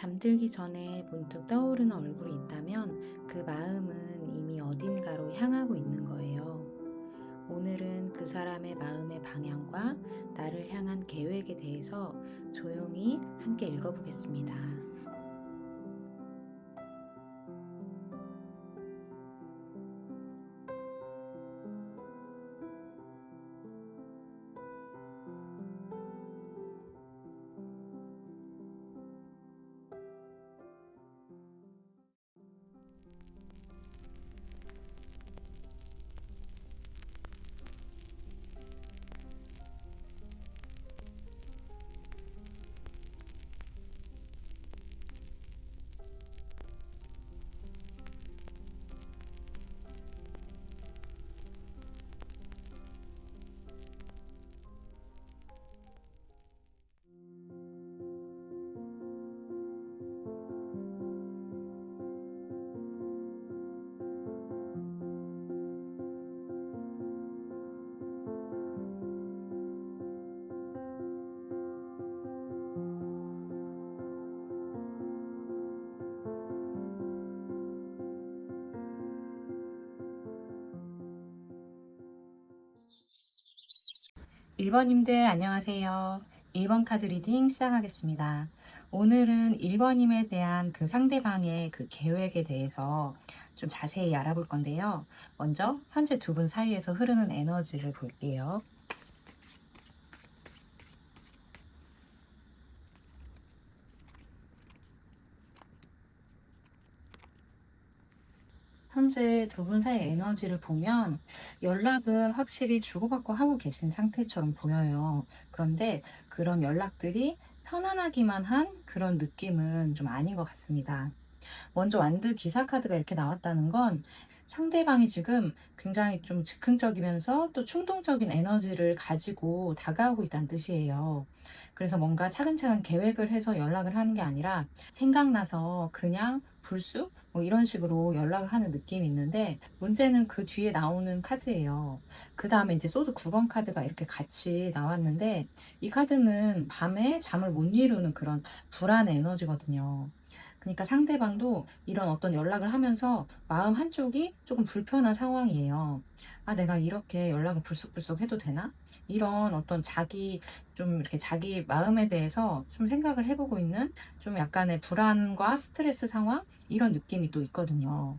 잠들기 전에 문득 떠오르는 얼굴이 있다면 그 마음은 이미 어딘가로 향하고 있는 거예요. 오늘은 그 사람의 마음의 방향과 나를 향한 계획에 대해서 조용히 함께 읽어보겠습니다. 1번님들 안녕하세요. 1번 카드 리딩 시작하겠습니다. 오늘은 1번님에 대한 그 상대방의 그 계획에 대해서 좀 자세히 알아볼 건데요. 먼저 현재 두 분 사이에서 흐르는 에너지를 볼게요. 현재 두 분 사이의 에너지를 보면 연락은 확실히 주고받고 하고 계신 상태처럼 보여요. 그런데 그런 연락들이 편안하기만 한 그런 느낌은 좀 아닌 것 같습니다. 먼저 완드 기사 카드가 이렇게 나왔다는 건 상대방이 지금 굉장히 좀 즉흥적이면서 또 충동적인 에너지를 가지고 다가오고 있다는 뜻이에요. 그래서 뭔가 차근차근 계획을 해서 연락을 하는 게 아니라 생각나서 그냥 불쑥 뭐 이런 식으로 연락을 하는 느낌이 있는데 문제는 그 뒤에 나오는 카드예요. 그 다음에 이제 소드 9번 카드가 이렇게 같이 나왔는데 이 카드는 밤에 잠을 못 이루는 그런 불안 에너지거든요. 그러니까 상대방도 이런 어떤 연락을 하면서 마음 한쪽이 조금 불편한 상황이에요. 아, 내가 이렇게 연락을 불쑥불쑥 해도 되나? 이런 어떤 좀 이렇게 자기 마음에 대해서 좀 생각을 해보고 있는 좀 약간의 불안과 스트레스 상황? 이런 느낌이 또 있거든요.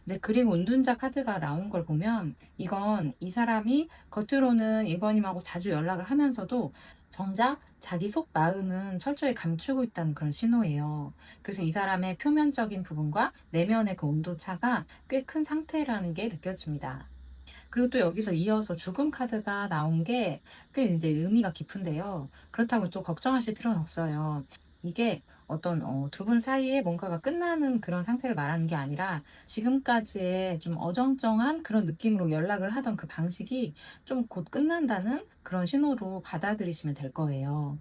이제 그리고 운둔자 카드가 나온 걸 보면 이건 이 사람이 겉으로는 1번님하고 자주 연락을 하면서도 정작 자기 속 마음은 철저히 감추고 있다는 그런 신호예요. 그래서 이 사람의 표면적인 부분과 내면의 그 온도 차가 꽤 큰 상태라는 게 느껴집니다. 그리고 또 여기서 이어서 죽음 카드가 나온 게 꽤 이제 의미가 깊은데요. 그렇다고 또 걱정하실 필요는 없어요. 이게 어떤 두 분 사이에 뭔가가 끝나는 그런 상태를 말하는 게 아니라 지금까지의 좀 어정쩡한 그런 느낌으로 연락을 하던 그 방식이 좀 곧 끝난다는 그런 신호로 받아들이시면 될 거예요.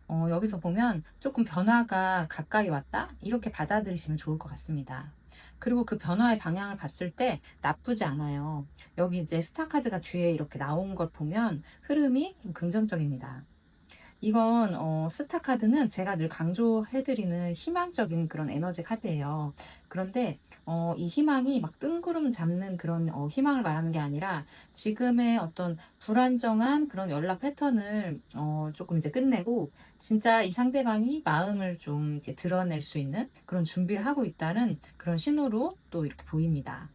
여기서 보면 조금 변화가 가까이 왔다? 이렇게 받아들이시면 좋을 것 같습니다. 그리고 그 변화의 방향을 봤을 때 나쁘지 않아요. 여기 이제 스타 카드가 뒤에 이렇게 나온 걸 보면 흐름이 좀 긍정적입니다. 이건 스타 카드는 제가 늘 강조해 드리는 희망적인 그런 에너지 카드예요. 그런데 이 희망이 막 뜬구름 잡는 그런 희망을 말하는 게 아니라 지금의 어떤 불안정한 그런 연락 패턴을 조금 이제 끝내고 진짜 이 상대방이 마음을 좀 이렇게 드러낼 수 있는 그런 준비를 하고 있다는 그런 신호로 또 이렇게 보입니다.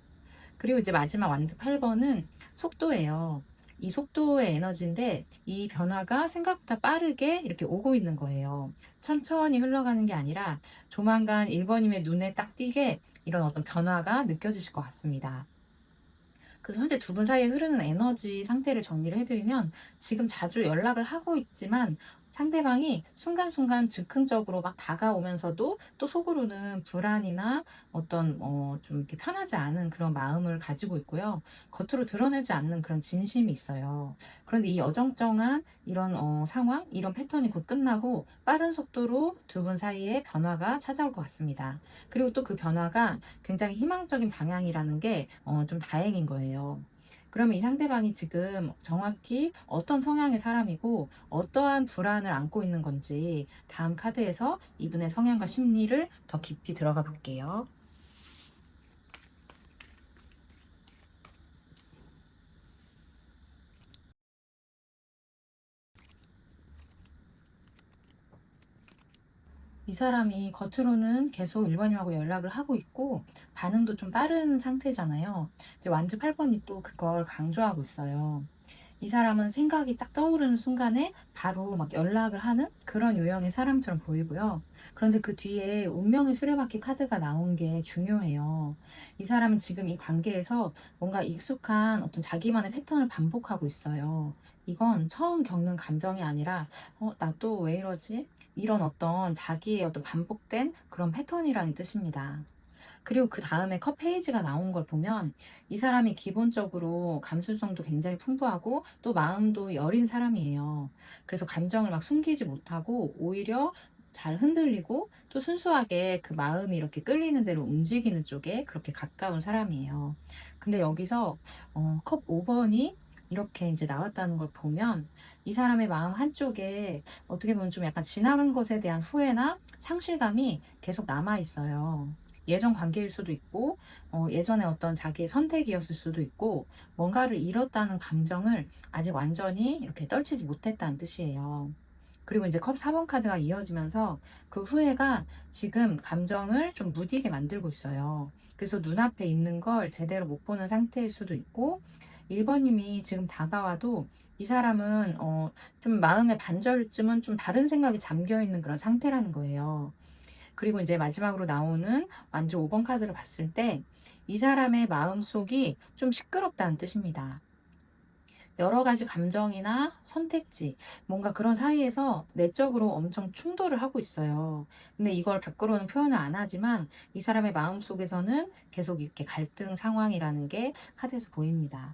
그리고 이제 마지막 완드 8 번은 속도예요. 이 속도의 에너지인데 이 변화가 생각보다 빠르게 이렇게 오고 있는 거예요. 천천히 흘러가는 게 아니라 조만간 1 번님의 눈에 딱 띄게 이런 어떤 변화가 느껴지실 것 같습니다. 그래서 현재 두 분 사이에 흐르는 에너지 상태를 정리를 해 드리면 지금 자주 연락을 하고 있지만 상대방이 순간순간 즉흥적으로 막 다가오면서도 또 속으로는 불안이나 어떤 좀 이렇게 편하지 않은 그런 마음을 가지고 있고요. 겉으로 드러내지 않는 그런 진심이 있어요. 그런데 이 어정쩡한 이런 상황, 이런 패턴이 곧 끝나고 빠른 속도로 두 분 사이에 변화가 찾아올 것 같습니다. 그리고 또 그 변화가 굉장히 희망적인 방향이라는 게 좀 다행인 거예요. 그러면 이 상대방이 지금 정확히 어떤 성향의 사람이고 어떠한 불안을 안고 있는 건지 다음 카드에서 이분의 성향과 심리를 더 깊이 들어가 볼게요. 이 사람이 겉으로는 계속 일본님하고 연락을 하고 있고 반응도 좀 빠른 상태잖아요. 근데 완즈 8번이 또 그걸 강조하고 있어요. 이 사람은 생각이 딱 떠오르는 순간에 바로 막 연락을 하는 그런 유형의 사람처럼 보이고요. 그런데 그 뒤에 운명의 수레바퀴 카드가 나온 게 중요해요. 이 사람은 지금 이 관계에서 뭔가 익숙한 어떤 자기만의 패턴을 반복하고 있어요. 이건 처음 겪는 감정이 아니라, 나 또 왜 이러지? 이런 어떤 자기의 어떤 반복된 그런 패턴이라는 뜻입니다. 그리고 그 다음에 컷 페이지가 나온 걸 보면 이 사람이 기본적으로 감수성도 굉장히 풍부하고 또 마음도 여린 사람이에요. 그래서 감정을 막 숨기지 못하고 오히려 잘 흔들리고 또 순수하게 그 마음이 이렇게 끌리는 대로 움직이는 쪽에 그렇게 가까운 사람이에요. 근데 여기서 컵 5번이 이렇게 이제 나왔다는 걸 보면 이 사람의 마음 한쪽에 어떻게 보면 좀 약간 지나간 것에 대한 후회나 상실감이 계속 남아 있어요. 예전 관계일 수도 있고, 예전에 어떤 자기의 선택이었을 수도 있고, 뭔가를 잃었다는 감정을 아직 완전히 이렇게 떨치지 못했다는 뜻이에요. 그리고 이제 컵 4번 카드가 이어지면서 그 후회가 지금 감정을 좀 무디게 만들고 있어요. 그래서 눈앞에 있는 걸 제대로 못 보는 상태일 수도 있고, 1번님이 지금 다가와도 이 사람은 좀 마음의 반절쯤은 좀 다른 생각이 잠겨 있는 그런 상태라는 거예요. 그리고 이제 마지막으로 나오는 완주 5번 카드를 봤을 때 이 사람의 마음속이 좀 시끄럽다는 뜻입니다. 여러 가지 감정이나 선택지, 뭔가 그런 사이에서 내적으로 엄청 충돌을 하고 있어요. 근데 이걸 밖으로는 표현을 안 하지만 이 사람의 마음속에서는 계속 이렇게 갈등 상황이라는 게 카드에서 보입니다.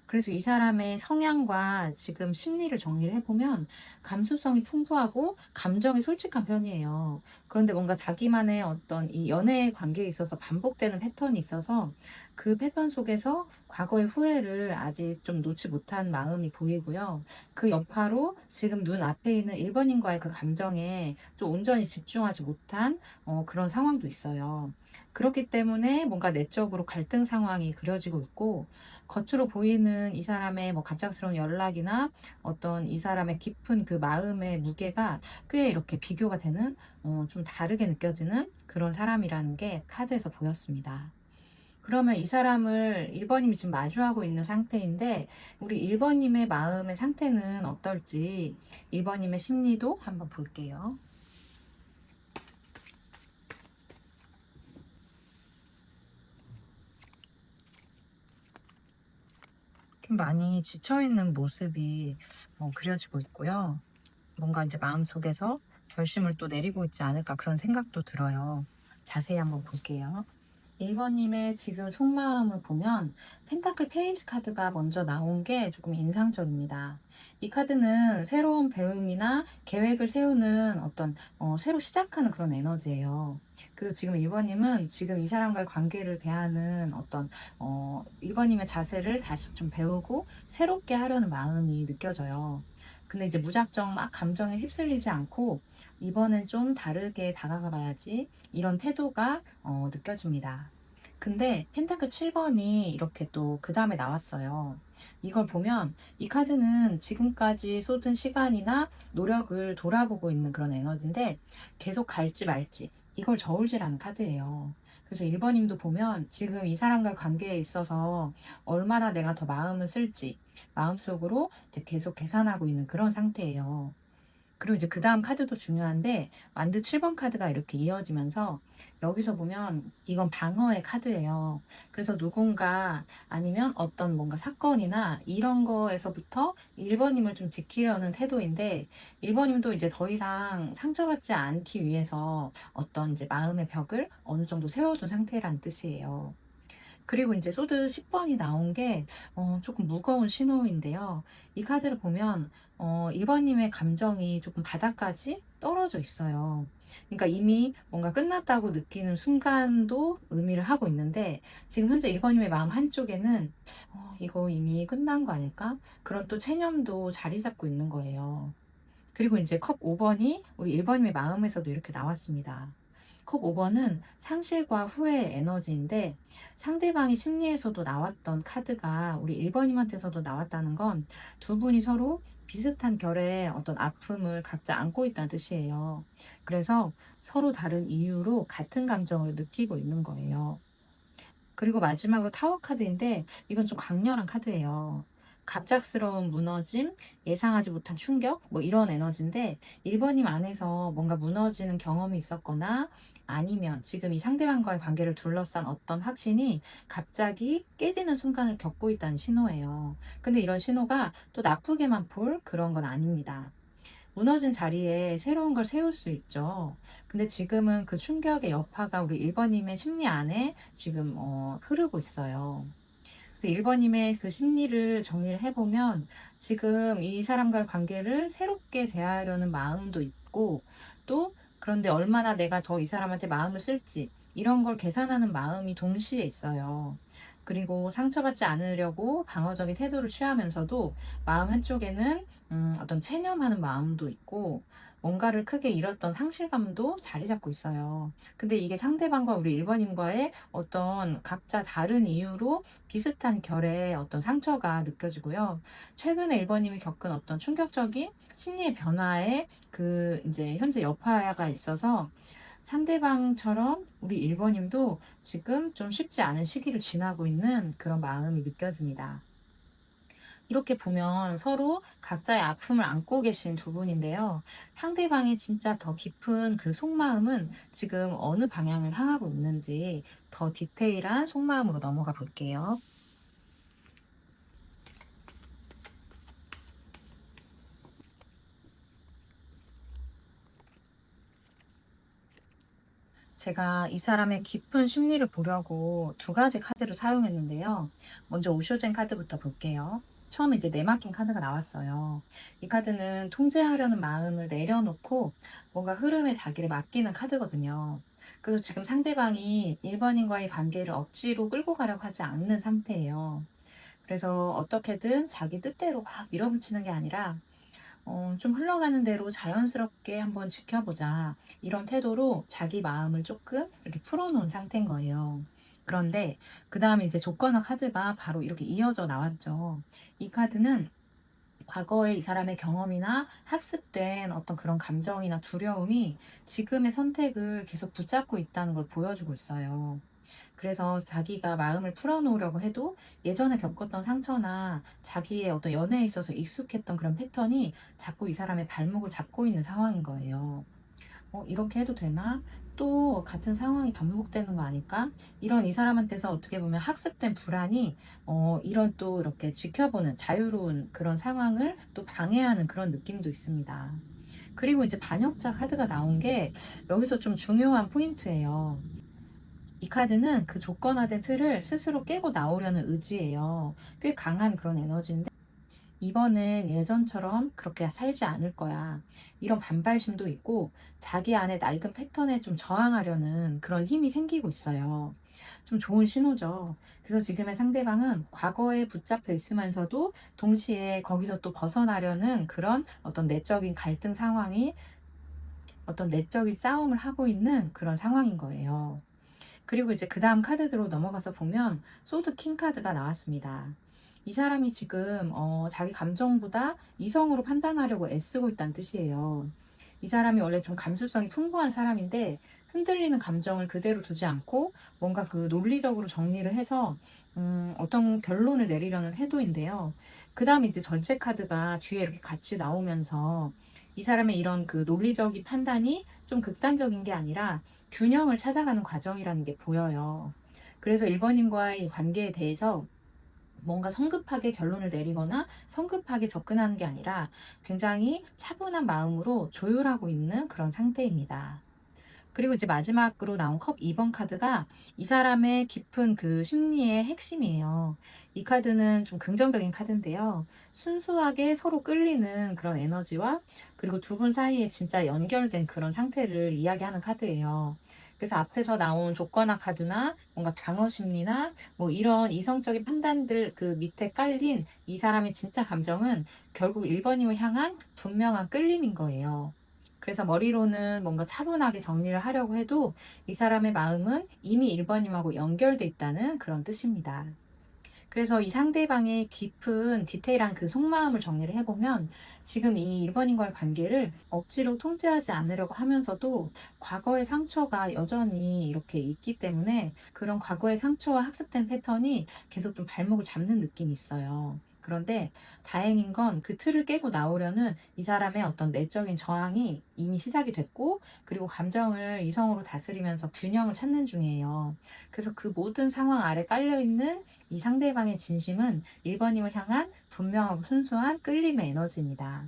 그래서 이 사람의 성향과 지금 심리를 정리를 해보면 감수성이 풍부하고 감정이 솔직한 편이에요. 그런데 뭔가 자기만의 어떤 이 연애 관계에 있어서 반복되는 패턴이 있어서 그 패턴 속에서 과거의 후회를 아직 좀 놓지 못한 마음이 보이고요. 그 여파로 지금 눈앞에 있는 1번인과의 그 감정에 좀 온전히 집중하지 못한 그런 상황도 있어요. 그렇기 때문에 뭔가 내적으로 갈등 상황이 그려지고 있고 겉으로 보이는 이 사람의 뭐 갑작스러운 연락이나 어떤 이 사람의 깊은 그 마음의 무게가 꽤 이렇게 비교가 되는 좀 다르게 느껴지는 그런 사람이라는 게 카드에서 보였습니다. 그러면 이 사람을 1번님이 지금 마주하고 있는 상태인데 우리 1번님의 마음의 상태는 어떨지 1번님의 심리도 한번 볼게요. 좀 많이 지쳐있는 모습이 그려지고 있고요. 뭔가 이제 마음속에서 결심을 또 내리고 있지 않을까 그런 생각도 들어요. 자세히 한번 볼게요. 1번님의 지금 속마음을 보면 펜타클 페이지 카드가 먼저 나온 게 조금 인상적입니다. 이 카드는 새로운 배움이나 계획을 세우는 어떤 새로 시작하는 그런 에너지예요. 그래서 지금 1번님은 지금 이 사람과의 관계를 대하는 어떤 1번님의 자세를 다시 좀 배우고 새롭게 하려는 마음이 느껴져요. 근데 이제 무작정 막 감정에 휩쓸리지 않고 이번엔 좀 다르게 다가가 봐야지 이런 태도가 느껴집니다. 근데 펜타클 7번이 이렇게 또 그 다음에 나왔어요. 이걸 보면 이 카드는 지금까지 쏟은 시간이나 노력을 돌아보고 있는 그런 에너지인데 계속 갈지 말지 이걸 저울질하는 카드예요. 그래서 1번님도 보면 지금 이 사람과의 관계에 있어서 얼마나 내가 더 마음을 쓸지 마음속으로 이제 계속 계산하고 있는 그런 상태예요. 그리고 이제 그 다음 카드도 중요한데 완드 7번 카드가 이렇게 이어지면서 여기서 보면 이건 방어의 카드예요. 그래서 누군가 아니면 어떤 뭔가 사건이나 이런 거에서부터 1번님을 좀 지키려는 태도인데 1번님도 이제 더 이상 상처받지 않기 위해서 어떤 이제 마음의 벽을 어느 정도 세워둔 상태라는 뜻이에요. 그리고 이제 소드 10번이 나온 게 조금 무거운 신호인데요. 이 카드를 보면 1 번님의 감정이 조금 바닥까지 떨어져 있어요. 그러니까 이미 뭔가 끝났다고 느끼는 순간도 의미를 하고 있는데, 지금 현재 1 번님의 마음 한쪽에는 '이거 이미 끝난 거 아닐까?' 그런 또 체념도 자리 잡고 있는 거예요. 그리고 이제 컵 5 번이 우리 1 번님의 마음에서도 이렇게 나왔습니다. 컵 5 번은 상실과 후회의 에너지인데, 상대방이 심리에서도 나왔던 카드가 우리 1 번님한테서도 나왔다는 건 두 분이 서로 비슷한 결의 어떤 아픔을 각자 안고 있다는 뜻이에요. 그래서 서로 다른 이유로 같은 감정을 느끼고 있는 거예요. 그리고 마지막으로 타워 카드인데, 이건 좀 강렬한 카드예요. 갑작스러운 무너짐, 예상하지 못한 충격, 뭐 이런 에너지인데, 1번님 안에서 뭔가 무너지는 경험이 있었거나, 아니면 지금 이 상대방과의 관계를 둘러싼 어떤 확신이 갑자기 깨지는 순간을 겪고 있다는 신호예요. 근데 이런 신호가 또 나쁘게만 볼 그런 건 아닙니다. 무너진 자리에 새로운 걸 세울 수 있죠. 근데 지금은 그 충격의 여파가 우리 1 번님의 심리 안에 지금 흐르고 있어요. 그 1 번님의 그 심리를 정리를 해 보면, 지금 이 사람과의 관계를 새롭게 대하려는 마음도 있고, 또 그런데 얼마나 내가 더 이 사람한테 마음을 쓸지 이런 걸 계산하는 마음이 동시에 있어요. 그리고 상처받지 않으려고 방어적인 태도를 취하면서도 마음 한쪽에는 어떤 체념하는 마음도 있고, 뭔가를 크게 잃었던 상실감도 자리 잡고 있어요. 근데 이게 상대방과 우리 1 번님과의 어떤 각자 다른 이유로 비슷한 결의 어떤 상처가 느껴지고요. 최근에 1 번님이 겪은 어떤 충격적인 심리의 변화에 그 이제 현재 여파가 있어서, 상대방처럼 우리 1 번님도 지금 좀 쉽지 않은 시기를 지나고 있는 그런 마음이 느껴집니다. 이렇게 보면 서로 각자의 아픔을 안고 계신 두 분인데요. 상대방의 진짜 더 깊은 그 속마음은 지금 어느 방향을 향하고 있는지 더 디테일한 속마음으로 넘어가 볼게요. 제가 이 사람의 깊은 심리를 보려고 두 가지 카드를 사용했는데요. 먼저 오쇼젠 카드부터 볼게요. 처음에 이제 내맡긴 카드가 나왔어요. 이 카드는 통제하려는 마음을 내려놓고 뭔가 흐름에 자기를 맡기는 카드거든요. 그래서 지금 상대방이 1번인과의 관계를 억지로 끌고 가려고 하지 않는 상태예요. 그래서 어떻게든 자기 뜻대로 막 밀어붙이는 게 아니라 좀 흘러가는 대로 자연스럽게 한번 지켜보자, 이런 태도로 자기 마음을 조금 이렇게 풀어놓은 상태인 거예요. 그런데 그다음에 이제 조건화 카드가 바로 이렇게 이어져 나왔죠. 이 카드는 과거의 이 사람의 경험이나 학습된 어떤 그런 감정이나 두려움이 지금의 선택을 계속 붙잡고 있다는 걸 보여주고 있어요. 그래서 자기가 마음을 풀어놓으려고 해도 예전에 겪었던 상처나 자기의 어떤 연애에 있어서 익숙했던 그런 패턴이 자꾸 이 사람의 발목을 잡고 있는 상황인 거예요. 이렇게 해도 되나? 또 같은 상황이 반복되는 거 아닐까? 이런 이 사람한테서 어떻게 보면 학습된 불안이 이런 또 이렇게 지켜보는 자유로운 그런 상황을 또 방해하는 그런 느낌도 있습니다. 그리고 이제 반역자 카드가 나온 게 여기서 좀 중요한 포인트예요. 이 카드는 그 조건화된 틀을 스스로 깨고 나오려는 의지예요. 꽤 강한 그런 에너지인데, 이번은 예전처럼 그렇게 살지 않을 거야, 이런 반발심도 있고, 자기 안에 낡은 패턴에 좀 저항하려는 그런 힘이 생기고 있어요. 좀 좋은 신호죠. 그래서 지금의 상대방은 과거에 붙잡혀 있으면서도 동시에 거기서 또 벗어나려는 그런 어떤 내적인 갈등 상황이, 어떤 내적인 싸움을 하고 있는 그런 상황인 거예요. 그리고 이제 그다음 카드로 넘어가서 보면 소드 킹 카드가 나왔습니다. 이 사람이 지금 자기 감정보다 이성으로 판단하려고 애쓰고 있다는 뜻이에요. 이 사람이 원래 좀 감수성이 풍부한 사람인데, 흔들리는 감정을 그대로 두지 않고 뭔가 그 논리적으로 정리를 해서 어떤 결론을 내리려는 태도인데요. 그다음에 이제 전체 카드가 뒤에 이렇게 같이 나오면서, 이 사람의 이런 그 논리적인 판단이 좀 극단적인 게 아니라 균형을 찾아가는 과정이라는 게 보여요. 그래서 1 번님과의 관계에 대해서 뭔가 성급하게 결론을 내리거나 성급하게 접근하는 게 아니라 굉장히 차분한 마음으로 조율하고 있는 그런 상태입니다. 그리고 이제 마지막으로 나온 컵 2번 카드가 이 사람의 깊은 그 심리의 핵심이에요. 이 카드는 좀 긍정적인 카드인데요. 순수하게 서로 끌리는 그런 에너지와 그리고 두 분 사이에 진짜 연결된 그런 상태를 이야기하는 카드예요. 그래서 앞에서 나온 조건화 카드나 뭔가 방어 심리나 뭐 이런 이성적인 판단들 그 밑에 깔린 이 사람의 진짜 감정은 결국 1번님을 향한 분명한 끌림인 거예요. 그래서 머리로는 뭔가 차분하게 정리를 하려고 해도 이 사람의 마음은 이미 1번님하고 연결돼 있다는 그런 뜻입니다. 그래서 이 상대방의 깊은 디테일한 그 속마음을 정리를 해보면 지금 이 1번인과의 관계를 억지로 통제하지 않으려고 하면서도 과거의 상처가 여전히 이렇게 있기 때문에 그런 과거의 상처와 학습된 패턴이 계속 좀 발목을 잡는 느낌이 있어요. 그런데 다행인 건 그 틀을 깨고 나오려는 이 사람의 어떤 내적인 저항이 이미 시작이 됐고, 그리고 감정을 이성으로 다스리면서 균형을 찾는 중이에요. 그래서 그 모든 상황 아래 깔려있는 이 상대방의 진심은 1번님을 향한 분명하고 순수한 끌림의 에너지입니다.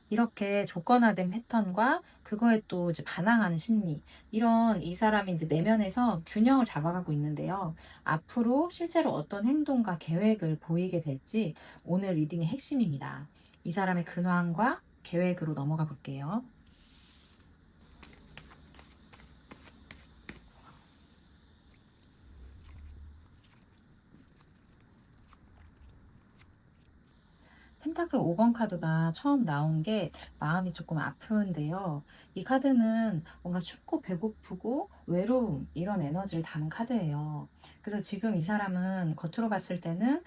이렇게 조건화된 패턴과 그거에 또 이제 반항하는 심리, 이런 이 사람이 이제 내면에서 균형을 잡아가고 있는데요. 앞으로 실제로 어떤 행동과 계획을 보이게 될지 오늘 리딩의 핵심입니다. 이 사람의 근황과 계획으로 넘어가 볼게요. 펜타클 5번 카드가 처음 나온 게 마음이 조금 아픈데요. 이 카드는 뭔가 춥고 배고프고 외로움 이런 에너지를 담은 카드예요. 그래서 지금 이 사람은 겉으로 봤을 때는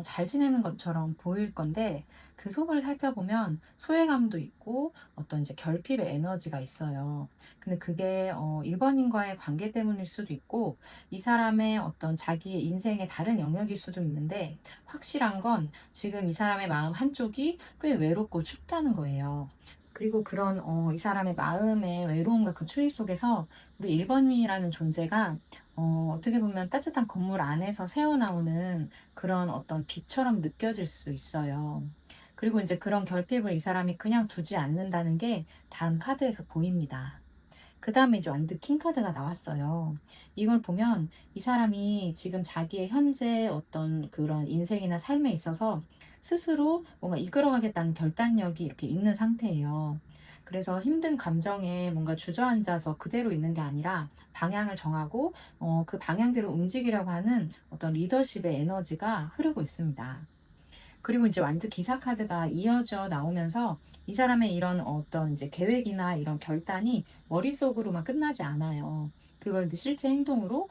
잘 지내는 것처럼 보일 건데 그 속을 살펴보면 소외감도 있고 어떤 이제 결핍의 에너지가 있어요. 근데 그게 1번인과의 관계 때문일 수도 있고 이 사람의 어떤 자기의 인생의 다른 영역일 수도 있는데 확실한 건 지금 이 사람의 마음 한쪽이 꽤 외롭고 춥다는 거예요. 그리고 그런 이 사람의 마음의 외로움과 그 추위 속에서 우리 1번이라는 존재가 어떻게 보면 따뜻한 건물 안에서 새어나오는 그런 어떤 빛처럼 느껴질 수 있어요. 그리고 이제 그런 결핍을 이 사람이 그냥 두지 않는다는 게 다음 카드에서 보입니다. 그 다음에 이제 완드 킹 카드가 나왔어요. 이걸 보면 이 사람이 지금 자기의 현재 어떤 그런 인생이나 삶에 있어서 스스로 뭔가 이끌어가겠다는 결단력이 이렇게 있는 상태예요. 그래서 힘든 감정에 뭔가 주저앉아서 그대로 있는 게 아니라 방향을 정하고 그 방향대로 움직이려고 하는 어떤 리더십의 에너지가 흐르고 있습니다. 그리고 이제 완전 기사 카드가 이어져 나오면서 이 사람의 이런 어떤 이제 계획이나 이런 결단이 머릿속으로만 끝나지 않아요. 그걸 이제 실제 행동으로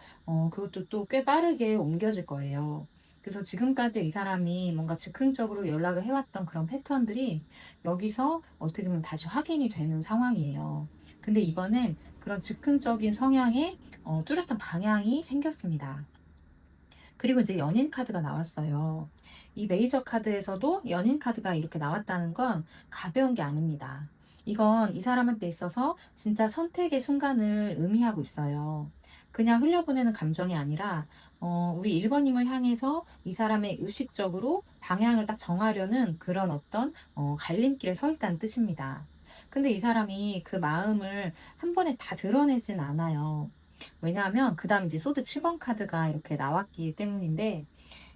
그것도 또 꽤 빠르게 옮겨질 거예요. 그래서 지금까지 이 사람이 뭔가 즉흥적으로 연락을 해왔던 그런 패턴들이 여기서 어떻게 보면 다시 확인이 되는 상황이에요. 근데 이번엔 그런 즉흥적인 성향에 뚜렷한 방향이 생겼습니다. 그리고 이제 연인 카드가 나왔어요. 이 메이저 카드에서도 연인 카드가 이렇게 나왔다는 건 가벼운 게 아닙니다. 이건 이 사람한테 있어서 진짜 선택의 순간을 의미하고 있어요. 그냥 흘려보내는 감정이 아니라 우리 1번님을 향해서 이 사람의 의식적으로 방향을 딱 정하려는 그런 어떤 갈림길에 서 있다는 뜻입니다. 근데 이 사람이 그 마음을 한 번에 다 드러내진 않아요. 왜냐하면 그다음 이제 소드 7번 카드가 이렇게 나왔기 때문인데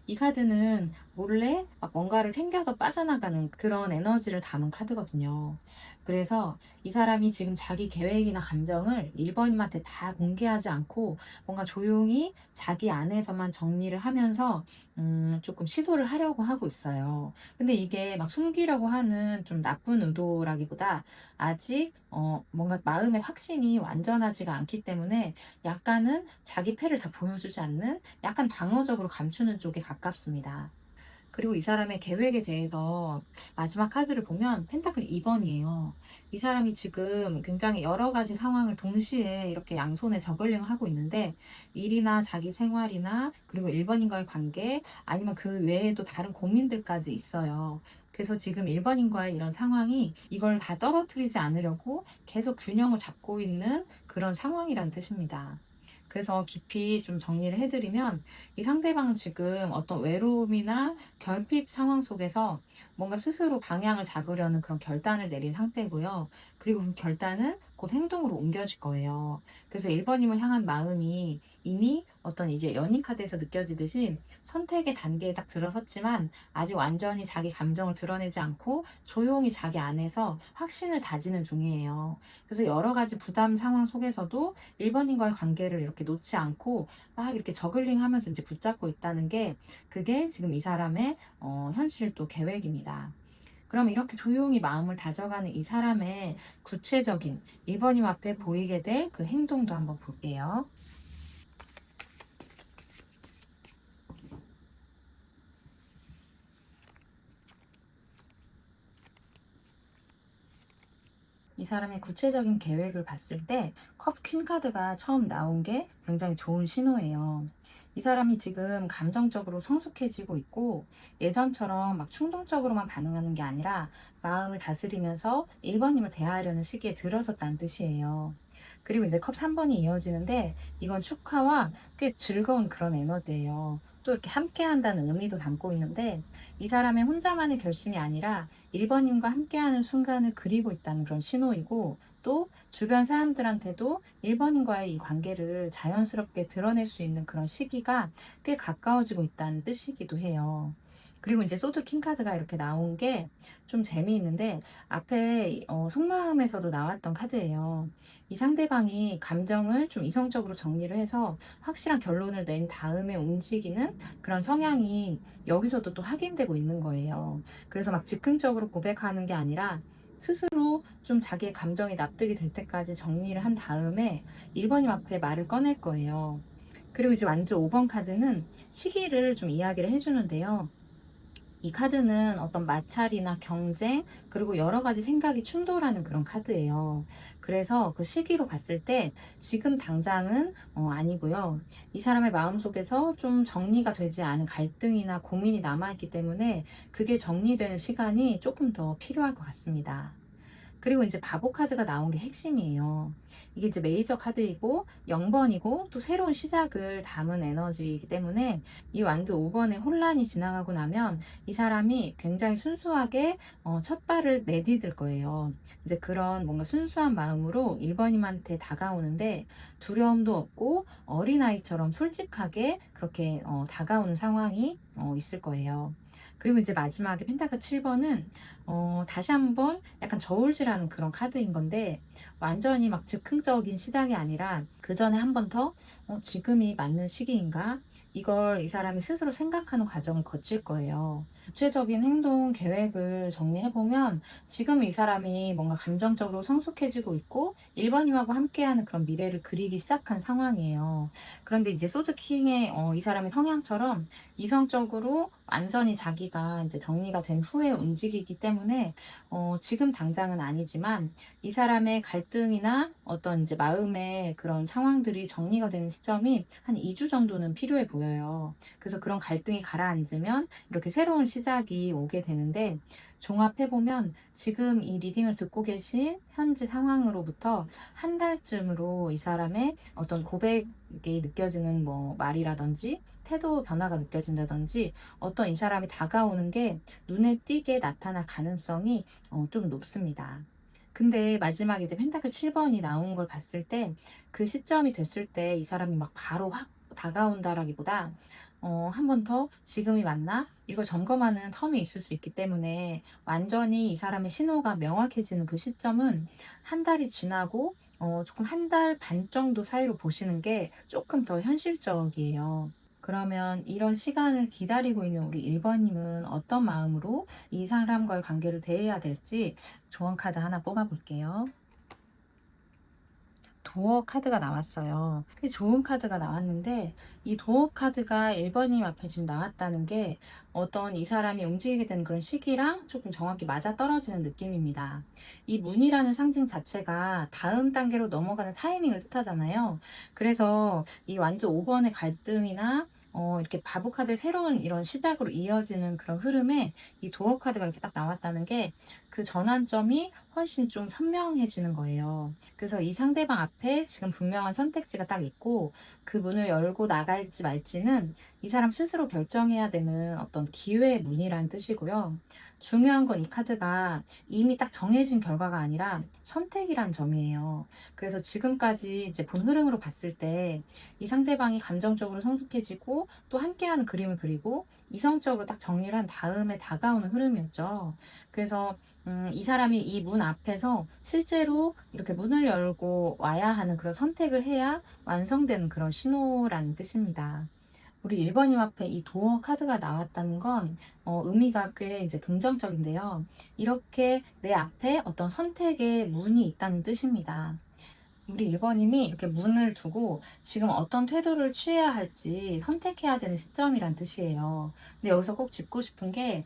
이 카드는 몰래 막 뭔가를 챙겨서 빠져나가는 그런 에너지를 담은 카드거든요. 그래서 이 사람이 지금 자기 계획이나 감정을 1번님한테 다 공개하지 않고 뭔가 조용히 자기 안에서만 정리를 하면서 조금 시도를 하려고 하고 있어요. 근데 이게 막 숨기려고 하는 좀 나쁜 의도라기보다 아직 뭔가 마음의 확신이 완전하지가 않기 때문에 약간은 자기 패를 다 보여주지 않는 약간 방어적으로 감추는 쪽에 가깝습니다. 그리고 이 사람의 계획에 대해서 마지막 카드를 보면 펜타클 2번이에요. 이 사람이 지금 굉장히 여러 가지 상황을 동시에 이렇게 양손에 저글링 하고 있는데 일이나 자기 생활이나 그리고 1번인과의 관계 아니면 그 외에도 다른 고민들까지 있어요. 그래서 지금 1번인과의 이런 상황이 이걸 다 떨어뜨리지 않으려고 계속 균형을 잡고 있는 그런 상황이란 뜻입니다. 그래서 깊이 좀 정리를 해드리면 이 상대방은 지금 어떤 외로움이나 결핍 상황 속에서 뭔가 스스로 방향을 잡으려는 그런 결단을 내린 상태고요. 그리고 그 결단은 곧 행동으로 옮겨질 거예요. 그래서 1번님을 향한 마음이 이미 어떤 이제 연인 카드에서 느껴지듯이 선택의 단계에 딱 들어섰지만 아직 완전히 자기 감정을 드러내지 않고 조용히 자기 안에서 확신을 다지는 중이에요. 그래서 여러 가지 부담 상황 속에서도 1번님과의 관계를 이렇게 놓지 않고 막 이렇게 저글링 하면서 이제 붙잡고 있다는 게 그게 지금 이 사람의 현실 또 계획입니다. 그럼 이렇게 조용히 마음을 다져가는 이 사람의 구체적인 1번님 앞에 보이게 될 그 행동도 한번 볼게요. 이 사람의 구체적인 계획을 봤을 때 컵 퀸 카드가 처음 나온 게 굉장히 좋은 신호예요. 이 사람이 지금 감정적으로 성숙해지고 있고 예전처럼 막 충동적으로만 반응하는 게 아니라 마음을 다스리면서 1번님을 대하려는 시기에 들어섰다는 뜻이에요. 그리고 이제 컵 3번이 이어지는데 이건 축하와 꽤 즐거운 그런 에너지예요. 또 이렇게 함께 한다는 의미도 담고 있는데 이 사람의 혼자만의 결심이 아니라 1번님과 함께하는 순간을 그리고 있다는 그런 신호이고 또 주변 사람들한테도 1번님과의 이 관계를 자연스럽게 드러낼 수 있는 그런 시기가 꽤 가까워지고 있다는 뜻이기도 해요. 그리고 이제 소드 킹 카드가 이렇게 나온 게 좀 재미있는데 앞에 속마음에서도 나왔던 카드예요. 이 상대방이 감정을 좀 이성적으로 정리를 해서 확실한 결론을 낸 다음에 움직이는 그런 성향이 여기서도 또 확인되고 있는 거예요. 그래서 막 즉흥적으로 고백하는 게 아니라 스스로 좀 자기의 감정이 납득이 될 때까지 정리를 한 다음에 1번님 앞에 말을 꺼낼 거예요. 그리고 이제 완전 5번 카드는 시기를 좀 이야기를 해주는데요. 이 카드는 어떤 마찰이나 경쟁, 그리고 여러 가지 생각이 충돌하는 그런 카드예요. 그래서 그 시기로 봤을 때 지금 당장은 아니고요. 이 사람의 마음속에서 좀 정리가 되지 않은 갈등이나 고민이 남아있기 때문에 그게 정리되는 시간이 조금 더 필요할 것 같습니다. 그리고 이제 바보 카드가 나온 게 핵심이에요. 이게 이제 메이저 카드이고 0번이고 또 새로운 시작을 담은 에너지이기 때문에 이 완드 5번의 혼란이 지나가고 나면 이 사람이 굉장히 순수하게 첫 발을 내디딜 거예요. 이제 그런 뭔가 순수한 마음으로 1번님한테 다가오는데 두려움도 없고 어린아이처럼 솔직하게 그렇게 다가오는 상황이 있을 거예요. 그리고 이제 마지막에 펜타클 7번은 다시 한번 약간 저울질하는 그런 카드인 건데 완전히 막 즉흥적인 시작이 아니라 그 전에 한 번 더 지금이 맞는 시기인가? 이걸 이 사람이 스스로 생각하는 과정을 거칠 거예요. 구체적인 행동 계획을 정리해보면 지금 이 사람이 뭔가 감정적으로 성숙해지고 있고 1번님하고 함께하는 그런 미래를 그리기 시작한 상황이에요. 그런데 이제 소드킹의 이 사람의 성향처럼 이성적으로 완전히 자기가 이제 정리가 된 후에 움직이기 때문에 지금 당장은 아니지만 이 사람의 갈등이나 어떤 이제 마음의 그런 상황들이 정리가 되는 시점이 한 2주 정도는 필요해 보여요. 그래서 그런 갈등이 가라앉으면 이렇게 새로운 시작이 오게 되는데 종합해보면 지금 이 리딩을 듣고 계신 현재 상황으로부터 한 달쯤으로 이 사람의 어떤 고백이 느껴지는 뭐 말이라든지 태도 변화가 느껴진다든지 어떤 이 사람이 다가오는 게 눈에 띄게 나타날 가능성이 좀 높습니다. 근데 마지막에 이제 펜타클 7번이 나온 걸 봤을 때 그 시점이 됐을 때 이 사람이 막 바로 확 다가온다라기보다 한 번 더 지금이 맞나? 이걸 점검하는 텀이 있을 수 있기 때문에 완전히 이 사람의 신호가 명확해지는 그 시점은 한 달이 지나고 조금 한 달 반 정도 사이로 보시는 게 조금 더 현실적이에요. 그러면 이런 시간을 기다리고 있는 우리 1번님은 어떤 마음으로 이 사람과의 관계를 대해야 될지 조언 카드 하나 뽑아볼게요. 도어 카드가 나왔어요. 꽤 좋은 카드가 나왔는데 이 도어 카드가 1번님 앞에 지금 나왔다는 게 어떤 이 사람이 움직이게 되는 그런 시기랑 조금 정확히 맞아떨어지는 느낌입니다. 이 문이라는 상징 자체가 다음 단계로 넘어가는 타이밍을 뜻하잖아요. 그래서 이 완전 5번의 갈등이나 이렇게 바보 카드의 새로운 이런 시작으로 이어지는 그런 흐름에 이 도어 카드가 이렇게 딱 나왔다는 게 그 전환점이 훨씬 좀 선명해지는 거예요. 그래서 이 상대방 앞에 지금 분명한 선택지가 딱 있고 그 문을 열고 나갈지 말지는 이 사람 스스로 결정해야 되는 어떤 기회의 문이라는 뜻이고요. 중요한 건 이 카드가 이미 딱 정해진 결과가 아니라 선택이란 점이에요. 그래서 지금까지 이제 본 흐름으로 봤을 때 이 상대방이 감정적으로 성숙해지고 또 함께하는 그림을 그리고 이성적으로 딱 정리를 한 다음에 다가오는 흐름이었죠. 그래서 이 사람이 이 문 앞에서 실제로 이렇게 문을 열고 와야 하는 그런 선택을 해야 완성되는 그런 신호라는 뜻입니다. 우리 1번님 앞에 이 도어 카드가 나왔다는 건 의미가 꽤 이제 긍정적인데요. 이렇게 내 앞에 어떤 선택의 문이 있다는 뜻입니다. 우리 1번님이 이렇게 문을 두고 지금 어떤 태도를 취해야 할지 선택해야 되는 시점이란 뜻이에요. 근데 여기서 꼭 짚고 싶은 게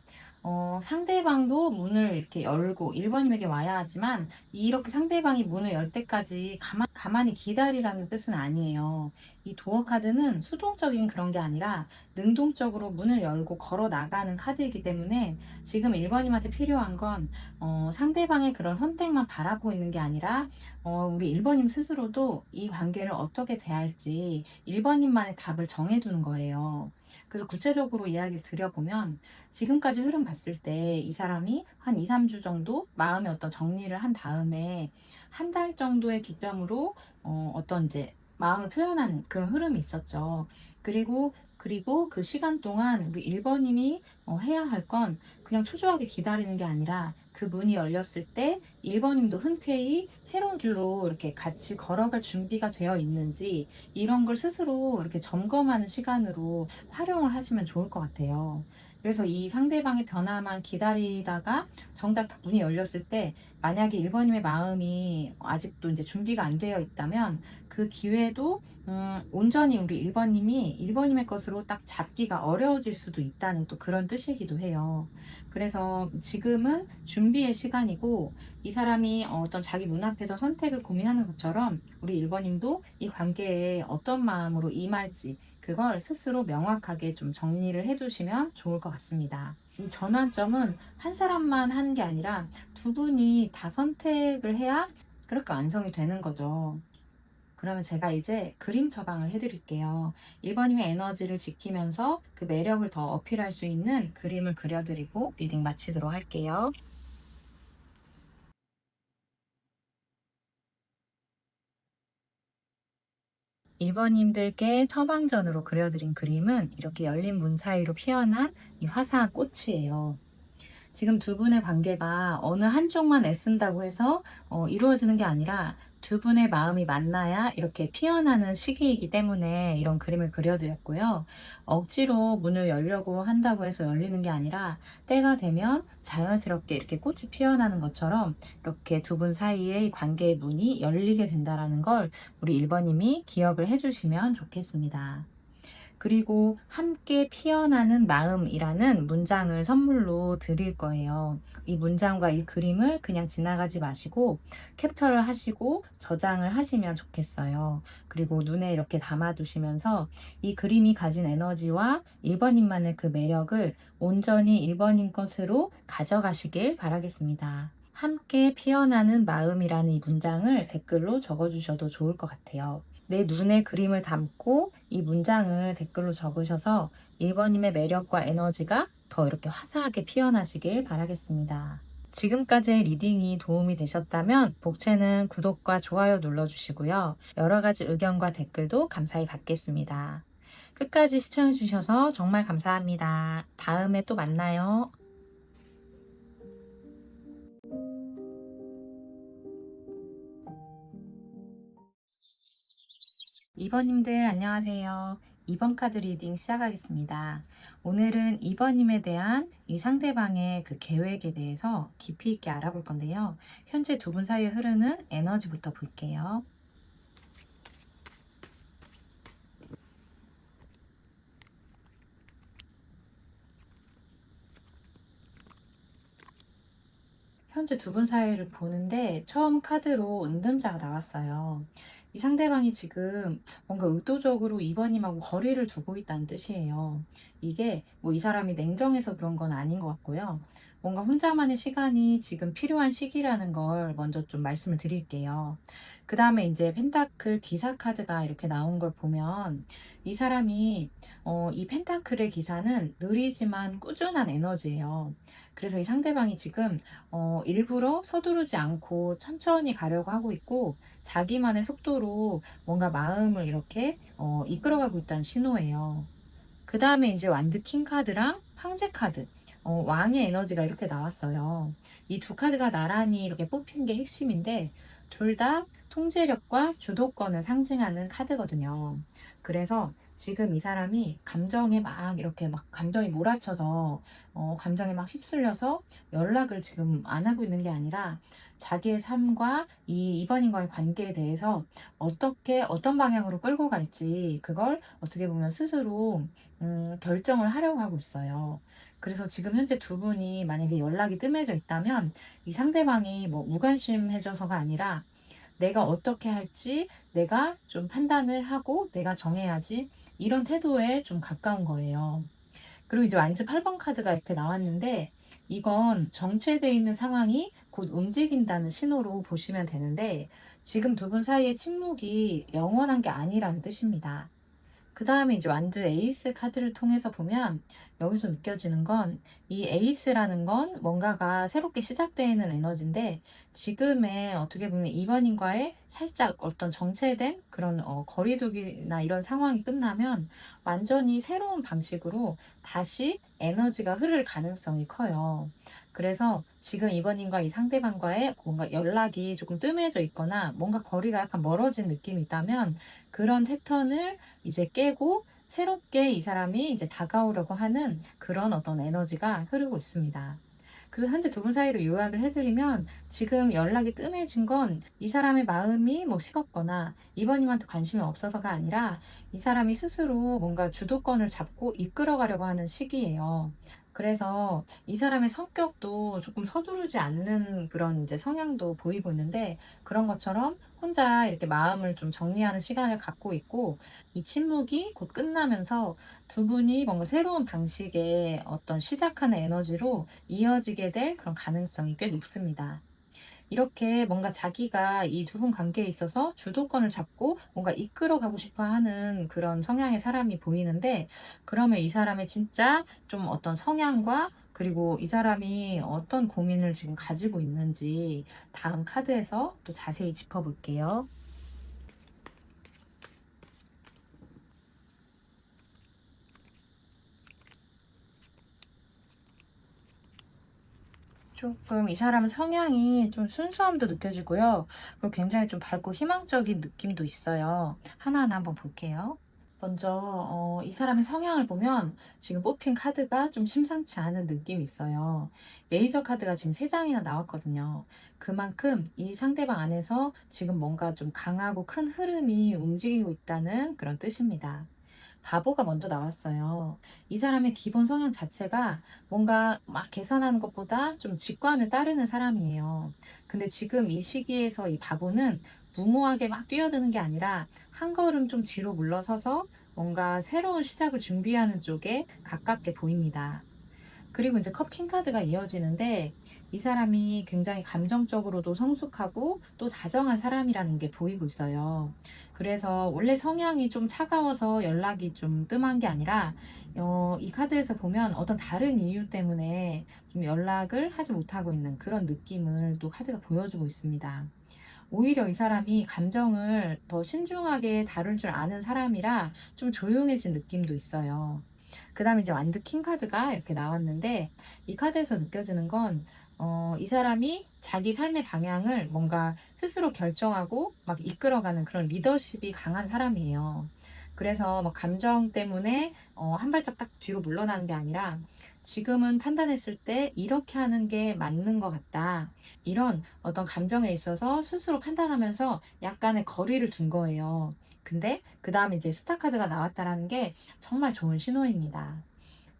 상대방도 문을 이렇게 열고 1번님에게 와야 하지만 이렇게 상대방이 문을 열 때까지 가만히 기다리라는 뜻은 아니에요. 이 도어 카드는 수동적인 그런 게 아니라 능동적으로 문을 열고 걸어 나가는 카드이기 때문에 지금 1번님한테 필요한 건 상대방의 그런 선택만 바라보고 있는 게 아니라 우리 1번님 스스로도 이 관계를 어떻게 대할지 1번님만의 답을 정해두는 거예요. 그래서 구체적으로 이야기 드려보면 지금까지 흐름 봤을 때 이 사람이 한 2, 3주 정도 마음의 어떤 정리를 한 다음에 한 달 정도의 기점으로 어떤 이제 마음을 표현하는 그런 흐름이 있었죠. 그리고 그 시간 동안 우리 1번님이 해야 할 건 그냥 초조하게 기다리는 게 아니라 그 문이 열렸을 때 1번님도 흔쾌히 새로운 길로 이렇게 같이 걸어갈 준비가 되어 있는지 이런 걸 스스로 이렇게 점검하는 시간으로 활용을 하시면 좋을 것 같아요. 그래서 이 상대방의 변화만 기다리다가 정작 문이 열렸을 때 만약에 1번님의 마음이 아직도 이제 준비가 안 되어 있다면 그 기회도 온전히 우리 1번님이 1번님의 것으로 딱 잡기가 어려워질 수도 있다는 또 그런 뜻이기도 해요. 그래서 지금은 준비의 시간이고 이 사람이 어떤 자기 문 앞에서 선택을 고민하는 것처럼 우리 1번님도 이 관계에 어떤 마음으로 임할지 그걸 스스로 명확하게 좀 정리를 해두시면 좋을 것 같습니다. 이 전환점은 한 사람만 하는 게 아니라 두 분이 다 선택을 해야 그렇게 완성이 되는 거죠. 그러면 제가 이제 그림 처방을 해드릴게요. 1번님의 에너지를 지키면서 그 매력을 더 어필할 수 있는 그림을 그려드리고 리딩 마치도록 할게요. 1번님들께 처방전으로 그려드린 그림은 이렇게 열린 문 사이로 피어난 이 화사한 꽃이에요. 지금 두 분의 관계가 어느 한쪽만 애쓴다고 해서 이루어지는 게 아니라 두 분의 마음이 만나야 이렇게 피어나는 시기이기 때문에 이런 그림을 그려드렸고요. 억지로 문을 열려고 한다고 해서 열리는 게 아니라 때가 되면 자연스럽게 이렇게 꽃이 피어나는 것처럼 이렇게 두 분 사이의 관계의 문이 열리게 된다는 걸 우리 1번님이 기억을 해주시면 좋겠습니다. 그리고 함께 피어나는 마음이라는 문장을 선물로 드릴 거예요. 이 문장과 이 그림을 그냥 지나가지 마시고 캡처를 하시고 저장을 하시면 좋겠어요. 그리고 눈에 이렇게 담아두시면서 이 그림이 가진 에너지와 1번님만의 그 매력을 온전히 1번님 것으로 가져가시길 바라겠습니다. 함께 피어나는 마음이라는 이 문장을 댓글로 적어주셔도 좋을 것 같아요. 내 눈에 그림을 담고 이 문장을 댓글로 적으셔서 1번님의 매력과 에너지가 더 이렇게 화사하게 피어나시길 바라겠습니다. 지금까지의 리딩이 도움이 되셨다면 복채는 구독과 좋아요 눌러주시고요. 여러 가지 의견과 댓글도 감사히 받겠습니다. 끝까지 시청해주셔서 정말 감사합니다. 다음에 또 만나요. 2번님들 안녕하세요. 2번 카드 리딩 시작하겠습니다. 오늘은 2번님에 대한 이 상대방의 그 계획에 대해서 깊이 있게 알아볼 건데요. 현재 두 분 사이에 흐르는 에너지부터 볼게요. 현재 두 분 사이를 보는데 처음 카드로 은둔자가 나왔어요. 이 상대방이 지금 뭔가 의도적으로 2번님하고 거리를 두고 있다는 뜻이에요. 이게 뭐 이 사람이 냉정해서 그런 건 아닌 것 같고요. 뭔가 혼자만의 시간이 지금 필요한 시기라는 걸 먼저 좀 말씀을 드릴게요. 그 다음에 이제 펜타클 기사 카드가 이렇게 나온 걸 보면 이 사람이 이 펜타클의 기사는 느리지만 꾸준한 에너지예요. 그래서 이 상대방이 지금 일부러 서두르지 않고 천천히 가려고 하고 있고 자기만의 속도로 뭔가 마음을 이렇게 이끌어가고 있다는 신호예요. 그 다음에 이제 완드 킹 카드랑 황제 카드, 왕의 에너지가 이렇게 나왔어요. 이 두 카드가 나란히 이렇게 뽑힌 게 핵심인데, 둘 다 통제력과 주도권을 상징하는 카드거든요. 그래서 지금 이 사람이 감정에 막 이렇게 막 감정이 몰아쳐서, 감정에 막 휩쓸려서 연락을 지금 안 하고 있는 게 아니라 자기의 삶과 이 이번인과의 관계에 대해서 어떻게, 어떤 방향으로 끌고 갈지, 그걸 어떻게 보면 스스로 결정을 하려고 하고 있어요. 그래서 지금 현재 두 분이 만약에 연락이 뜸해져 있다면 이 상대방이 뭐 무관심해져서가 아니라 내가 어떻게 할지 내가 좀 판단을 하고 내가 정해야지 이런 태도에 좀 가까운 거예요. 그리고 이제 완즈 8번 카드가 이렇게 나왔는데 이건 정체되어 있는 상황이 곧 움직인다는 신호로 보시면 되는데 지금 두 분 사이의 침묵이 영원한 게 아니라는 뜻입니다. 그 다음에 이제 완드 에이스 카드를 통해서 보면 여기서 느껴지는 건 이 에이스라는 건 뭔가가 새롭게 시작되는 에너지인데 지금의 어떻게 보면 이번인과의 살짝 어떤 정체된 그런 거리두기나 이런 상황이 끝나면 완전히 새로운 방식으로 다시 에너지가 흐를 가능성이 커요. 그래서 지금 이번인과 이 상대방과의 뭔가 연락이 조금 뜸해져 있거나 뭔가 거리가 약간 멀어진 느낌이 있다면 그런 패턴을 이제 깨고 새롭게 이 사람이 이제 다가오려고 하는 그런 어떤 에너지가 흐르고 있습니다. 그래서 현재 두 분 사이로 요약을 해드리면 지금 연락이 뜸해진 건 이 사람의 마음이 뭐 식었거나 이번님한테 관심이 없어서가 아니라 이 사람이 스스로 뭔가 주도권을 잡고 이끌어가려고 하는 시기예요. 그래서 이 사람의 성격도 조금 서두르지 않는 그런 이제 성향도 보이고 있는데 그런 것처럼 혼자 이렇게 마음을 좀 정리하는 시간을 갖고 있고 이 침묵이 곧 끝나면서 두 분이 뭔가 새로운 방식의 어떤 시작하는 에너지로 이어지게 될 그런 가능성이 꽤 높습니다. 이렇게 뭔가 자기가 이 두 분 관계에 있어서 주도권을 잡고 뭔가 이끌어가고 싶어 하는 그런 성향의 사람이 보이는데, 그러면 이 사람의 진짜 좀 어떤 성향과 그리고 이 사람이 어떤 고민을 지금 가지고 있는지 다음 카드에서 또 자세히 짚어볼게요. 조금 이 사람 성향이 좀 순수함도 느껴지고요. 그리고 굉장히 좀 밝고 희망적인 느낌도 있어요. 하나하나 한번 볼게요. 먼저 이 사람의 성향을 보면 지금 뽑힌 카드가 좀 심상치 않은 느낌이 있어요. 메이저 카드가 지금 3장이나 나왔거든요. 그만큼 이 상대방 안에서 지금 뭔가 좀 강하고 큰 흐름이 움직이고 있다는 그런 뜻입니다. 바보가 먼저 나왔어요. 이 사람의 기본 성향 자체가 뭔가 막 계산하는 것보다 좀 직관을 따르는 사람이에요. 근데 지금 이 시기에서 이 바보는 무모하게 막 뛰어드는 게 아니라 한 걸음 좀 뒤로 물러서서 뭔가 새로운 시작을 준비하는 쪽에 가깝게 보입니다. 그리고 이제 컵킹 카드가 이어지는데 이 사람이 굉장히 감정적으로도 성숙하고 또 다정한 사람이라는 게 보이고 있어요. 그래서 원래 성향이 좀 차가워서 연락이 좀 뜸한 게 아니라 이 카드에서 보면 어떤 다른 이유 때문에 좀 연락을 하지 못하고 있는 그런 느낌을 또 카드가 보여주고 있습니다. 오히려 이 사람이 감정을 더 신중하게 다룰 줄 아는 사람이라 좀 조용해진 느낌도 있어요. 그 다음에 이제 완드 킹 카드가 이렇게 나왔는데 이 카드에서 느껴지는 건 이 사람이 자기 삶의 방향을 뭔가 스스로 결정하고 막 이끌어가는 그런 리더십이 강한 사람이에요. 그래서 뭐 감정 때문에 한 발짝 딱 뒤로 물러나는 게 아니라 지금은 판단했을 때 이렇게 하는 게 맞는 것 같다. 이런 어떤 감정에 있어서 스스로 판단하면서 약간의 거리를 둔 거예요. 근데 그 다음에 이제 스타 카드가 나왔다라는 게 정말 좋은 신호입니다.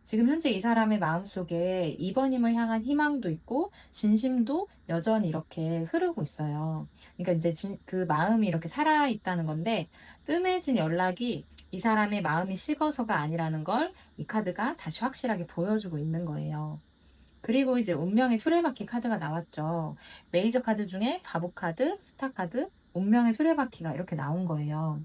지금 현재 이 사람의 마음속에 이번임을 향한 희망도 있고 진심도 여전히 이렇게 흐르고 있어요. 그러니까 이제 그 마음이 이렇게 살아 있다는 건데 뜸해진 연락이 이 사람의 마음이 식어서가 아니라는 걸 이 카드가 다시 확실하게 보여주고 있는 거예요. 그리고 이제 운명의 수레바퀴 카드가 나왔죠. 메이저 카드 중에 바보 카드, 스타 카드, 운명의 수레바퀴가 이렇게 나온 거예요.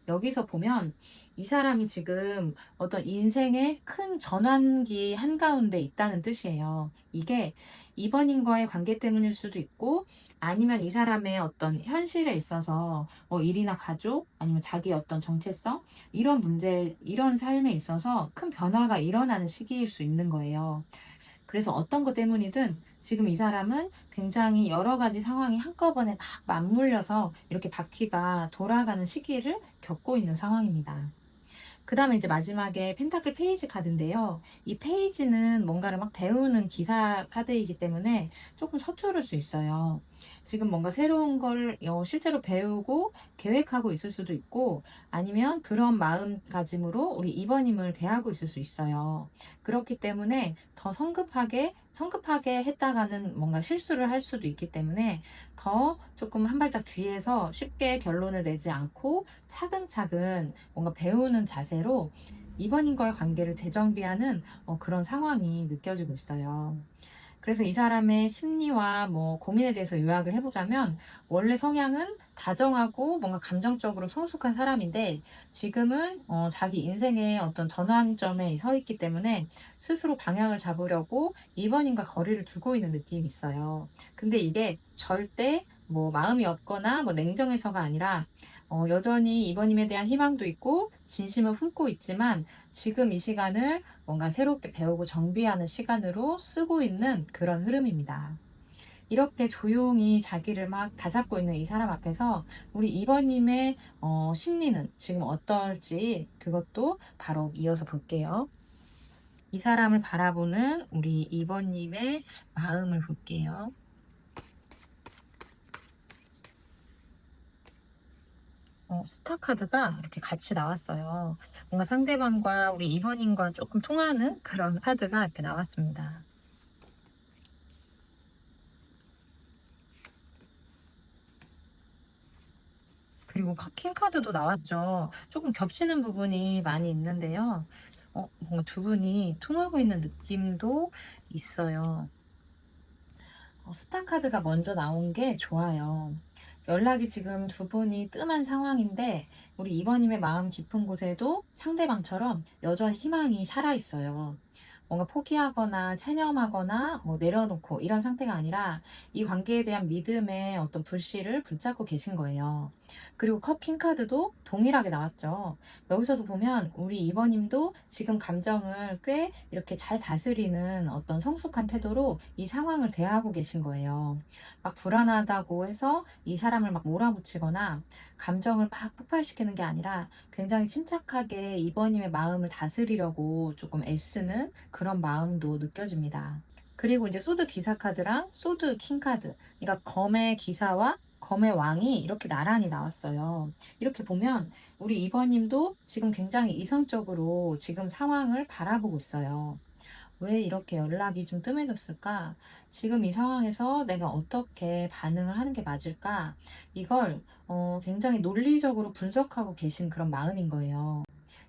여기서 보면 이 사람이 지금 어떤 인생의 큰 전환기 한가운데 있다는 뜻이에요. 이게 이번인과의 관계 때문일 수도 있고, 아니면 이 사람의 어떤 현실에 있어서 뭐 일이나 가족, 아니면 자기 어떤 정체성, 이런 문제, 이런 삶에 있어서 큰 변화가 일어나는 시기일 수 있는 거예요. 그래서 어떤 것 때문이든 지금 이 사람은 굉장히 여러 가지 상황이 한꺼번에 막 맞물려서 이렇게 바퀴가 돌아가는 시기를 겪고 있는 상황입니다. 그 다음에 이제 마지막에 펜타클 페이지 카드인데요. 이 페이지는 뭔가를 막 배우는 기사 카드이기 때문에 조금 서투를 수 있어요. 지금 뭔가 새로운 걸 실제로 배우고 계획하고 있을 수도 있고, 아니면 그런 마음가짐으로 우리 이번님을 대하고 있을 수 있어요. 그렇기 때문에 더 성급하게 했다가는 뭔가 실수를 할 수도 있기 때문에 더 조금 한 발짝 뒤에서 쉽게 결론을 내지 않고 차근차근 뭔가 배우는 자세로 이번인과의 관계를 재정비하는 그런 상황이 느껴지고 있어요. 그래서 이 사람의 심리와 뭐 고민에 대해서 요약을 해보자면, 원래 성향은 다정하고 뭔가 감정적으로 성숙한 사람인데, 지금은 자기 인생의 어떤 전환점에 서 있기 때문에 스스로 방향을 잡으려고 이번인과 거리를 두고 있는 느낌이 있어요. 근데 이게 절대 뭐 마음이 없거나 뭐 냉정해서가 아니라, 여전히 이번님에 대한 희망도 있고 진심을 품고 있지만, 지금 이 시간을 뭔가 새롭게 배우고 정비하는 시간으로 쓰고 있는 그런 흐름입니다. 이렇게 조용히 자기를 막 다잡고 있는 이 사람 앞에서 우리 이번님의 심리는 지금 어떨지, 그것도 바로 이어서 볼게요. 이 사람을 바라보는 우리 이번님의 마음을 볼게요. 스타 카드가 이렇게 같이 나왔어요. 뭔가 상대방과 우리 이번님과 조금 통하는 그런 카드가 이렇게 나왔습니다. 그리고 킹 카드도 나왔죠. 조금 겹치는 부분이 많이 있는데요. 뭔가 두 분이 통하고 있는 느낌도 있어요. 스타 카드가 먼저 나온 게 좋아요. 연락이 지금 두 분이 뜸한 상황인데, 우리 이번님의 마음 깊은 곳에도 상대방처럼 여전히 희망이 살아 있어요. 뭔가 포기하거나 체념하거나 뭐 내려놓고 이런 상태가 아니라 이 관계에 대한 믿음의 어떤 불씨를 붙잡고 계신 거예요. 그리고 컵 킹카드도 동일하게 나왔죠. 여기서도 보면 우리 이번님도 지금 감정을 꽤 이렇게 잘 다스리는 어떤 성숙한 태도로 이 상황을 대하고 계신 거예요. 막 불안하다고 해서 이 사람을 막 몰아붙이거나 감정을 막 폭발시키는 게 아니라, 굉장히 침착하게 이번님의 마음을 다스리려고 조금 애쓰는 그런 마음도 느껴집니다. 그리고 이제 소드 기사 카드랑 소드 킹 카드, 그러니까 검의 기사와 검의 왕이 이렇게 나란히 나왔어요. 이렇게 보면 우리 이번님도 지금 굉장히 이성적으로 지금 상황을 바라보고 있어요. 왜 이렇게 연락이 좀 뜸해졌을까? 지금 이 상황에서 내가 어떻게 반응을 하는 게 맞을까? 이걸 굉장히 논리적으로 분석하고 계신 그런 마음인 거예요.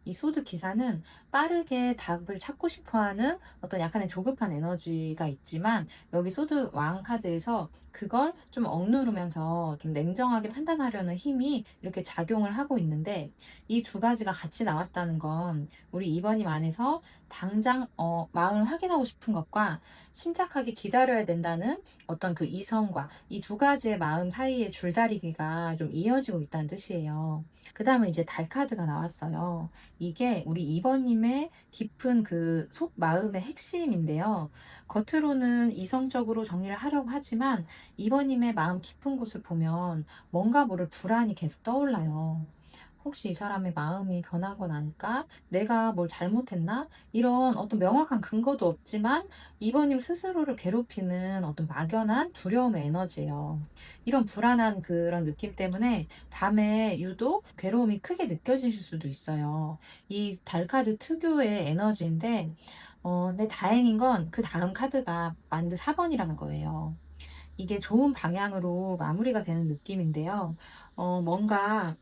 이 소드 기사는 빠르게 답을 찾고 싶어 하는 어떤 약간의 조급한 에너지가 있지만, 여기 소드 왕 카드에서 그걸 좀 억누르면서 좀 냉정하게 판단하려는 힘이 이렇게 작용을 하고 있는데, 이 두 가지가 같이 나왔다는 건 우리 이번님 안에서 당장 마음을 확인하고 싶은 것과 침착하게 기다려야 된다는 어떤 그 이성과 이 두 가지의 마음 사이의 줄다리기가 좀 이어지고 있다는 뜻이에요. 그 다음에 이제 달 카드가 나왔어요. 이게 우리 이번님의 깊은 그 속 마음의 핵심인데요. 겉으로는 이성적으로 정리를 하려고 하지만 이번님의 마음 깊은 곳을 보면 뭔가 모를 불안이 계속 떠올라요. 혹시 이 사람의 마음이 변한 건 아닐까? 내가 뭘 잘못했나? 이런 어떤 명확한 근거도 없지만 이번님 스스로를 괴롭히는 어떤 막연한 두려움의 에너지예요. 이런 불안한 그런 느낌 때문에 밤에 유독 괴로움이 크게 느껴지실 수도 있어요. 이 달카드 특유의 에너지인데, 근데 다행인 건 그 다음 카드가 만드 4번이라는 거예요. 이게 좋은 방향으로 마무리가 되는 느낌인데요. 뭔가,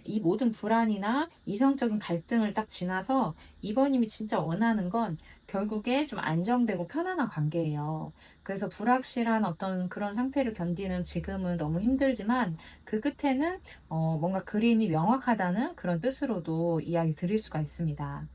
이 모든 불안이나 이성적인 갈등을 딱 지나서 이번님이 진짜 원하는 건 결국에 좀 안정되고 편안한 관계예요. 그래서 불확실한 어떤 그런 상태를 견디는 지금은 너무 힘들지만 그 끝에는 뭔가 그림이 명확하다는 그런 뜻으로도 이야기 드릴 수가 있습니다.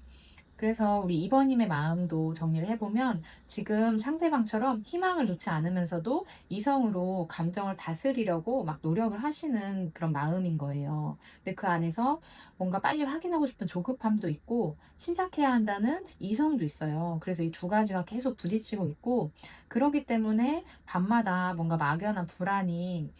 그래서 우리 2 번님의 마음도 정리를 해 보면 지금 상대방처럼 희망을 놓지 않으면서도 이성으로 감정을 다스리려고 막 노력을 하시는 그런 마음인 거예요. 근데 그 안에서 뭔가 빨리 확인하고 싶은 조급함도 있고 침착해야 한다는 이성도 있어요. 그래서 이 두 가지가 계속 부딪히고 있고 그러기 때문에 밤마다 뭔가 막연한 불안이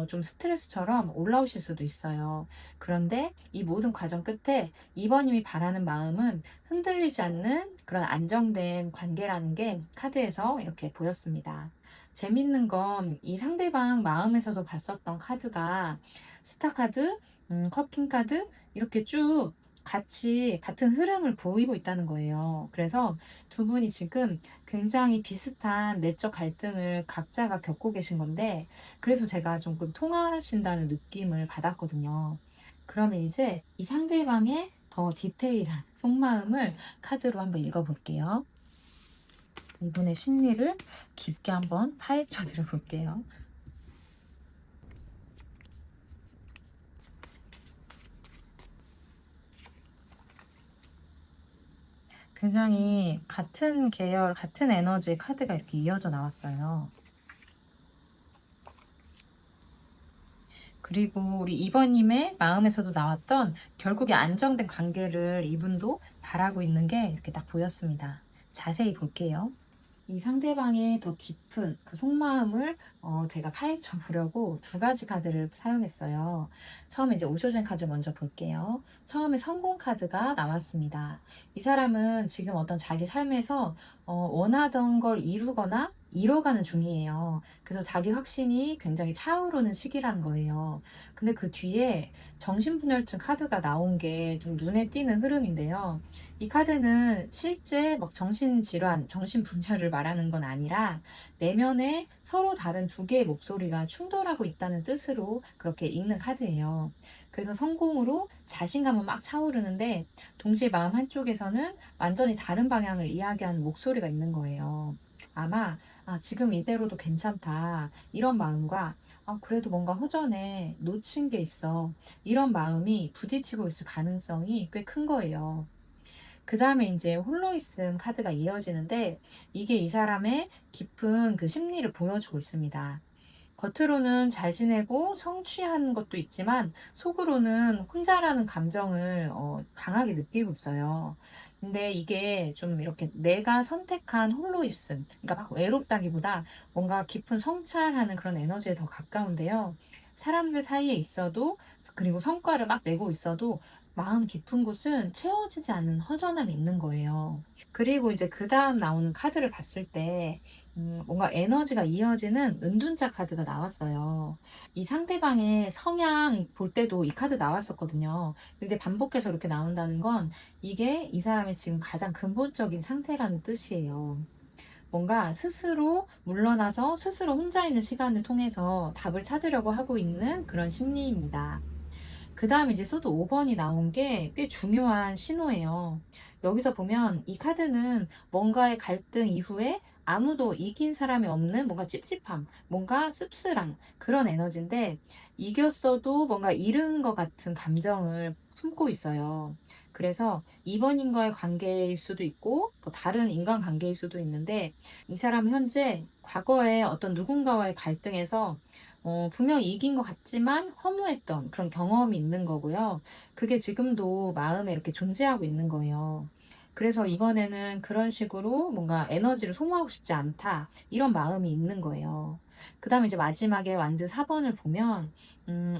좀 스트레스처럼 올라오실 수도 있어요. 그런데 이 모든 과정 끝에 2 번님이 바라는 마음은 흔들리지 않는 그런 안정된 관계라는 게 카드에서 이렇게 보였습니다. 재밌는 건 이 상대방 마음에서도 봤었던 카드가 스타 카드, 커킹 카드 이렇게 쭉 같이 같은 흐름을 보이고 있다는 거예요. 그래서 두 분이 지금 굉장히 비슷한 내적 갈등을 각자가 겪고 계신 건데 그래서 제가 조금 통하신다는 느낌을 받았거든요. 그러면 이제 이 상대방의 더 디테일한 속마음을 카드로 한번 읽어볼게요. 이분의 심리를 깊게 한번 파헤쳐 드려 볼게요. 굉장히 같은 계열, 같은 에너지의 카드가 이렇게 이어져 나왔어요. 그리고 우리 2번님의 마음에서도 나왔던 결국에 안정된 관계를 이분도 바라고 있는 게 이렇게 딱 보였습니다. 자세히 볼게요. 이 상대방의 더 깊은 그 속마음을 제가 파헤쳐 보려고 두 가지 카드를 사용했어요. 처음에 이제 오쇼젠 카드 먼저 볼게요. 처음에 성공 카드가 나왔습니다. 이 사람은 지금 어떤 자기 삶에서 원하던 걸 이루거나 이뤄가는 중이에요. 그래서 자기 확신이 굉장히 차오르는 시기라는 거예요. 근데 그 뒤에 정신분열증 카드가 나온 게 좀 눈에 띄는 흐름인데요. 이 카드는 실제 막 정신질환, 정신분열을 말하는 건 아니라 내면에 서로 다른 두 개의 목소리가 충돌하고 있다는 뜻으로 그렇게 읽는 카드예요. 그래서 성공으로 자신감은 막 차오르는데 동시에 마음 한쪽에서는 완전히 다른 방향을 이야기하는 목소리가 있는 거예요. 아마 지금 이대로도 괜찮다. 이런 마음과 그래도 뭔가 허전해. 놓친 게 있어. 이런 마음이 부딪히고 있을 가능성이 꽤 큰 거예요. 그 다음에 이제 홀로이슨 카드가 이어지는데 이게 이 사람의 깊은 그 심리를 보여주고 있습니다. 겉으로는 잘 지내고 성취한 것도 있지만 속으로는 혼자라는 감정을 강하게 느끼고 있어요. 근데 이게 좀 이렇게 내가 선택한 홀로이슨, 그러니까 막 외롭다기보다 뭔가 깊은 성찰하는 그런 에너지에 더 가까운데요. 사람들 사이에 있어도 그리고 성과를 막 내고 있어도 마음 깊은 곳은 채워지지 않는 허전함이 있는 거예요. 그리고 이제 그 다음 나오는 카드를 봤을 때 뭔가 에너지가 이어지는 은둔자 카드가 나왔어요. 이 상대방의 성향 볼 때도 이 카드 나왔었거든요. 근데 반복해서 이렇게 나온다는 건 이게 이 사람의 지금 가장 근본적인 상태라는 뜻이에요. 뭔가 스스로 물러나서 스스로 혼자 있는 시간을 통해서 답을 찾으려고 하고 있는 그런 심리입니다. 그 다음에 이제 수도 5번이 나온 게 꽤 중요한 신호예요. 여기서 보면 이 카드는 뭔가의 갈등 이후에 아무도 이긴 사람이 없는 뭔가 찝찝함, 뭔가 씁쓸한 그런 에너지인데 이겼어도 뭔가 잃은 것 같은 감정을 품고 있어요. 그래서 2번인과의 관계일 수도 있고 또 다른 인간 관계일 수도 있는데 이 사람은 현재 과거에 어떤 누군가와의 갈등에서 분명히 이긴 것 같지만 허무했던 그런 경험이 있는 거고요. 그게 지금도 마음에 이렇게 존재하고 있는 거예요. 그래서 이번에는 그런 식으로 뭔가 에너지를 소모하고 싶지 않다. 이런 마음이 있는 거예요. 그 다음에 이제 마지막에 완즈 4번을 보면,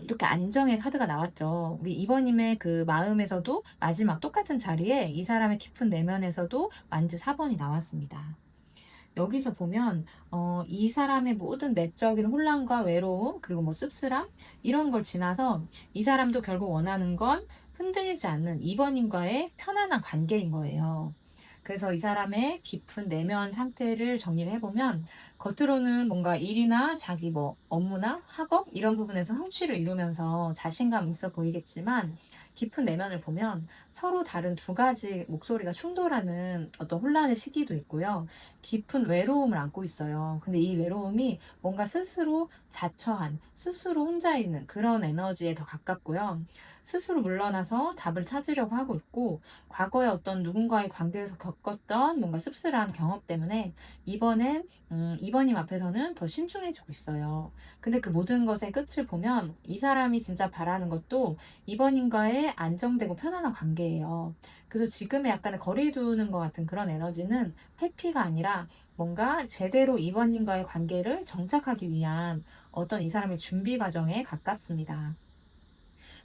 이렇게 안정의 카드가 나왔죠. 우리 2번님의 그 마음에서도 마지막 똑같은 자리에 이 사람의 깊은 내면에서도 완즈 4번이 나왔습니다. 여기서 보면 이 사람의 모든 내적인 혼란과 외로움 그리고 뭐 씁쓸함 이런 걸 지나서 이 사람도 결국 원하는 건 흔들리지 않는 2번인과의 편안한 관계인 거예요. 그래서 이 사람의 깊은 내면 상태를 정리를 해보면 겉으로는 뭔가 일이나 자기 뭐 업무나 학업 이런 부분에서 성취를 이루면서 자신감 있어 보이겠지만 깊은 내면을 보면 서로 다른 두 가지 목소리가 충돌하는 어떤 혼란의 시기도 있고요. 깊은 외로움을 안고 있어요. 근데 이 외로움이 뭔가 스스로 자처한, 스스로 혼자 있는 그런 에너지에 더 가깝고요. 스스로 물러나서 답을 찾으려고 하고 있고, 과거에 어떤 누군가의 관계에서 겪었던 뭔가 씁쓸한 경험 때문에 이번님 앞에서는 더 신중해지고 있어요. 근데 그 모든 것의 끝을 보면 이 사람이 진짜 바라는 것도 이번님과의 안정되고 편안한 관계예요. 그래서 지금의 약간의 거리 두는 것 같은 그런 에너지는 회피가 아니라 뭔가 제대로 이번님과의 관계를 정착하기 위한 어떤 이 사람의 준비 과정에 가깝습니다.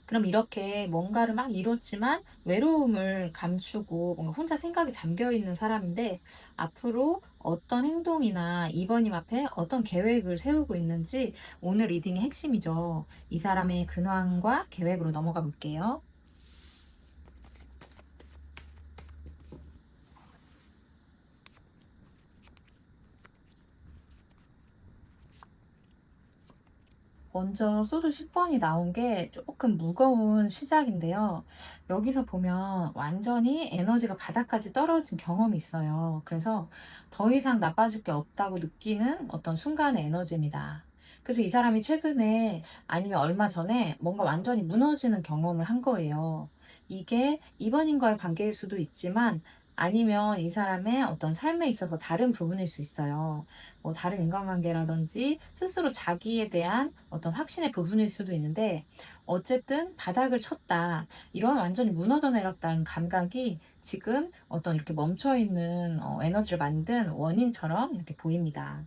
그럼 이렇게 뭔가를 막 이뤘지만 외로움을 감추고 뭔가 혼자 생각에 잠겨 있는 사람인데, 앞으로 어떤 행동이나 이번님 앞에 어떤 계획을 세우고 있는지 오늘 리딩의 핵심이죠. 이 사람의 근황과 계획으로 넘어가 볼게요. 먼저 소드 10번이 나온 게 조금 무거운 시작인데요. 여기서 보면 완전히 에너지가 바닥까지 떨어진 경험이 있어요. 그래서 더 이상 나빠질 게 없다고 느끼는 어떤 순간의 에너지입니다. 그래서 이 사람이 최근에 아니면 얼마 전에 뭔가 완전히 무너지는 경험을 한 거예요. 이게 이번인과의 관계일 수도 있지만, 아니면 이 사람의 어떤 삶에 있어서 다른 부분일 수 있어요. 뭐 다른 인간관계라든지 스스로 자기에 대한 어떤 확신의 부분일 수도 있는데, 어쨌든 바닥을 쳤다, 이런 완전히 무너져 내렸다는 감각이 지금 어떤 이렇게 멈춰 있는 에너지를 만든 원인처럼 이렇게 보입니다.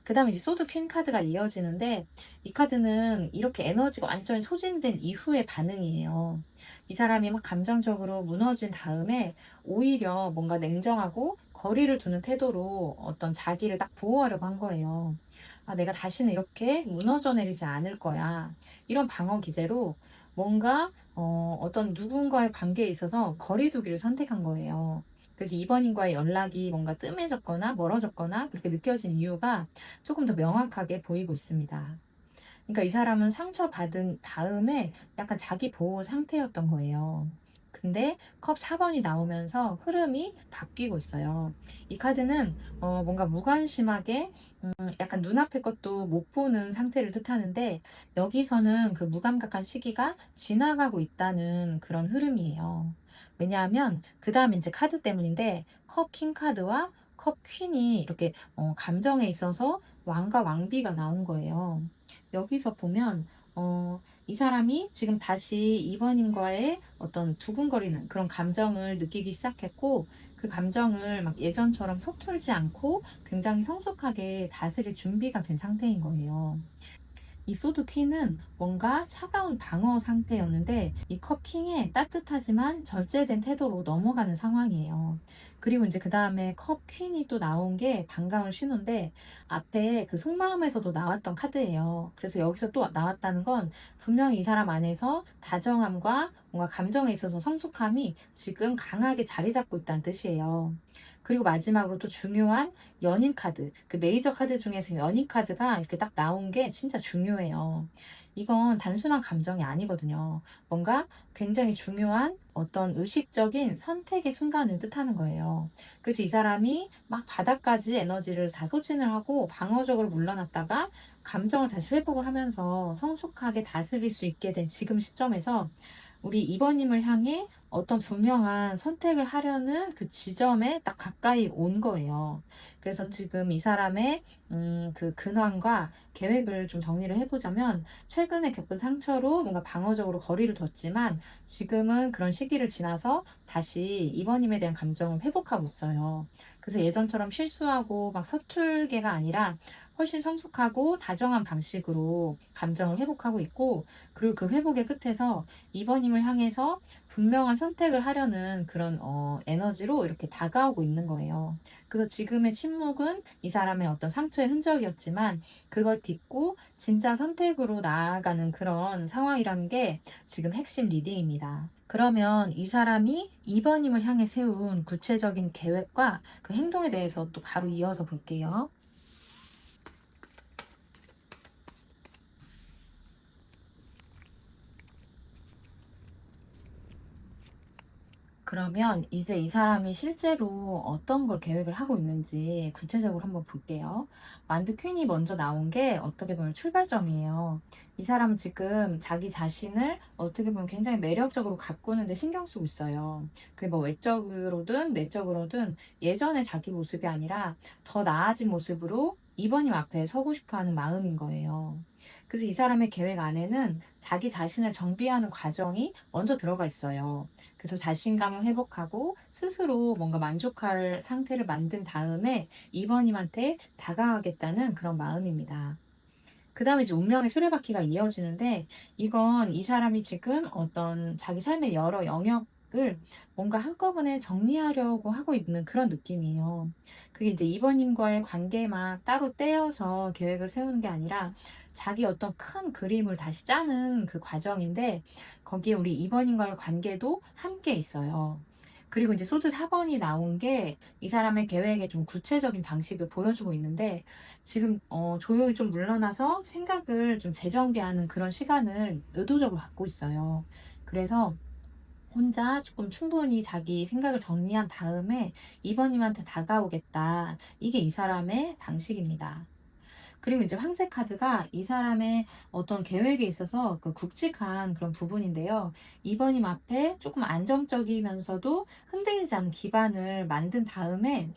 그 다음에 이제 소드 퀸 카드가 이어지는데, 이 카드는 이렇게 에너지가 완전히 소진된 이후의 반응이에요. 이 사람이 막 감정적으로 무너진 다음에 오히려 뭔가 냉정하고 거리를 두는 태도로 어떤 자기를 딱 보호하려고 한 거예요. 아, 내가 다시는 이렇게 무너져 내리지 않을 거야. 이런 방어 기제로 뭔가 어떤 누군가의 관계에 있어서 거리두기를 선택한 거예요. 그래서 이번인과의 연락이 뭔가 뜸해졌거나 멀어졌거나 그렇게 느껴진 이유가 조금 더 명확하게 보이고 있습니다. 그러니까 이 사람은 상처받은 다음에 약간 자기 보호 상태였던 거예요. 근데 컵 4번이 나오면서 흐름이 바뀌고 있어요. 이 카드는 뭔가 무관심하게 약간 눈앞의 것도 못 보는 상태를 뜻하는데, 여기서는 그 무감각한 시기가 지나가고 있다는 그런 흐름이에요. 왜냐하면 그 다음에 이제 카드 때문인데, 컵 킹 카드와 컵 퀸이 이렇게 감정에 있어서 왕과 왕비가 나온 거예요. 여기서 보면 이 사람이 지금 다시 이번님과의 어떤 두근거리는 그런 감정을 느끼기 시작했고, 그 감정을 막 예전처럼 서툴지 않고 굉장히 성숙하게 다스릴 준비가 된 상태인 거예요. 이 소드 퀸은 뭔가 차가운 방어 상태였는데, 이 컵 킹의 따뜻하지만 절제된 태도로 넘어가는 상황이에요. 그리고 이제 그 다음에 컵 퀸이 또 나온 게 반가운 신호인데, 앞에 그 속마음에서도 나왔던 카드예요. 그래서 여기서 또 나왔다는 건 분명히 이 사람 안에서 다정함과 뭔가 감정에 있어서 성숙함이 지금 강하게 자리 잡고 있다는 뜻이에요. 그리고 마지막으로 또 중요한 연인 카드, 그 메이저 카드 중에서 연인 카드가 이렇게 딱 나온 게 진짜 중요해요. 이건 단순한 감정이 아니거든요. 뭔가 굉장히 중요한 어떤 의식적인 선택의 순간을 뜻하는 거예요. 그래서 이 사람이 막 바닥까지 에너지를 다 소진을 하고 방어적으로 물러났다가 감정을 다시 회복을 하면서 성숙하게 다스릴 수 있게 된 지금 시점에서 우리 이번님을 향해 어떤 분명한 선택을 하려는 그 지점에 딱 가까이 온 거예요. 그래서 지금 이 사람의 그 근황과 계획을 좀 정리를 해보자면, 최근에 겪은 상처로 뭔가 방어적으로 거리를 뒀지만 지금은 그런 시기를 지나서 다시 이번님에 대한 감정을 회복하고 있어요. 그래서 예전처럼 실수하고 막 서툴게가 아니라 훨씬 성숙하고 다정한 방식으로 감정을 회복하고 있고, 그리고 그 회복의 끝에서 이번님을 향해서 분명한 선택을 하려는 그런 에너지로 이렇게 다가오고 있는 거예요. 그래서 지금의 침묵은 이 사람의 어떤 상처의 흔적이었지만, 그걸 딛고 진짜 선택으로 나아가는 그런 상황이라는 게 지금 핵심 리딩입니다. 그러면 이 사람이 이번님을 향해 세운 구체적인 계획과 그 행동에 대해서 또 바로 이어서 볼게요. 그러면 이제 이 사람이 실제로 어떤 걸 계획을 하고 있는지 구체적으로 한번 볼게요. 만드 퀸이 먼저 나온 게 어떻게 보면 출발점이에요. 이 사람은 지금 자기 자신을 어떻게 보면 굉장히 매력적으로 가꾸는데 신경 쓰고 있어요. 그게 뭐 외적으로든 내적으로든 예전의 자기 모습이 아니라 더 나아진 모습으로 이번님 앞에 서고 싶어 하는 마음인 거예요. 그래서 이 사람의 계획 안에는 자기 자신을 정비하는 과정이 먼저 들어가 있어요. 그래서 자신감을 회복하고 스스로 뭔가 만족할 상태를 만든 다음에 이번님한테 다가가겠다는 그런 마음입니다. 그다음에 이제 운명의 수레바퀴가 이어지는데 이건 이 사람이 지금 어떤 자기 삶의 여러 영역을 뭔가 한꺼번에 정리하려고 하고 있는 그런 느낌이에요. 그게 이제 이번님과의 관계만 따로 떼어서 계획을 세우는 게 아니라 자기 어떤 큰 그림을 다시 짜는 그 과정인데 거기에 우리 이번님과의 관계도 함께 있어요. 그리고 이제 소드 4번이 나온 게 이 사람의 계획의 좀 구체적인 방식을 보여주고 있는데 지금 조용히 좀 물러나서 생각을 좀 재정비하는 그런 시간을 의도적으로 갖고 있어요. 그래서 혼자 조금 충분히 자기 생각을 정리한 다음에 이번님한테 다가오겠다. 이게 이 사람의 방식입니다. 그리고 이제 황제 카드가 이 사람의 어떤 계획에 있어서 그 굵직한 그런 부분인데요. 이번님 앞에 조금 안정적이면서도 흔들리지 않는 기반을 만든 다음에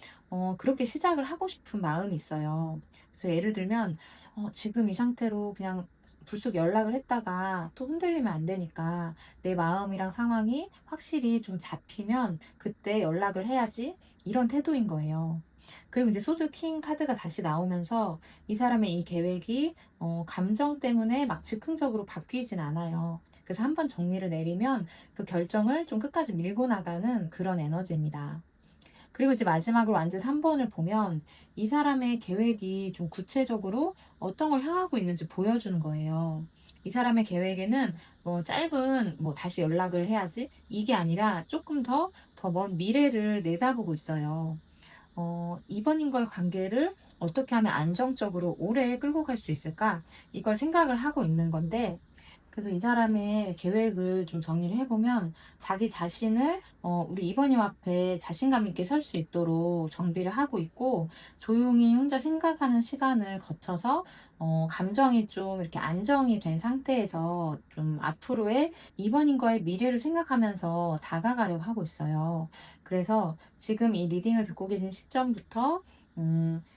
그렇게 시작을 하고 싶은 마음이 있어요. 그래서 예를 들면 지금 이 상태로 그냥 불쑥 연락을 했다가 또 흔들리면 안 되니까 내 마음이랑 상황이 확실히 좀 잡히면 그때 연락을 해야지 이런 태도인 거예요. 그리고 이제 소드 킹 카드가 다시 나오면서 이 사람의 이 계획이 감정 때문에 막 즉흥적으로 바뀌진 않아요. 그래서 한번 정리를 내리면 그 결정을 좀 끝까지 밀고 나가는 그런 에너지입니다. 그리고 이제 마지막으로 완전 3번을 보면 이 사람의 계획이 좀 구체적으로 어떤 걸 향하고 있는지 보여주는 거예요. 이 사람의 계획에는 뭐 짧은 뭐 다시 연락을 해야지 이게 아니라 조금 더 먼 미래를 내다보고 있어요. 이번인과의 관계를 어떻게 하면 안정적으로 오래 끌고 갈 수 있을까? 이걸 생각을 하고 있는 건데, 그래서 이 사람의 계획을 좀 정리를 해보면 자기 자신을 우리 이번님 앞에 자신감 있게 설 수 있도록 정비를 하고 있고 조용히 혼자 생각하는 시간을 거쳐서 감정이 좀 이렇게 안정이 된 상태에서 좀 앞으로의 이번님과의 미래를 생각하면서 다가가려고 하고 있어요. 그래서 지금 이 리딩을 듣고 계신 시점부터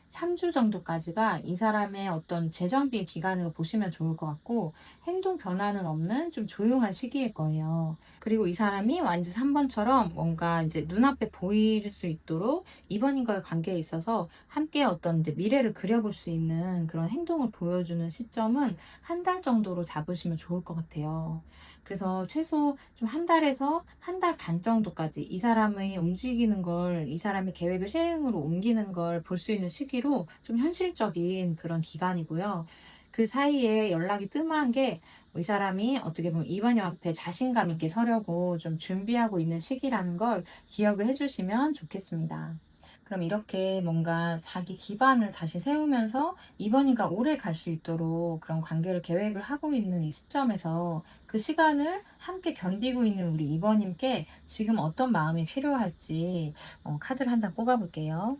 3주 정도까지가 이 사람의 어떤 재정비 기간으로 보시면 좋을 것 같고 행동 변화는 없는 좀 조용한 시기일 거예요. 그리고 이 사람이 완전 3번처럼 뭔가 이제 눈앞에 보일 수 있도록 이번인과의 관계에 있어서 함께 어떤 이제 미래를 그려볼 수 있는 그런 행동을 보여주는 시점은 한 달 정도로 잡으시면 좋을 것 같아요. 그래서 최소 좀 한 달에서 한 달 반 정도까지 이 사람의 움직이는 걸, 이 사람의 계획을 실행으로 옮기는 걸 볼 수 있는 시기로 좀 현실적인 그런 기간이고요. 그 사이에 연락이 뜸한 게 이 사람이 어떻게 보면 이번님 앞에 자신감 있게 서려고 좀 준비하고 있는 시기라는 걸 기억을 해주시면 좋겠습니다. 그럼 이렇게 뭔가 자기 기반을 다시 세우면서 이번이가 오래 갈 수 있도록 그런 관계를 계획을 하고 있는 이 시점에서 그 시간을 함께 견디고 있는 우리 이번님께 지금 어떤 마음이 필요할지 카드를 한 장 뽑아볼게요.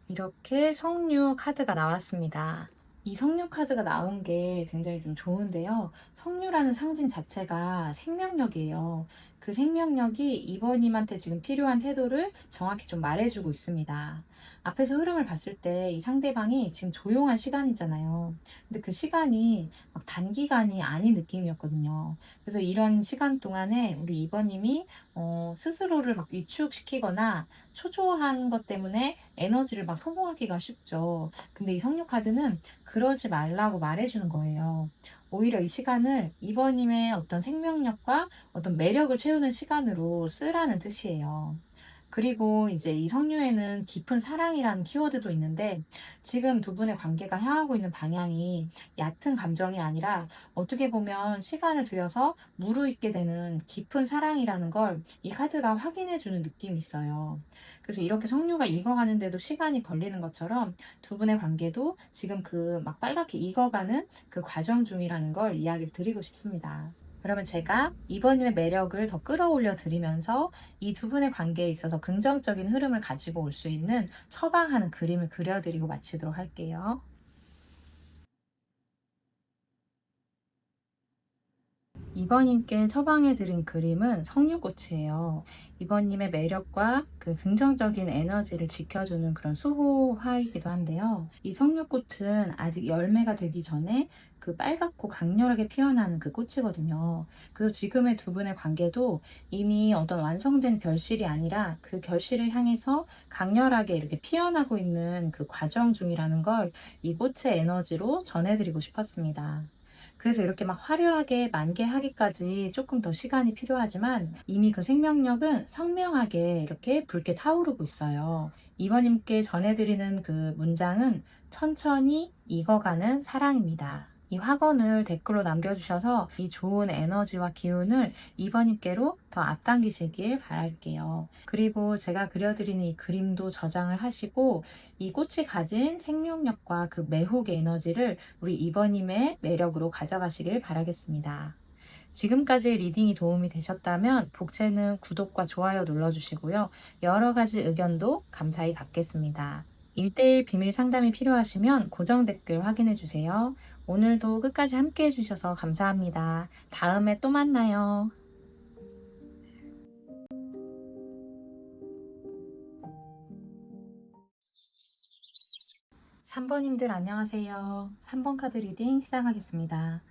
이렇게 석류 카드가 나왔습니다. 이 석류 카드가 나온 게 굉장히 좀 좋은데요. 석류라는 상징 자체가 생명력이에요. 그 생명력이 이번님한테 지금 필요한 태도를 정확히 좀 말해주고 있습니다. 앞에서 흐름을 봤을 때 이 상대방이 지금 조용한 시간이잖아요. 근데 그 시간이 막 단기간이 아닌 느낌이었거든요. 그래서 이런 시간 동안에 우리 이번님이 스스로를 막 위축시키거나 초조한 것 때문에 에너지를 막 소모하기가 쉽죠. 근데 이 성령 카드는 그러지 말라고 말해주는 거예요. 오히려 이 시간을 이번님의 어떤 생명력과 어떤 매력을 채우는 시간으로 쓰라는 뜻이에요. 그리고 이제 이 석류에는 깊은 사랑이라는 키워드도 있는데 지금 두 분의 관계가 향하고 있는 방향이 얕은 감정이 아니라 어떻게 보면 시간을 들여서 무르익게 되는 깊은 사랑이라는 걸 이 카드가 확인해 주는 느낌이 있어요. 그래서 이렇게 석류가 익어가는데도 시간이 걸리는 것처럼 두 분의 관계도 지금 그 막 빨갛게 익어가는 그 과정 중이라는 걸 이야기 드리고 싶습니다. 그러면 제가 2번님의 매력을 더 끌어올려 드리면서 이 두 분의 관계에 있어서 긍정적인 흐름을 가지고 올 수 있는 처방하는 그림을 그려드리고 마치도록 할게요. 2번님께 처방해 드린 그림은 석류꽃이에요. 2번님의 매력과 그 긍정적인 에너지를 지켜주는 그런 수호화이기도 한데요. 이 석류꽃은 아직 열매가 되기 전에 그 빨갛고 강렬하게 피어나는 그 꽃이거든요. 그래서 지금의 두 분의 관계도 이미 어떤 완성된 결실이 아니라 그 결실을 향해서 강렬하게 이렇게 피어나고 있는 그 과정 중이라는 걸 이 꽃의 에너지로 전해드리고 싶었습니다. 그래서 이렇게 막 화려하게 만개하기까지 조금 더 시간이 필요하지만 이미 그 생명력은 선명하게 이렇게 붉게 타오르고 있어요. 이번님께 전해드리는 그 문장은 천천히 익어가는 사랑입니다. 이 확언을 댓글로 남겨주셔서 이 좋은 에너지와 기운을 이번님께로 더 앞당기시길 바랄게요. 그리고 제가 그려드리는 이 그림도 저장을 하시고 이 꽃이 가진 생명력과 그 매혹의 에너지를 우리 이번님의 매력으로 가져가시길 바라겠습니다. 지금까지 리딩이 도움이 되셨다면 복채는 구독과 좋아요 눌러주시고요. 여러 가지 의견도 감사히 받겠습니다. 1대1 비밀 상담이 필요하시면 고정 댓글 확인해 주세요. 오늘도 끝까지 함께 해주셔서 감사합니다. 다음에 또 만나요. 3번님들 안녕하세요. 3번 카드 리딩 시작하겠습니다.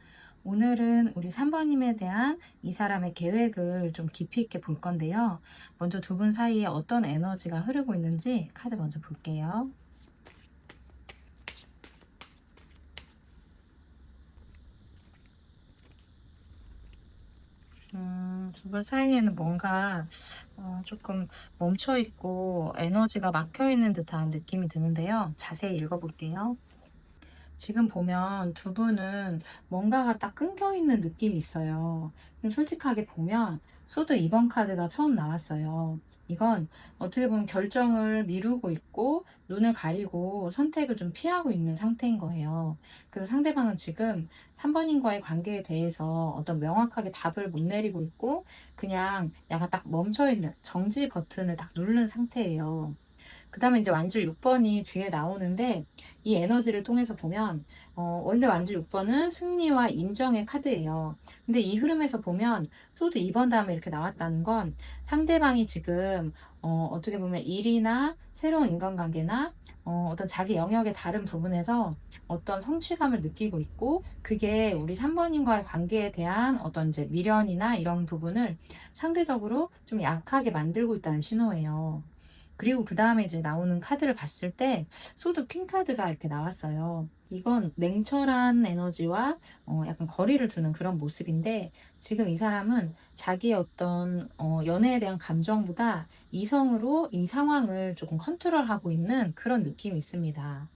오늘은 우리 3번님에 대한 이 사람의 계획을 좀 깊이 있게 볼 건데요. 먼저 두 분 사이에 어떤 에너지가 흐르고 있는지 카드 먼저 볼게요. 두 분 사이에는 뭔가 조금 멈춰있고 에너지가 막혀있는 듯한 느낌이 드는데요. 자세히 읽어볼게요. 지금 보면 두 분은 뭔가가 딱 끊겨 있는 느낌이 있어요. 좀 솔직하게 보면 소드 2번 카드가 처음 나왔어요. 이건 어떻게 보면 결정을 미루고 있고 눈을 가리고 선택을 좀 피하고 있는 상태인 거예요. 그래서 상대방은 지금 3번인과의 관계에 대해서 어떤 명확하게 답을 못 내리고 있고 그냥 약간 딱 멈춰 있는 정지 버튼을 딱 누른 상태예요. 그 다음에 이제 완주 6번이 뒤에 나오는데 이 에너지를 통해서 보면 원래 완주 6번은 승리와 인정의 카드예요. 근데 이 흐름에서 보면 소드 2번 다음에 이렇게 나왔다는 건 상대방이 지금 어떻게 보면 일이나 새로운 인간관계나 어떤 자기 영역의 다른 부분에서 어떤 성취감을 느끼고 있고 그게 우리 3번님과의 관계에 대한 어떤 이제 미련이나 이런 부분을 상대적으로 좀 약하게 만들고 있다는 신호예요. 그리고 그 다음에 이제 나오는 카드를 봤을 때 소드 퀸 카드가 이렇게 나왔어요. 이건 냉철한 에너지와 약간 거리를 두는 그런 모습인데 지금 이 사람은 자기의 어떤 연애에 대한 감정보다 이성으로 이 상황을 조금 컨트롤하고 있는 그런 느낌이 있습니다.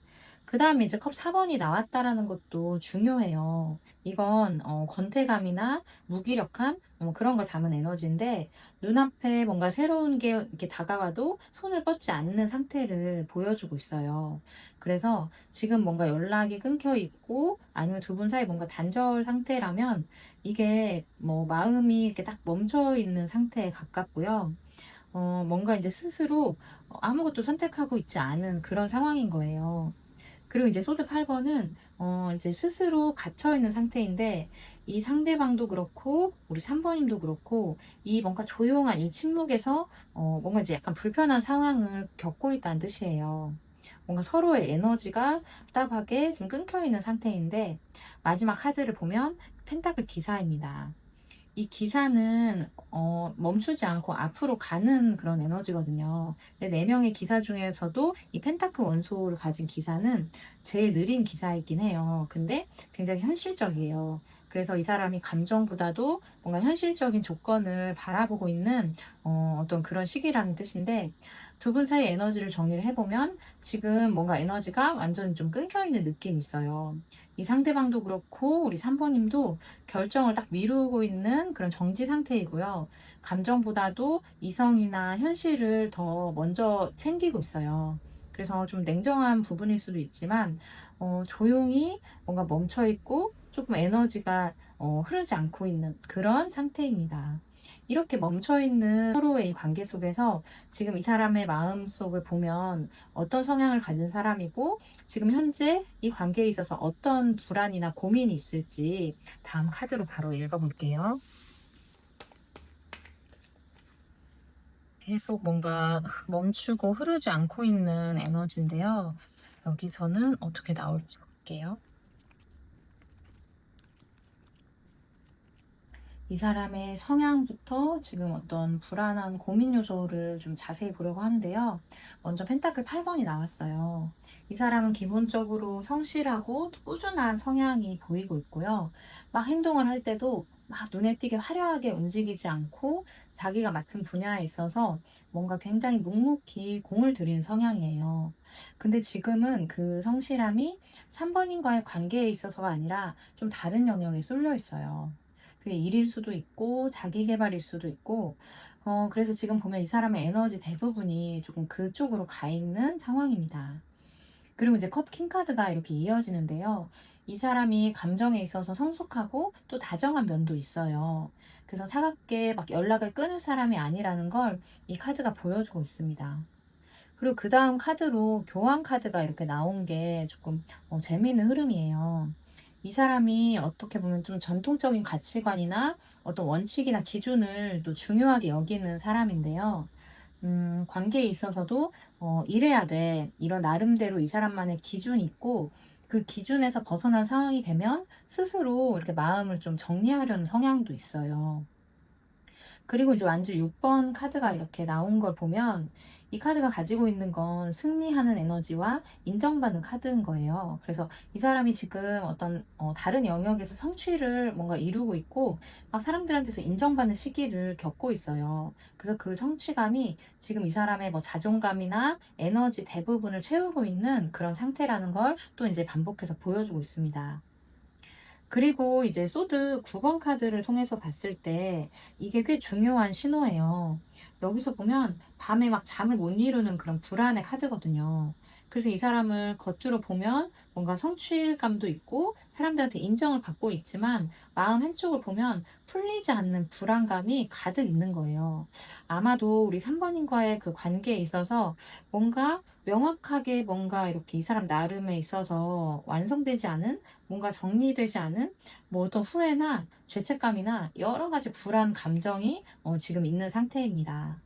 그 다음에 이제 컵 4번이 나왔다라는 것도 중요해요. 이건 권태감이나 무기력함 그런 걸 담은 에너지인데 눈앞에 뭔가 새로운 게 이렇게 다가와도 손을 뻗지 않는 상태를 보여주고 있어요. 그래서 지금 뭔가 연락이 끊겨 있고 아니면 두 분 사이 뭔가 단절 상태라면 이게 뭐 마음이 이렇게 딱 멈춰 있는 상태에 가깝고요. 뭔가 이제 스스로 아무것도 선택하고 있지 않은 그런 상황인 거예요. 그리고 이제 소드 8번은 이제 스스로 갇혀 있는 상태인데 이 상대방도 그렇고 우리 3번님도 그렇고 이 뭔가 조용한 이 침묵에서 뭔가 이제 약간 불편한 상황을 겪고 있다는 뜻이에요. 뭔가 서로의 에너지가 답답하게 지금 끊겨 있는 상태인데 마지막 카드를 보면 펜타클 기사입니다. 이 기사는 멈추지 않고 앞으로 가는 그런 에너지거든요. 근데 4명의 기사 중에서도 이 펜타클 원소를 가진 기사는 제일 느린 기사이긴 해요. 근데 굉장히 현실적이에요. 그래서 이 사람이 감정보다도 뭔가 현실적인 조건을 바라보고 있는 어떤 그런 시기라는 뜻인데 두 분 사이 에너지를 정리를 해보면 지금 뭔가 에너지가 완전히 좀 끊겨있는 느낌이 있어요. 이 상대방도 그렇고 우리 3번님도 결정을 딱 미루고 있는 그런 정지 상태이고요. 감정보다도 이성이나 현실을 더 먼저 챙기고 있어요. 그래서 좀 냉정한 부분일 수도 있지만 조용히 뭔가 멈춰 있고 조금 에너지가 흐르지 않고 있는 그런 상태입니다. 이렇게 멈춰있는 서로의 이 관계 속에서 지금 이 사람의 마음속을 보면 어떤 성향을 가진 사람이고 지금 현재 이 관계에 있어서 어떤 불안이나 고민이 있을지 다음 카드로 바로 읽어볼게요. 계속 뭔가 멈추고 흐르지 않고 있는 에너지인데요. 여기서는 어떻게 나올지 볼게요. 이 사람의 성향부터 지금 어떤 불안한 고민 요소를 좀 자세히 보려고 하는데요. 먼저 펜타클 8번이 나왔어요. 이 사람은 기본적으로 성실하고 꾸준한 성향이 보이고 있고요. 막 행동을 할 때도 막 눈에 띄게 화려하게 움직이지 않고 자기가 맡은 분야에 있어서 뭔가 굉장히 묵묵히 공을 들이는 성향이에요. 근데 지금은 그 성실함이 3번인과의 관계에 있어서가 아니라 좀 다른 영역에 쏠려 있어요. 그게 일일 수도 있고 자기 계발일 수도 있고 그래서 지금 보면 이 사람의 에너지 대부분이 조금 그쪽으로 가 있는 상황입니다. 그리고 이제 컵 킹 카드가 이렇게 이어지는데요. 이 사람이 감정에 있어서 성숙하고 또 다정한 면도 있어요. 그래서 차갑게 막 연락을 끊을 사람이 아니라는 걸 이 카드가 보여주고 있습니다. 그리고 그다음 카드로 교환 카드가 이렇게 나온 게 조금 재미있는 흐름이에요. 이 사람이 어떻게 보면 좀 전통적인 가치관이나 어떤 원칙이나 기준을 또 중요하게 여기는 사람인데요. 관계에 있어서도 '이래야 돼.' 이런 나름대로 이 사람만의 기준이 있고 그 기준에서 벗어난 상황이 되면 스스로 이렇게 마음을 좀 정리하려는 성향도 있어요. 그리고 이제 완주 6번 카드가 이렇게 나온 걸 보면 이 카드가 가지고 있는 건 승리하는 에너지와 인정받는 카드인 거예요. 그래서 이 사람이 지금 어떤 다른 영역에서 성취를 뭔가 이루고 있고 막 사람들한테서 인정받는 시기를 겪고 있어요. 그래서 그 성취감이 지금 이 사람의 뭐 자존감이나 에너지 대부분을 채우고 있는 그런 상태라는 걸 또 이제 반복해서 보여주고 있습니다. 그리고 이제 소드 9번 카드를 통해서 봤을 때 이게 꽤 중요한 신호예요. 여기서 보면 밤에 막 잠을 못 이루는 그런 불안의 카드거든요. 그래서 이 사람을 겉으로 보면 뭔가 성취감도 있고 사람들한테 인정을 받고 있지만 마음 한쪽을 보면 풀리지 않는 불안감이 가득 있는 거예요. 아마도 우리 3번님과의 그 관계에 있어서 뭔가 명확하게 뭔가 이렇게 이 사람 나름에 있어서 완성되지 않은 뭔가 정리되지 않은 뭐 어떤 후회나 죄책감이나 여러 가지 불안 감정이 지금 있는 상태입니다.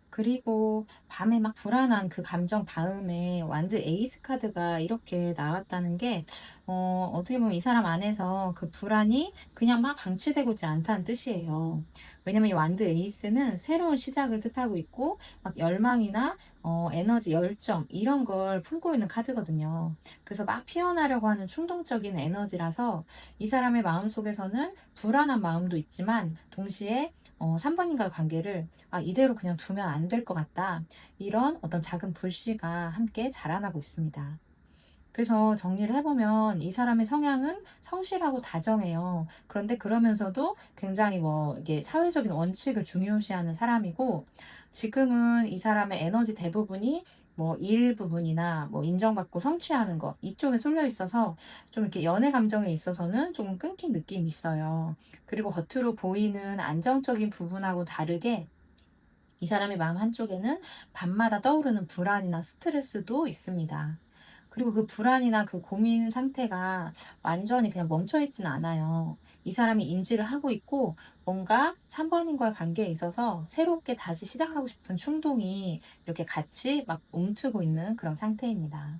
그리고 밤에 막 불안한 그 감정 다음에 완드 에이스 카드가 이렇게 나왔다는 게 어떻게 보면 이 사람 안에서 그 불안이 그냥 막 방치되고 있지 않다는 뜻이에요. 왜냐면 이 완드 에이스는 새로운 시작을 뜻하고 있고 막 열망이나 에너지, 열정 이런 걸 품고 있는 카드거든요. 그래서 막 피어나려고 하는 충동적인 에너지라서 이 사람의 마음속에서는 불안한 마음도 있지만 동시에 3번님과의 관계를 '아 이대로 그냥 두면 안 될 것 같다.' 이런 어떤 작은 불씨가 함께 자라나고 있습니다. 그래서 정리를 해 보면 이 사람의 성향은 성실하고 다정해요. 그런데 그러면서도 굉장히 뭐 이게 사회적인 원칙을 중요시하는 사람이고 지금은 이 사람의 에너지 대부분이 뭐 일 부분이나 뭐 인정받고 성취하는 것 이쪽에 쏠려 있어서 좀 이렇게 연애 감정에 있어서는 좀 끊긴 느낌이 있어요. 그리고 겉으로 보이는 안정적인 부분하고 다르게 이 사람의 마음 한쪽에는 밤마다 떠오르는 불안이나 스트레스도 있습니다. 그리고 그 불안이나 그 고민 상태가 완전히 그냥 멈춰 있지는 않아요. 이 사람이 인지를 하고 있고 뭔가 3번인과의 관계에 있어서 새롭게 다시 시작하고 싶은 충동이 이렇게 같이 막 움트고 있는 그런 상태입니다.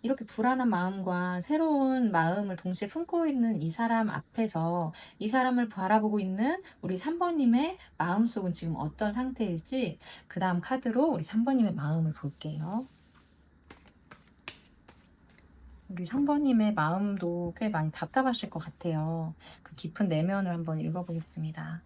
이렇게 불안한 마음과 새로운 마음을 동시에 품고 있는 이 사람 앞에서 이 사람을 바라보고 있는 우리 3번님의 마음속은 지금 어떤 상태일지 그 다음 카드로 우리 3번님의 마음을 볼게요. 우리 3번님의 마음도 꽤 많이 답답하실 것 같아요. 그 깊은 내면을 한번 읽어보겠습니다.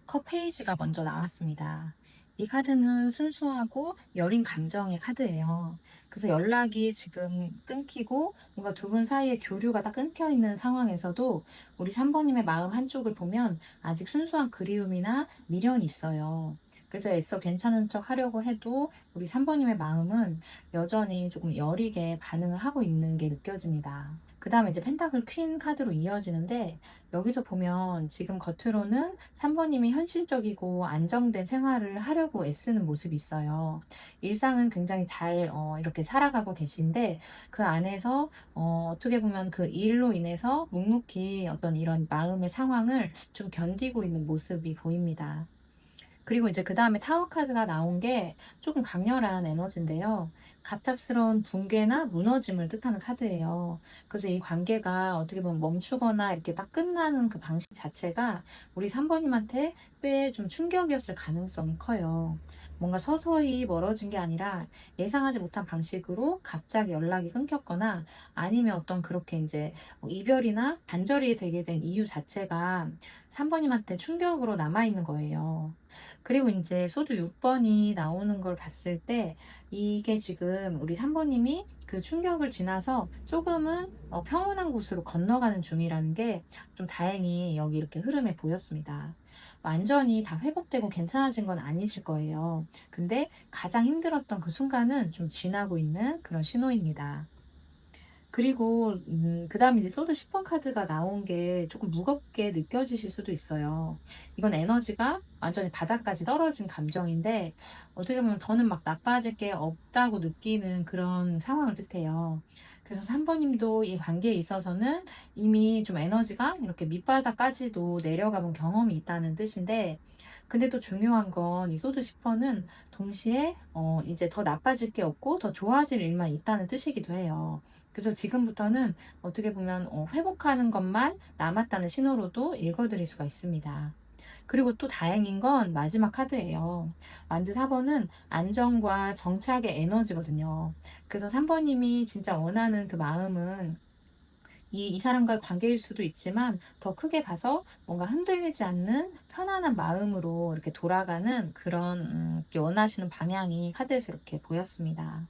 컵 페이지가 먼저 나왔습니다. 이 카드는 순수하고 여린 감정의 카드예요. 그래서 연락이 지금 끊기고 뭔가 두 분 사이의 교류가 다 끊겨 있는 상황에서도 우리 3번님의 마음 한쪽을 보면 아직 순수한 그리움이나 미련이 있어요. 그래서 애써 괜찮은 척 하려고 해도 우리 3번님의 마음은 여전히 조금 여리게 반응을 하고 있는 게 느껴집니다. 그 다음에 이제 펜타클 퀸 카드로 이어지는데, 여기서 보면 지금 겉으로는 3번님이 현실적이고 안정된 생활을 하려고 애쓰는 모습이 있어요. 일상은 굉장히 잘 이렇게 살아가고 계신데, 그 안에서 어떻게 보면 그 일로 인해서 묵묵히 어떤 이런 마음의 상황을 좀 견디고 있는 모습이 보입니다. 그리고 이제 그 다음에 타워 카드가 나온 게 조금 강렬한 에너지인데요. 갑작스러운 붕괴나 무너짐을 뜻하는 카드예요. 그래서 이 관계가 어떻게 보면 멈추거나 이렇게 딱 끝나는 그 방식 자체가 우리 3번님한테 꽤 좀 충격이었을 가능성이 커요. 뭔가 서서히 멀어진 게 아니라 예상하지 못한 방식으로 갑자기 연락이 끊겼거나, 아니면 어떤 그렇게 이제 이별이나 단절이 되게 된 이유 자체가 3번님한테 충격으로 남아있는 거예요. 그리고 인제 소주 6번이 나오는 걸 봤을 때, 이게 지금 우리 3번님이 그 충격을 지나서 조금은 평온한 곳으로 건너가는 중이라는 게 좀 다행히 여기 이렇게 흐름에 보였습니다. 완전히 다 회복되고 괜찮아진 건 아니실 거예요. 근데 가장 힘들었던 그 순간은 좀 지나고 있는 그런 신호입니다. 그리고 그다음에 이제 소드 10번 카드가 나온 게 조금 무겁게 느껴지실 수도 있어요. 이건 에너지가 완전히 바닥까지 떨어진 감정인데, 어떻게 보면 더는 막 나빠질 게 없다고 느끼는 그런 상황을 뜻해요. 그래서 3번 님도 이 관계에 있어서는 이미 좀 에너지가 이렇게 밑바닥까지도 내려가 본 경험이 있다는 뜻인데, 근데 또 중요한 건 이 소드 10번은 동시에 이제 더 나빠질 게 없고 더 좋아질 일만 있다는 뜻이기도 해요. 그래서 지금부터는 어떻게 보면 회복하는 것만 남았다는 신호로도 읽어드릴 수가 있습니다. 그리고 또 다행인 건 마지막 카드예요. 완즈 4번은 안정과 정착의 에너지거든요. 그래서 3번님이 진짜 원하는 그 마음은 이 사람과의 관계일 수도 있지만, 더 크게 봐서 뭔가 흔들리지 않는 편안한 마음으로 이렇게 돌아가는 그런 이렇게 원하시는 방향이 카드에서 이렇게 보였습니다.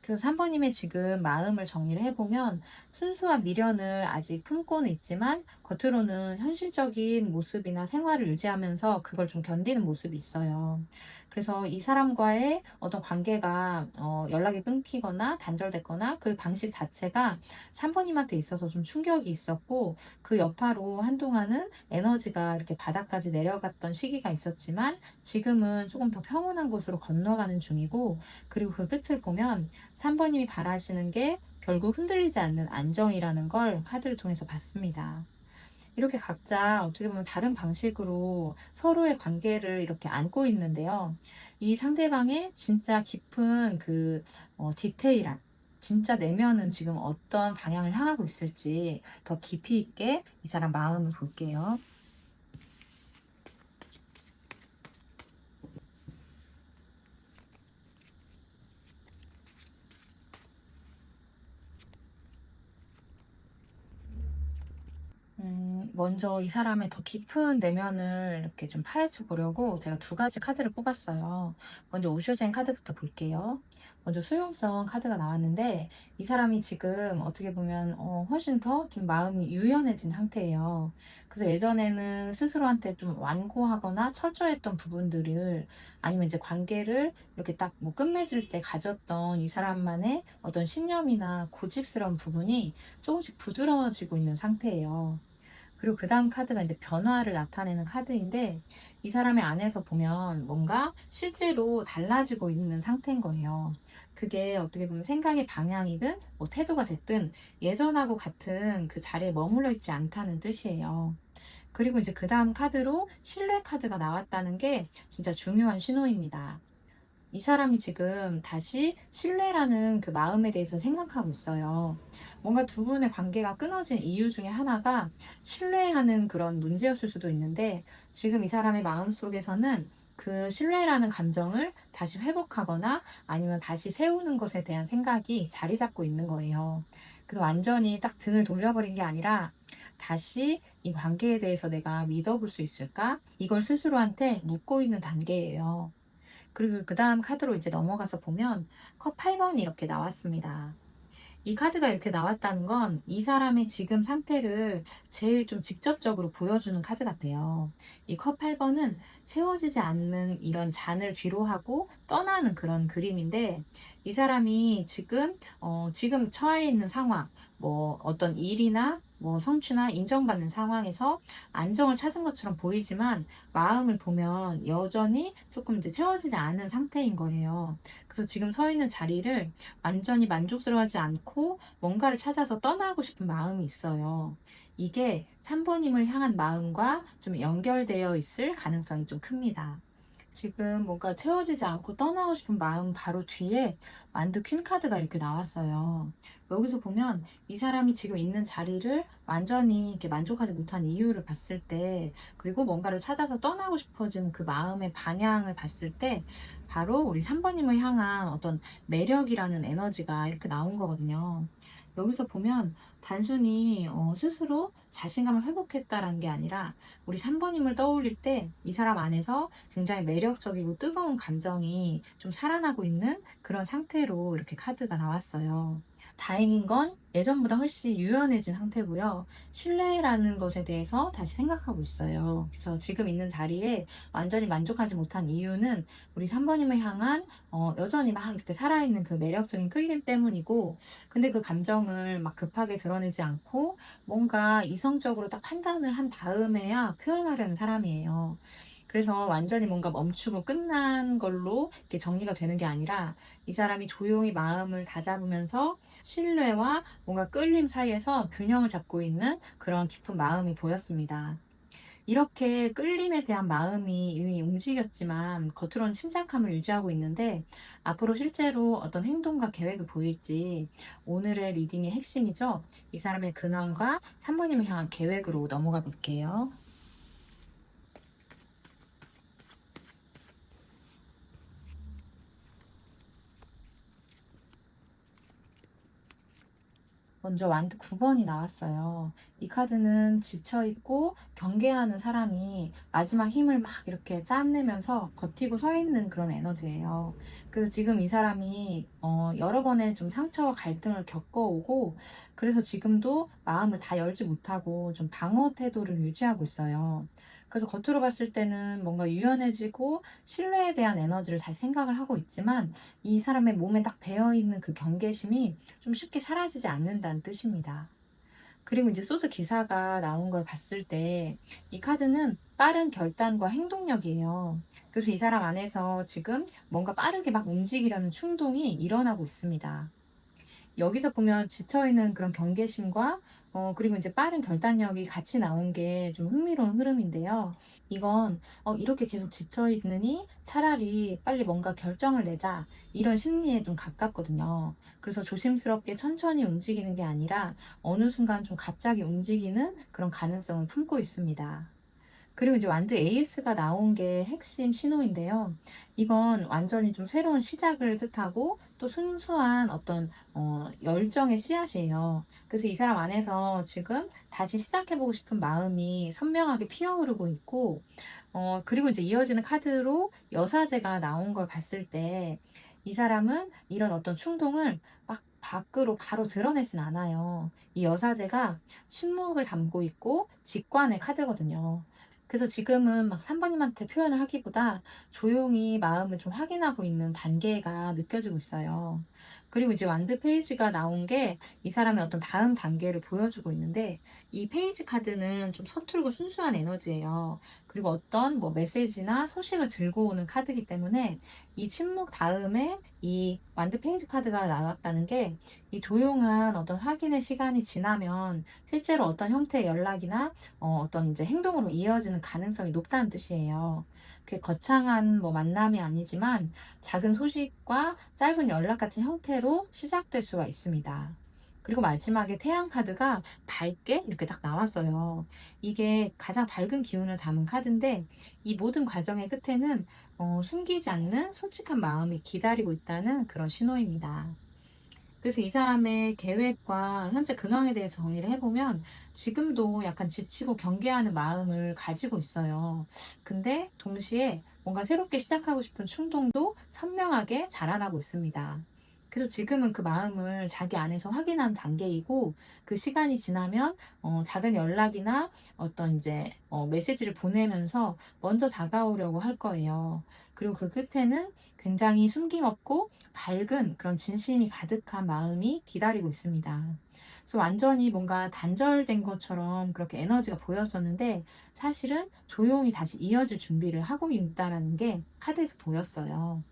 그래서 3번님의 지금 마음을 정리를 해보면, 순수한 미련을 아직 품고는 있지만 겉으로는 현실적인 모습이나 생활을 유지하면서 그걸 좀 견디는 모습이 있어요. 그래서 이 사람과의 어떤 관계가 연락이 끊기거나 단절됐거나 그 방식 자체가 3번님한테 있어서 좀 충격이 있었고, 그 여파로 한동안은 에너지가 이렇게 바닥까지 내려갔던 시기가 있었지만, 지금은 조금 더 평온한 곳으로 건너가는 중이고, 그리고 그 끝을 보면 3번님이 바라시는 게 결국 흔들리지 않는 안정이라는 걸 카드를 통해서 봤습니다. 이렇게 각자 어떻게 보면 다른 방식으로 서로의 관계를 이렇게 안고 있는데요. 이 상대방의 진짜 깊은 그 디테일한, 진짜 내면은 지금 어떤 방향을 향하고 있을지 더 깊이 있게 이 사람 마음을 볼게요. 먼저 이 사람의 더 깊은 내면을 이렇게 좀 파헤쳐 보려고 제가 두 가지 카드를 뽑았어요. 먼저 오쇼젠 카드부터 볼게요. 먼저 수용성 카드가 나왔는데, 이 사람이 지금 어떻게 보면 훨씬 더 좀 마음이 유연해진 상태예요. 그래서 예전에는 스스로한테 좀 완고하거나 철저했던 부분들을, 아니면 이제 관계를 이렇게 딱 뭐 끝맺을 때 가졌던 이 사람만의 어떤 신념이나 고집스러운 부분이 조금씩 부드러워지고 있는 상태예요. 그리고 그 다음 카드가 이제 변화를 나타내는 카드인데, 이 사람의 안에서 보면 뭔가 실제로 달라지고 있는 상태인 거예요. 그게 어떻게 보면 생각의 방향이든 뭐 태도가 됐든 예전하고 같은 그 자리에 머물러 있지 않다는 뜻이에요. 그리고 이제 그 다음 카드로 신뢰 카드가 나왔다는 게 진짜 중요한 신호입니다. 이 사람이 지금 다시 신뢰라는 그 마음에 대해서 생각하고 있어요. 뭔가 두 분의 관계가 끊어진 이유 중에 하나가 신뢰하는 그런 문제였을 수도 있는데, 지금 이 사람의 마음속에서는 그 신뢰라는 감정을 다시 회복하거나 아니면 다시 세우는 것에 대한 생각이 자리 잡고 있는 거예요. 그래서 완전히 딱 등을 돌려버린 게 아니라, 다시 이 관계에 대해서 내가 믿어볼 수 있을까? 이걸 스스로한테 묻고 있는 단계예요. 그리고 그 다음 카드로 이제 넘어가서 보면 컵 8번이 이렇게 나왔습니다. 이 카드가 이렇게 나왔다는 건 이 사람의 지금 상태를 제일 좀 직접적으로 보여주는 카드 같아요. 이 컵 8번은 채워지지 않는 이런 잔을 뒤로 하고 떠나는 그런 그림인데, 이 사람이 지금 처해 있는 상황, 뭐 어떤 일이나 뭐 성취나 인정받는 상황에서 안정을 찾은 것처럼 보이지만, 마음을 보면 여전히 조금 이제 채워지지 않은 상태인 거예요. 그래서 지금 서 있는 자리를 완전히 만족스러워하지 않고 뭔가를 찾아서 떠나고 싶은 마음이 있어요. 이게 3번님을 향한 마음과 좀 연결되어 있을 가능성이 좀 큽니다. 지금 뭔가 채워지지 않고 떠나고 싶은 마음 바로 뒤에 만드 퀸 카드가 이렇게 나왔어요. 여기서 보면 이 사람이 지금 있는 자리를 완전히 이렇게 만족하지 못한 이유를 봤을 때, 그리고 뭔가를 찾아서 떠나고 싶어지는 그 마음의 방향을 봤을 때, 바로 우리 3번님을 향한 어떤 매력이라는 에너지가 이렇게 나온 거거든요. 여기서 보면 단순히 스스로 자신감을 회복했다라는 게 아니라, 우리 3번님을 떠올릴 때 이 사람 안에서 굉장히 매력적이고 뜨거운 감정이 좀 살아나고 있는 그런 상태로 이렇게 카드가 나왔어요. 다행인 건 예전보다 훨씬 유연해진 상태고요. 신뢰라는 것에 대해서 다시 생각하고 있어요. 그래서 지금 있는 자리에 완전히 만족하지 못한 이유는 우리 3번님을 향한 여전히 막 이렇게 살아있는 그 매력적인 끌림 때문이고, 근데 그 감정을 막 급하게 드러내지 않고 뭔가 이성적으로 딱 판단을 한 다음에야 표현하려는 사람이에요. 그래서 완전히 뭔가 멈추고 끝난 걸로 이렇게 정리가 되는 게 아니라, 이 사람이 조용히 마음을 다잡으면서 신뢰와 뭔가 끌림 사이에서 균형을 잡고 있는 그런 깊은 마음이 보였습니다. 이렇게 끌림에 대한 마음이 이미 움직였지만 겉으로는 침착함을 유지하고 있는데, 앞으로 실제로 어떤 행동과 계획을 보일지 오늘의 리딩의 핵심이죠. 이 사람의 근황과 3번님을 향한 계획으로 넘어가 볼게요. 먼저 완드 9번이 나왔어요. 이 카드는 지쳐있고 경계하는 사람이 마지막 힘을 막 이렇게 짬내면서 버티고 서 있는 그런 에너지예요. 그래서 지금 이 사람이 여러 번의 좀 상처와 갈등을 겪어오고, 그래서 지금도 마음을 다 열지 못하고 좀 방어 태도를 유지하고 있어요. 그래서 겉으로 봤을 때는 뭔가 유연해지고 신뢰에 대한 에너지를 잘 생각을 하고 있지만, 이 사람의 몸에 딱 배어있는 그 경계심이 좀 쉽게 사라지지 않는다는 뜻입니다. 그리고 이제 소드 기사가 나온 걸 봤을 때 이 카드는 빠른 결단과 행동력이에요. 그래서 이 사람 안에서 지금 뭔가 빠르게 막 움직이려는 충동이 일어나고 있습니다. 여기서 보면 지쳐있는 그런 경계심과 그리고 이제 빠른 결단력이 같이 나온 게 좀 흥미로운 흐름인데요. 이건 이렇게 계속 지쳐 있느니 차라리 빨리 뭔가 결정을 내자, 이런 심리에 좀 가깝거든요. 그래서 조심스럽게 천천히 움직이는 게 아니라 어느 순간 좀 갑자기 움직이는 그런 가능성을 품고 있습니다. 그리고 이제 완드 AS가 나온 게 핵심 신호인데요. 이건 완전히 좀 새로운 시작을 뜻하고 또 순수한 어떤 열정의 씨앗이에요. 그래서 이 사람 안에서 지금 다시 시작해보고 싶은 마음이 선명하게 피어오르고 있고, 그리고 이제 이어지는 카드로 여사제가 나온 걸 봤을 때 이 사람은 이런 어떤 충동을 막 밖으로 바로 드러내진 않아요. 이 여사제가 침묵을 담고 있고 직관의 카드거든요. 그래서 지금은 막 3번님한테 표현을 하기보다 조용히 마음을 좀 확인하고 있는 단계가 느껴지고 있어요. 그리고 이제 완드 페이지가 나온 게 이 사람의 어떤 다음 단계를 보여주고 있는데, 이 페이지 카드는 좀 서툴고 순수한 에너지예요. 그리고 어떤 뭐 메시지나 소식을 들고 오는 카드이기 때문에, 이 침묵 다음에 이 완드 페이지 카드가 나왔다는 게, 이 조용한 어떤 확인의 시간이 지나면 실제로 어떤 형태의 연락이나 어떤 이제 행동으로 이어지는 가능성이 높다는 뜻이에요. 그게 거창한 뭐 만남이 아니지만 작은 소식과 짧은 연락 같은 형태로 시작될 수가 있습니다. 그리고 마지막에 태양 카드가 밝게 이렇게 딱 나왔어요. 이게 가장 밝은 기운을 담은 카드인데, 이 모든 과정의 끝에는 숨기지 않는 솔직한 마음이 기다리고 있다는 그런 신호입니다. 그래서 이 사람의 계획과 현재 근황에 대해서 정리를 해보면, 지금도 약간 지치고 경계하는 마음을 가지고 있어요. 근데 동시에 뭔가 새롭게 시작하고 싶은 충동도 선명하게 자라나고 있습니다. 그래서 지금은 그 마음을 자기 안에서 확인한 단계이고, 그 시간이 지나면 작은 연락이나 어떤 이제 메시지를 보내면서 먼저 다가오려고 할 거예요. 그리고 그 끝에는 굉장히 숨김없고 밝은 그런 진심이 가득한 마음이 기다리고 있습니다. 그래서 완전히 뭔가 단절된 것처럼 그렇게 에너지가 보였었는데, 사실은 조용히 다시 이어질 준비를 하고 있다라는 게 카드에서 보였어요.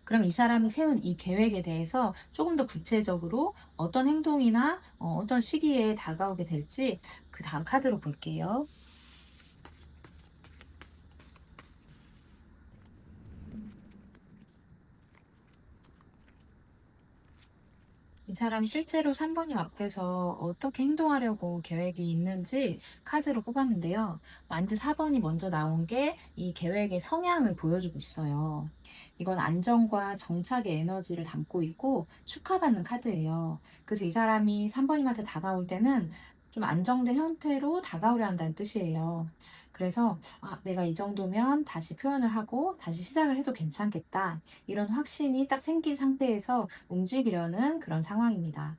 그럼 이 사람이 세운 이 계획에 대해서 조금 더 구체적으로 어떤 행동이나 어떤 시기에 다가오게 될지 그 다음 카드로 볼게요. 이 사람이 실제로 3번님 앞에서 어떻게 행동하려고 계획이 있는지 카드로 뽑았는데요. 완즈 4번이 먼저 나온 게 이 계획의 성향을 보여주고 있어요. 이건 안정과 정착의 에너지를 담고 있고 축하받는 카드예요. 그래서 이 사람이 3번님한테 다가올 때는 좀 안정된 형태로 다가오려 한다는 뜻이에요. 그래서 내가 이 정도면 다시 표현을 하고 다시 시작을 해도 괜찮겠다. 이런 확신이 딱 생긴 상태에서 움직이려는 그런 상황입니다.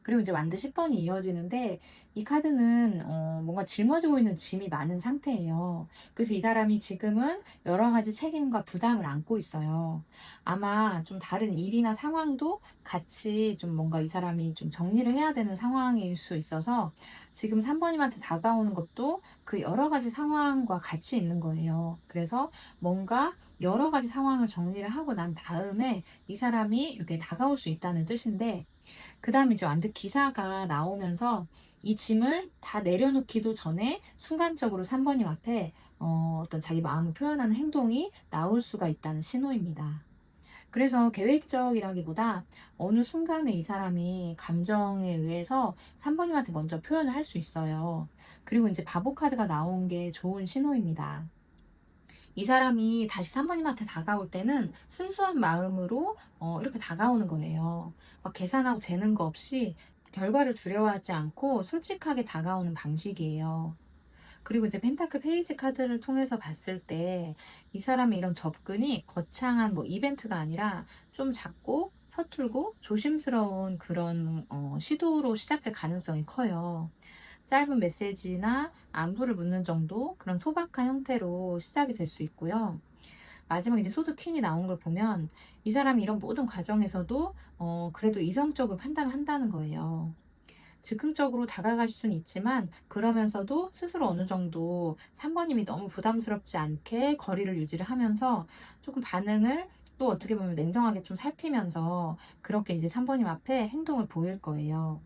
그리고 이제 완드 10번이 이어지는데, 이 카드는 뭔가 짊어지고 있는 짐이 많은 상태예요. 그래서 이 사람이 지금은 여러 가지 책임과 부담을 안고 있어요. 아마 좀 다른 일이나 상황도 같이 좀 뭔가 이 사람이 좀 정리를 해야 되는 상황일 수 있어서 지금 3번님한테 다가오는 것도 그 여러 가지 상황과 같이 있는 거예요. 그래서 뭔가 여러 가지 상황을 정리를 하고 난 다음에 이 사람이 이렇게 다가올 수 있다는 뜻인데, 그다음에 이제 완득 기사가 나오면서 이 짐을 다 내려놓기도 전에 순간적으로 3번님 앞에 어떤 자기 마음을 표현하는 행동이 나올 수가 있다는 신호입니다. 그래서 계획적이라기보다 어느 순간에 이 사람이 감정에 의해서 3번님한테 먼저 표현을 할 수 있어요. 그리고 이제 바보 카드가 나온 게 좋은 신호입니다. 이 사람이 다시 3번님한테 다가올 때는 순수한 마음으로 이렇게 다가오는 거예요. 막 계산하고 재는 거 없이 결과를 두려워하지 않고 솔직하게 다가오는 방식이에요. 그리고 이제 펜타클 페이지 카드를 통해서 봤을 때 이 사람의 이런 접근이 거창한 뭐 이벤트가 아니라 좀 작고 서툴고 조심스러운 그런 시도로 시작될 가능성이 커요. 짧은 메시지나 안부를 묻는 정도, 그런 소박한 형태로 시작이 될 수 있고요. 마지막 이제 소드 퀸이 나온 걸 보면 이 사람이 이런 모든 과정에서도 그래도 이성적으로 판단을 한다는 거예요. 즉흥적으로 다가갈 수는 있지만 그러면서도 스스로 어느 정도 3번님이 너무 부담스럽지 않게 거리를 유지를 하면서 조금 반응을 또 어떻게 보면 냉정하게 좀 살피면서 그렇게 이제 3번님 앞에 행동을 보일 거예요.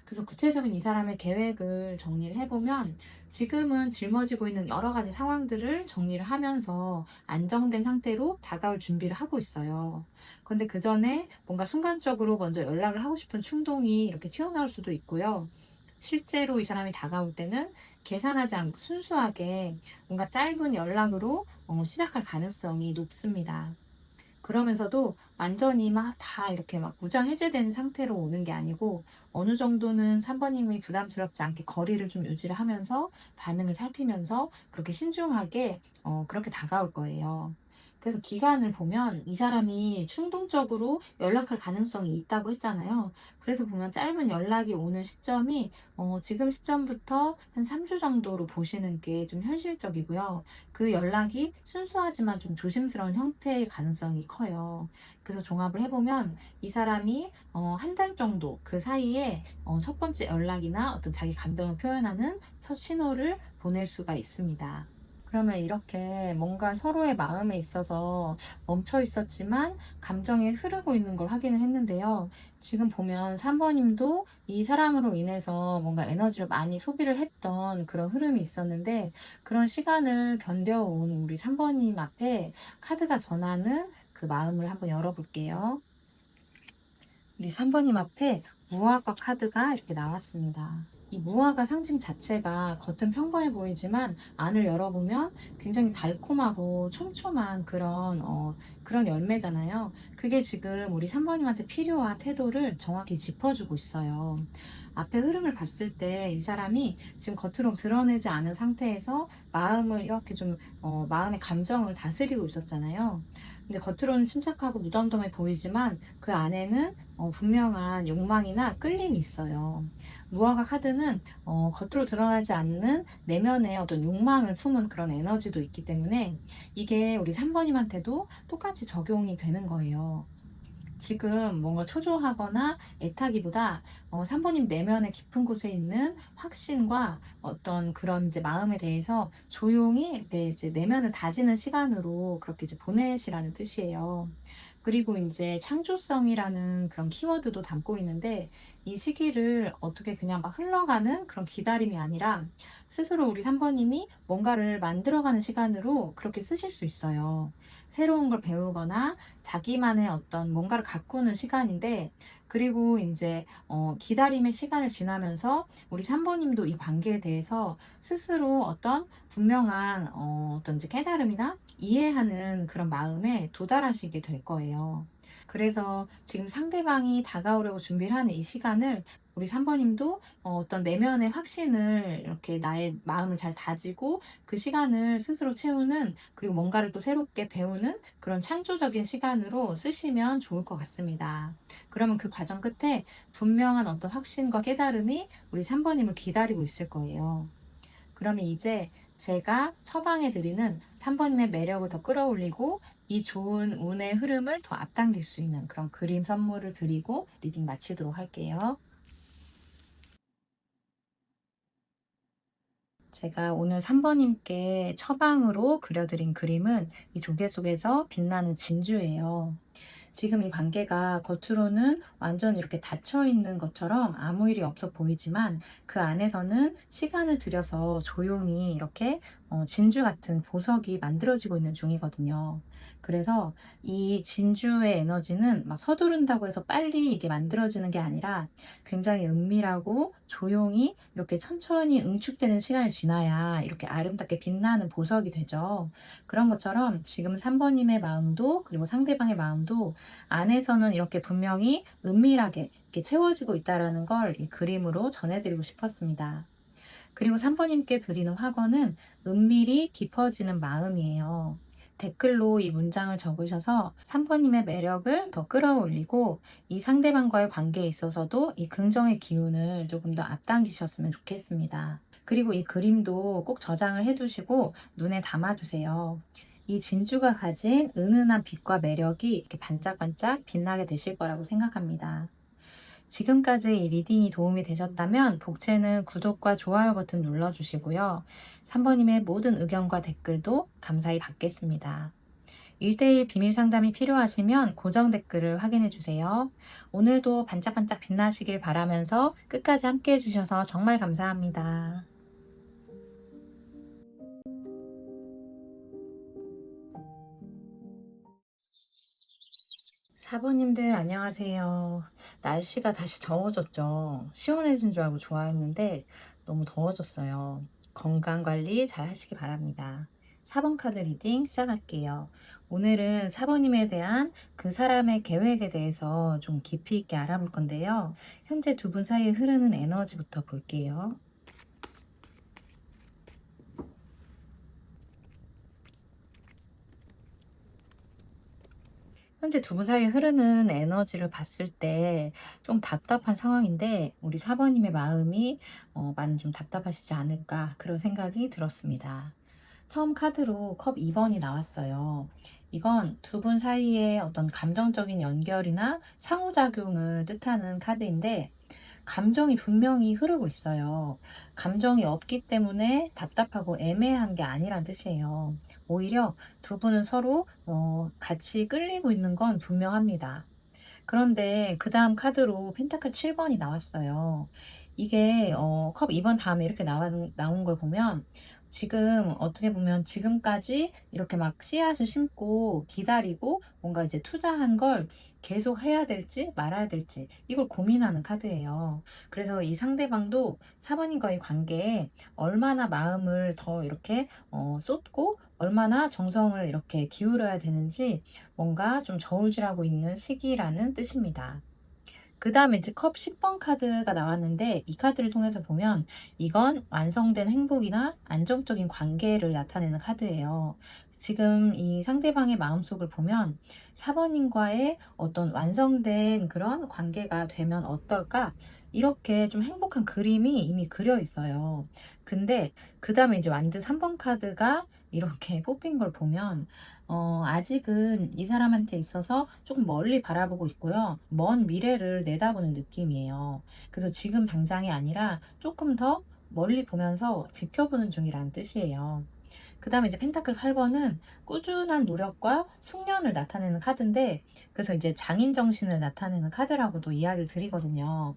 그래서 구체적인 이 사람의 계획을 정리를 해보면 지금은 짊어지고 있는 여러 가지 상황들을 정리를 하면서 안정된 상태로 다가올 준비를 하고 있어요. 그런데 그 전에 뭔가 순간적으로 먼저 연락을 하고 싶은 충동이 이렇게 튀어나올 수도 있고요. 실제로 이 사람이 다가올 때는 계산하지 않고 순수하게 뭔가 짧은 연락으로 시작할 가능성이 높습니다. 그러면서도 완전히 막 다 이렇게 막 무장 해제된 상태로 오는 게 아니고 어느 정도는 3번님이 부담스럽지 않게 거리를 좀 유지를 하면서 반응을 살피면서 그렇게 신중하게 그렇게 다가올 거예요. 그래서 기간을 보면 이 사람이 충동적으로 연락할 가능성이 있다고 했잖아요. 그래서 보면 짧은 연락이 오는 시점이 지금 시점부터 한 3주 정도로 보시는 게 좀 현실적이고요. 그 연락이 순수하지만 좀 조심스러운 형태의 가능성이 커요. 그래서 종합을 해보면 이 사람이 한 달 정도 그 사이에 첫 번째 연락이나 어떤 자기 감정을 표현하는 첫 신호를 보낼 수가 있습니다. 그러면 이렇게 뭔가 서로의 마음에 있어서 멈춰 있었지만 감정이 흐르고 있는 걸 확인을 했는데요. 지금 보면 3번님도 이 사람으로 인해서 뭔가 에너지를 많이 소비를 했던 그런 흐름이 있었는데, 그런 시간을 견뎌온 우리 3번님 앞에 카드가 전하는 그 마음을 한번 열어볼게요. 우리 3번님 앞에 무화과 카드가 이렇게 나왔습니다. 이 무화과 상징 자체가 겉은 평범해 보이지만 안을 열어보면 굉장히 달콤하고 촘촘한 그런 열매잖아요. 그게 지금 우리 3번님한테 필요한 태도를 정확히 짚어주고 있어요. 앞에 흐름을 봤을 때 이 사람이 지금 겉으로 드러내지 않은 상태에서 마음을 이렇게 좀 마음의 감정을 다스리고 있었잖아요. 근데 겉으로는 침착하고 무덤덤해 보이지만 그 안에는 분명한 욕망이나 끌림이 있어요. 무화과 카드는 겉으로 드러나지 않는 내면의 어떤 욕망을 품은 그런 에너지도 있기 때문에 이게 우리 3번님한테도 똑같이 적용이 되는 거예요. 지금 뭔가 초조하거나 애타기보다 3번님 내면의 깊은 곳에 있는 확신과 어떤 그런 이제 마음에 대해서 조용히 내 이제 내면을 다지는 시간으로 그렇게 이제 보내시라는 뜻이에요. 그리고 인제 창조성이라는 그런 키워드도 담고 있는데 이 시기를 어떻게 그냥 막 흘러가는 그런 기다림이 아니라 스스로 우리 3번님이 뭔가를 만들어가는 시간으로 그렇게 쓰실 수 있어요. 새로운 걸 배우거나 자기만의 어떤 뭔가를 가꾸는 시간인데 그리고 인제 기다림의 시간을 지나면서 우리 3번님도 이 관계에 대해서 스스로 어떤 분명한 어떤 이제 깨달음이나 이해하는 그런 마음에 도달하시게 될 거예요. 그래서 지금 상대방이 다가오려고 준비를 하는 이 시간을 우리 3번님도 어떤 내면의 확신을 이렇게 나의 마음을 잘 다지고 그 시간을 스스로 채우는 그리고 뭔가를 또 새롭게 배우는 그런 창조적인 시간으로 쓰시면 좋을 것 같습니다. 그러면 그 과정 끝에 분명한 어떤 확신과 깨달음이 우리 3번님을 기다리고 있을 거예요. 그러면 이제 제가 처방해 드리는 3번님의 매력을 더 끌어올리고 이 좋은 운의 흐름을 더 앞당길 수 있는 그런 그림 선물을 드리고 리딩 마치도록 할게요. 제가 오늘 3번님께 처방으로 그려드린 그림은 이 조개 속에서 빛나는 진주예요. 지금 이 관계가 겉으로는 완전 이렇게 닫혀 있는 것처럼 아무 일이 없어 보이지만 그 안에서는 시간을 들여서 조용히 이렇게 진주 같은 보석이 만들어지고 있는 중이거든요. 그래서 이 진주의 에너지는 막 서두른다고 해서 빨리 이게 만들어지는 게 아니라 굉장히 은밀하고 조용히 이렇게 천천히 응축되는 시간이 지나야 이렇게 아름답게 빛나는 보석이 되죠. 그런 것처럼 지금 3번님의 마음도 그리고 상대방의 마음도 안에서는 이렇게 분명히 은밀하게 이렇게 채워지고 있다라는 걸 이 그림으로 전해드리고 싶었습니다. 그리고 3번님께 드리는 확언은 은밀히 깊어지는 마음이에요. 댓글로 이 문장을 적으셔서 3번님의 매력을 더 끌어올리고 이 상대방과의 관계에 있어서도 이 긍정의 기운을 조금 더 앞당기셨으면 좋겠습니다. 그리고 이 그림도 꼭 저장을 해두시고 눈에 담아두세요. 이 진주가 가진 은은한 빛과 매력이 이렇게 반짝반짝 빛나게 되실 거라고 생각합니다. 지금까지 이 리딩이 도움이 되셨다면 복채는 구독과 좋아요 버튼 눌러주시고요. 3번님의 모든 의견과 댓글도 감사히 받겠습니다. 1대1 비밀 상담이 필요하시면 고정 댓글을 확인해 주세요. 오늘도 반짝반짝 빛나시길 바라면서 끝까지 함께 해주셔서 정말 감사합니다. 사부님들 안녕하세요. 날씨가 다시 더워졌죠. 시원해진 줄 알고 좋아했는데 너무 더워졌어요. 건강 관리 잘 하시기 바랍니다. 4번 카드 리딩 시작할게요. 오늘은 사부님에 대한 그 사람의 계획에 대해서 좀 깊이 있게 알아볼 건데요. 현재 두 분 사이에 흐르는 에너지부터 볼게요. 현재 두 분 사이에 흐르는 에너지를 봤을 때 좀 답답한 상황인데 우리 사번님의 마음이 많이 좀 답답하시지 않을까 그런 생각이 들었습니다. 처음 카드로 컵 2번이 나왔어요. 이건 두 분 사이의 어떤 감정적인 연결이나 상호작용을 뜻하는 카드인데 감정이 분명히 흐르고 있어요. 감정이 없기 때문에 답답하고 애매한 게 아니란 뜻이에요. 오히려 두 분은 서로 같이 끌리고 있는 건 분명합니다. 그런데 그 다음 카드로 펜타클 7번이 나왔어요. 이게 컵 2번 다음에 이렇게 나온 걸 보면 지금 어떻게 보면 지금까지 이렇게 막 씨앗을 심고 기다리고 뭔가 이제 투자한 걸 계속 해야 될지 말아야 될지 이걸 고민하는 카드예요. 그래서 이 상대방도 사번님과의 관계에 얼마나 마음을 더 이렇게 쏟고 얼마나 정성을 이렇게 기울여야 되는지 뭔가 좀 저울질하고 있는 시기라는 뜻입니다. 그 다음에 이제 컵 10번 카드가 나왔는데 이 카드를 통해서 보면 이건 완성된 행복이나 안정적인 관계를 나타내는 카드예요. 지금 이 상대방의 마음속을 보면 4번님과의 어떤 완성된 그런 관계가 되면 어떨까? 이렇게 좀 행복한 그림이 이미 그려 있어요. 근데 그 다음에 이제 완전 3번 카드가 이렇게 뽑힌 걸 보면 아직은 이 사람한테 있어서 조금 멀리 바라보고 있고요. 먼 미래를 내다보는 느낌이에요. 그래서 지금 당장이 아니라 조금 더 멀리 보면서 지켜보는 중이라는 뜻이에요. 그 다음에 이제 펜타클 8번은 꾸준한 노력과 숙련을 나타내는 카드인데, 그래서 이제 장인 정신을 나타내는 카드라고도 이야기를 드리거든요.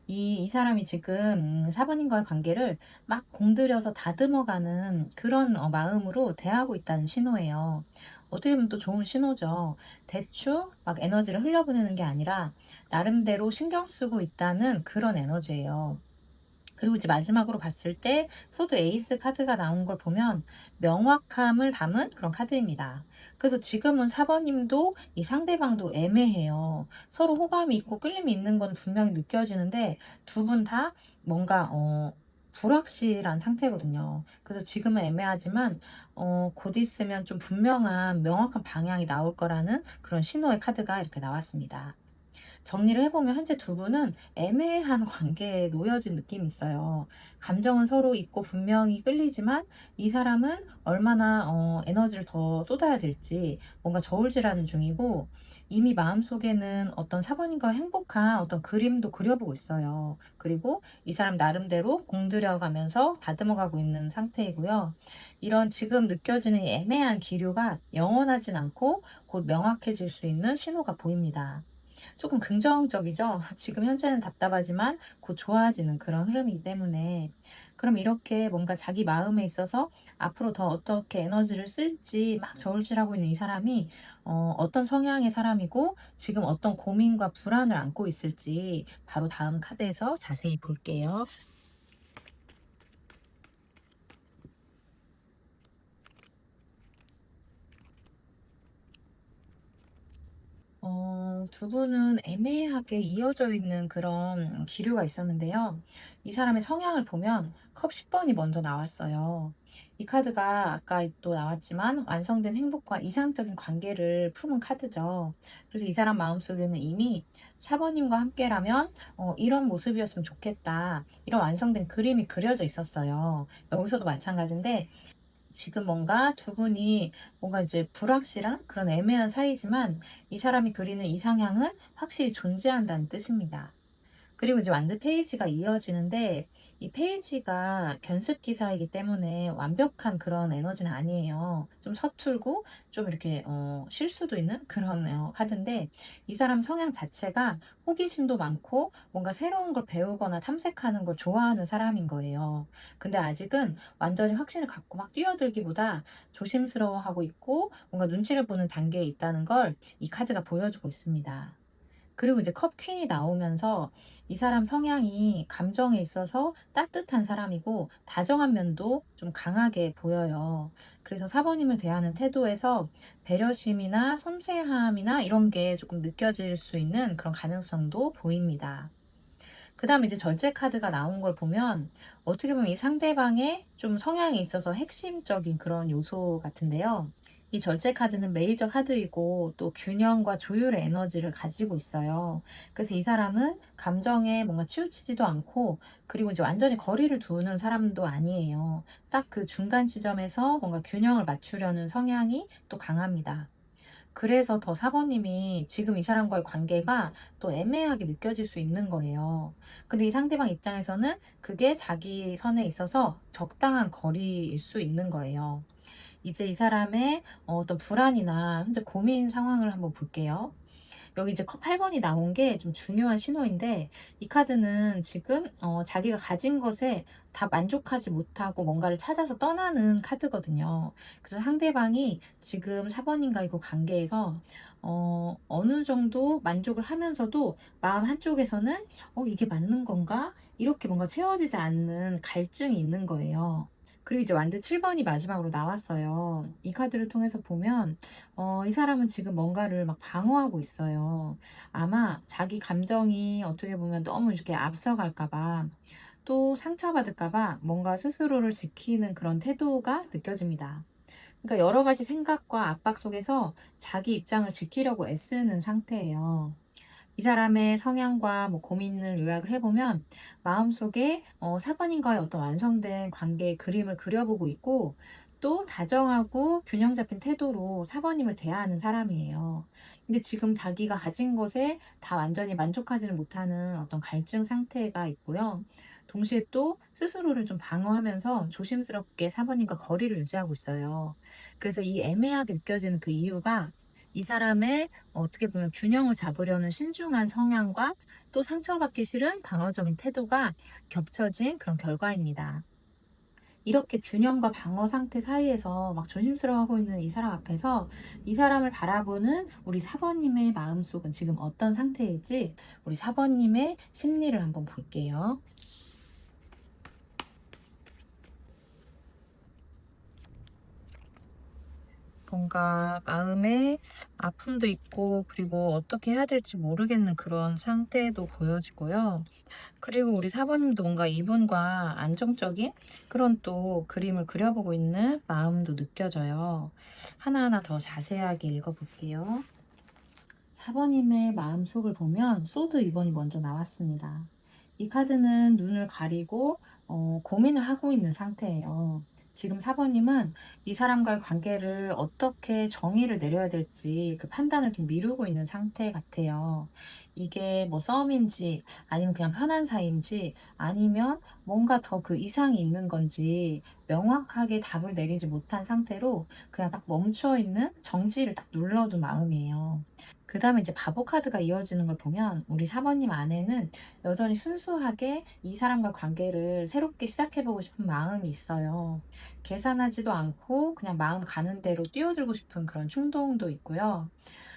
이 사람이 지금 4번님과의 관계를 막 공들여서 다듬어가는 그런 마음으로 대하고 있다는 신호예요. 어떻게 보면 또 좋은 신호죠. 대충 막 에너지를 흘려보내는 게 아니라 나름대로 신경 쓰고 있다는 그런 에너지예요. 그리고 이제 마지막으로 봤을 때 소드 에이스 카드가 나온 걸 보면 명확함을 담은 그런 카드입니다. 그래서 지금은 사번님도 이 상대방도 애매해요. 서로 호감이 있고 끌림이 있는 건 분명히 느껴지는데 두 분 다 뭔가 불확실한 상태거든요. 그래서 지금은 애매하지만 곧 있으면 좀 분명한 명확한 방향이 나올 거라는 그런 신호의 카드가 이렇게 나왔습니다. 정리를 해보면 현재 두 분은 애매한 관계에 놓여진 느낌이 있어요. 감정은 서로 있고 분명히 끌리지만 이 사람은 얼마나 에너지를 더 쏟아야 될지 뭔가 저울질하는 중이고, 이미 마음속에는 어떤 사번님과 행복한 어떤 그림도 그려보고 있어요. 그리고 이 사람 나름대로 공들여가면서 다듬어가고 있는 상태이고요. 이런 지금 느껴지는 애매한 기류가 영원하진 않고 곧 명확해질 수 있는 신호가 보입니다. 조금 긍정적이죠. 지금 현재는 답답하지만 곧 좋아지는 그런 흐름이기 때문에, 그럼 이렇게 뭔가 자기 마음에 있어서 앞으로 더 어떻게 에너지를 쓸지 막 저울질하고 있는 이 사람이 어떤 성향의 사람이고 지금 어떤 고민과 불안을 안고 있을지 바로 다음 카드에서 자세히 볼게요. 두 분은 애매하게 이어져 있는 그런 기류가 있었는데요. 이 사람의 성향을 보면 컵 10번이 먼저 나왔어요. 이 카드가 아까 또 나왔지만 완성된 행복과 이상적인 관계를 품은 카드죠. 그래서 이 사람 마음속에는 이미 사번님과 함께라면 이런 모습이었으면 좋겠다, 이런 완성된 그림이 그려져 있었어요. 여기서도 마찬가지인데, 지금 뭔가 두 분이 뭔가 이제 불확실한 그런 애매한 사이지만 이 사람이 그리는 이상향은 확실히 존재한다는 뜻입니다. 그리고 이제 완드 페이지가 이어지는데, 이 페이지가 견습 기사이기 때문에 완벽한 그런 에너지는 아니에요. 좀 서툴고 좀 이렇게 실수도 있는 그런 카드인데, 이 사람 성향 자체가 호기심도 많고 뭔가 새로운 걸 배우거나 탐색하는 걸 좋아하는 사람인 거예요. 근데 아직은 완전히 확신을 갖고 막 뛰어들기보다 조심스러워하고 있고 뭔가 눈치를 보는 단계에 있다는 걸 이 카드가 보여주고 있습니다. 그리고 이제 컵 퀸이 나오면서 이 사람 성향이 감정에 있어서 따뜻한 사람이고 다정한 면도 좀 강하게 보여요. 그래서 사모님을 대하는 태도에서 배려심이나 섬세함이나 이런 게 조금 느껴질 수 있는 그런 가능성도 보입니다. 그 다음에 이제 절제 카드가 나온 걸 보면 어떻게 보면 이 상대방의 좀 성향에 있어서 핵심적인 그런 요소 같은데요. 이 절제 카드는 메이저 카드이고 또 균형과 조율의 에너지를 가지고 있어요. 그래서 이 사람은 감정에 뭔가 치우치지도 않고, 그리고 이제 완전히 거리를 두는 사람도 아니에요. 딱 그 중간 지점에서 뭔가 균형을 맞추려는 성향이 또 강합니다. 그래서 더 사번님이 지금 이 사람과의 관계가 또 애매하게 느껴질 수 있는 거예요. 근데 이 상대방 입장에서는 그게 자기 선에 있어서 적당한 거리일 수 있는 거예요. 이제 이 사람의 어떤 불안이나 현재 고민 상황을 한번 볼게요. 여기 이제 컵 8번이 나온 게 좀 중요한 신호인데, 이 카드는 지금 자기가 가진 것에 다 만족하지 못하고 뭔가를 찾아서 떠나는 카드거든요. 그래서 상대방이 지금 4번인가 이거 관계에서 어느 정도 만족을 하면서도 마음 한쪽에서는 이게 맞는 건가? 이렇게 뭔가 채워지지 않는 갈증이 있는 거예요. 그리고 이제 완드 7번이 마지막으로 나왔어요. 이 카드를 통해서 보면 이 사람은 지금 뭔가를 막 방어하고 있어요. 아마 자기 감정이 어떻게 보면 너무 이렇게 앞서갈까 봐, 또 상처받을까 봐 뭔가 스스로를 지키는 그런 태도가 느껴집니다. 그러니까 여러 가지 생각과 압박 속에서 자기 입장을 지키려고 애쓰는 상태예요. 이 사람의 성향과 뭐 고민을 요약을 해보면 마음속에 사번님과의 어떤 완성된 관계의 그림을 그려보고 있고 또 다정하고 균형 잡힌 태도로 사번님을 대하는 사람이에요. 근데 지금 자기가 가진 것에 다 완전히 만족하지는 못하는 어떤 갈증 상태가 있고요. 동시에 또 스스로를 좀 방어하면서 조심스럽게 사번님과 거리를 유지하고 있어요. 그래서 이 애매하게 느껴지는 그 이유가 이 사람의 어떻게 보면 균형을 잡으려는 신중한 성향과 또 상처받기 싫은 방어적인 태도가 겹쳐진 그런 결과입니다. 이렇게 균형과 방어 상태 사이에서 막 조심스러워하고 있는 이 사람 앞에서 이 사람을 바라보는 우리 사번님의 마음속은 지금 어떤 상태일지 우리 사번님의 심리를 한번 볼게요. 뭔가 마음에 아픔도 있고 그리고 어떻게 해야 될지 모르겠는 그런 상태도 보여지고요. 그리고 우리 사모님도 뭔가 이분과 안정적인 그런 또 그림을 그려보고 있는 마음도 느껴져요. 하나하나 더 자세하게 읽어볼게요. 사모님의 마음속을 보면 소드 2번이 먼저 나왔습니다. 이 카드는 눈을 가리고 고민을 하고 있는 상태예요. 지금 사모님은 이 사람과의 관계를 어떻게 정의를 내려야 될지 그 판단을 좀 미루고 있는 상태 같아요. 이게 뭐 싸움인지 아니면 그냥 편한 사이인지 아니면 뭔가 더 그 이상이 있는 건지 명확하게 답을 내리지 못한 상태로 그냥 딱 멈춰 있는 정지를 딱 눌러둔 마음이에요. 그 다음에 이제 바보 카드가 이어지는 걸 보면 우리 사모님 안에는 여전히 순수하게 이 사람과 관계를 새롭게 시작해보고 싶은 마음이 있어요. 계산하지도 않고 그냥 마음 가는 대로 뛰어들고 싶은 그런 충동도 있고요.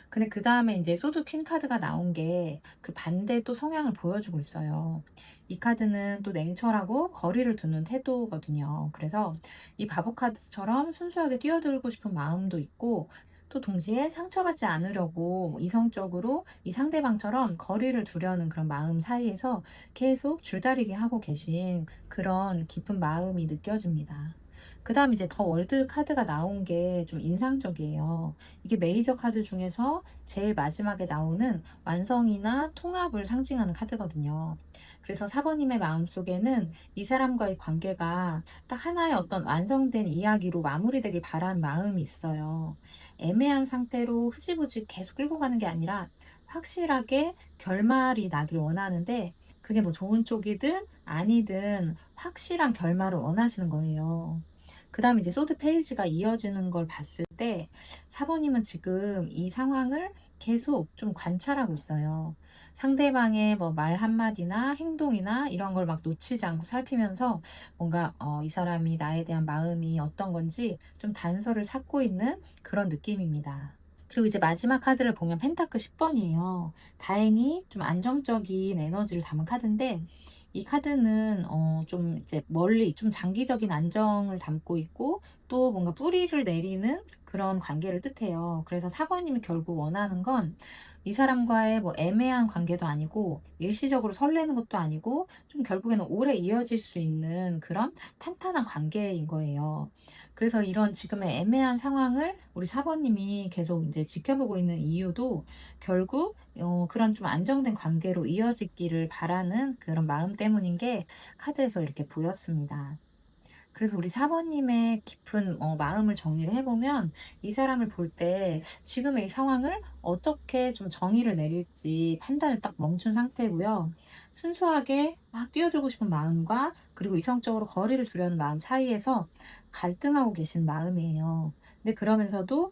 근데 그 다음에 이제 소드 퀸 카드가 나온 게 그 반대 또 성향을 보여주고 있어요. 이 카드는 또 냉철하고 거리를 두는 태도거든요. 그래서 이 바보 카드처럼 순수하게 뛰어들고 싶은 마음도 있고 또 동시에 상처받지 않으려고 뭐 이성적으로 이 상대방처럼 거리를 두려는 그런 마음 사이에서 계속 줄다리기 하고 계신 그런 깊은 마음이 느껴집니다. 그 다음 이제 더 월드 카드가 나온 게 좀 인상적이에요. 이게 메이저 카드 중에서 제일 마지막에 나오는 완성이나 통합을 상징하는 카드거든요. 그래서 사번님의 마음속에는 이 사람과의 관계가 딱 하나의 어떤 완성된 이야기로 마무리되길 바라는 마음이 있어요. 애매한 상태로 흐지부지 계속 끌고 가는 게 아니라 확실하게 결말이 나길 원하는데 그게 뭐 좋은 쪽이든 아니든 확실한 결말을 원하시는 거예요. 그 다음에 이제 소드 페이지가 이어지는 걸 봤을 때 사번님은 지금 이 상황을 계속 좀 관찰하고 있어요. 상대방의 뭐 말 한마디나 행동이나 이런 걸 막 놓치지 않고 살피면서 뭔가 이 사람이 나에 대한 마음이 어떤 건지 좀 단서를 찾고 있는 그런 느낌입니다. 그리고 이제 마지막 카드를 보면 펜타클 10번이에요. 다행히 좀 안정적인 에너지를 담은 카드인데 이 카드는 좀 이제 멀리 좀 장기적인 안정을 담고 있고 또 뭔가 뿌리를 내리는 그런 관계를 뜻해요. 그래서 사번님이 결국 원하는 건 이 사람과의 뭐 애매한 관계도 아니고 일시적으로 설레는 것도 아니고 좀 결국에는 오래 이어질 수 있는 그런 탄탄한 관계인 거예요. 그래서 이런 지금의 애매한 상황을 우리 사번님이 계속 이제 지켜보고 있는 이유도 결국 그런 좀 안정된 관계로 이어지기를 바라는 그런 마음 때문인 게 카드에서 이렇게 보였습니다. 그래서 우리 사모님의 깊은 마음을 정리를 해보면 이 사람을 볼 때 지금의 이 상황을 어떻게 좀 정의를 내릴지 판단을 딱 멈춘 상태고요. 순수하게 막 뛰어들고 싶은 마음과 그리고 이성적으로 거리를 두려는 마음 사이에서 갈등하고 계신 마음이에요. 근데 그러면서도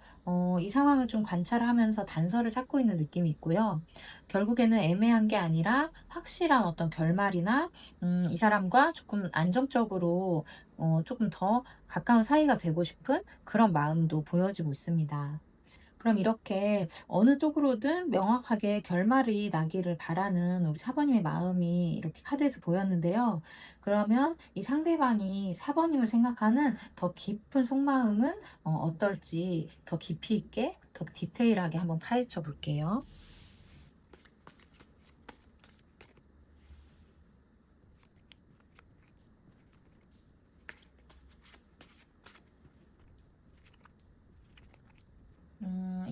이 상황을 좀 관찰하면서 단서를 찾고 있는 느낌이 있고요. 결국에는 애매한 게 아니라 확실한 어떤 결말이나 이 사람과 조금 안정적으로 조금 더 가까운 사이가 되고 싶은 그런 마음도 보여지고 있습니다. 그럼 이렇게 어느 쪽으로든 명확하게 결말이 나기를 바라는 우리 사번님의 마음이 이렇게 카드에서 보였는데요. 그러면 이 상대방이 사번님을 생각하는 더 깊은 속마음은 어떨지 더 깊이 있게, 더 디테일하게 한번 파헤쳐 볼게요.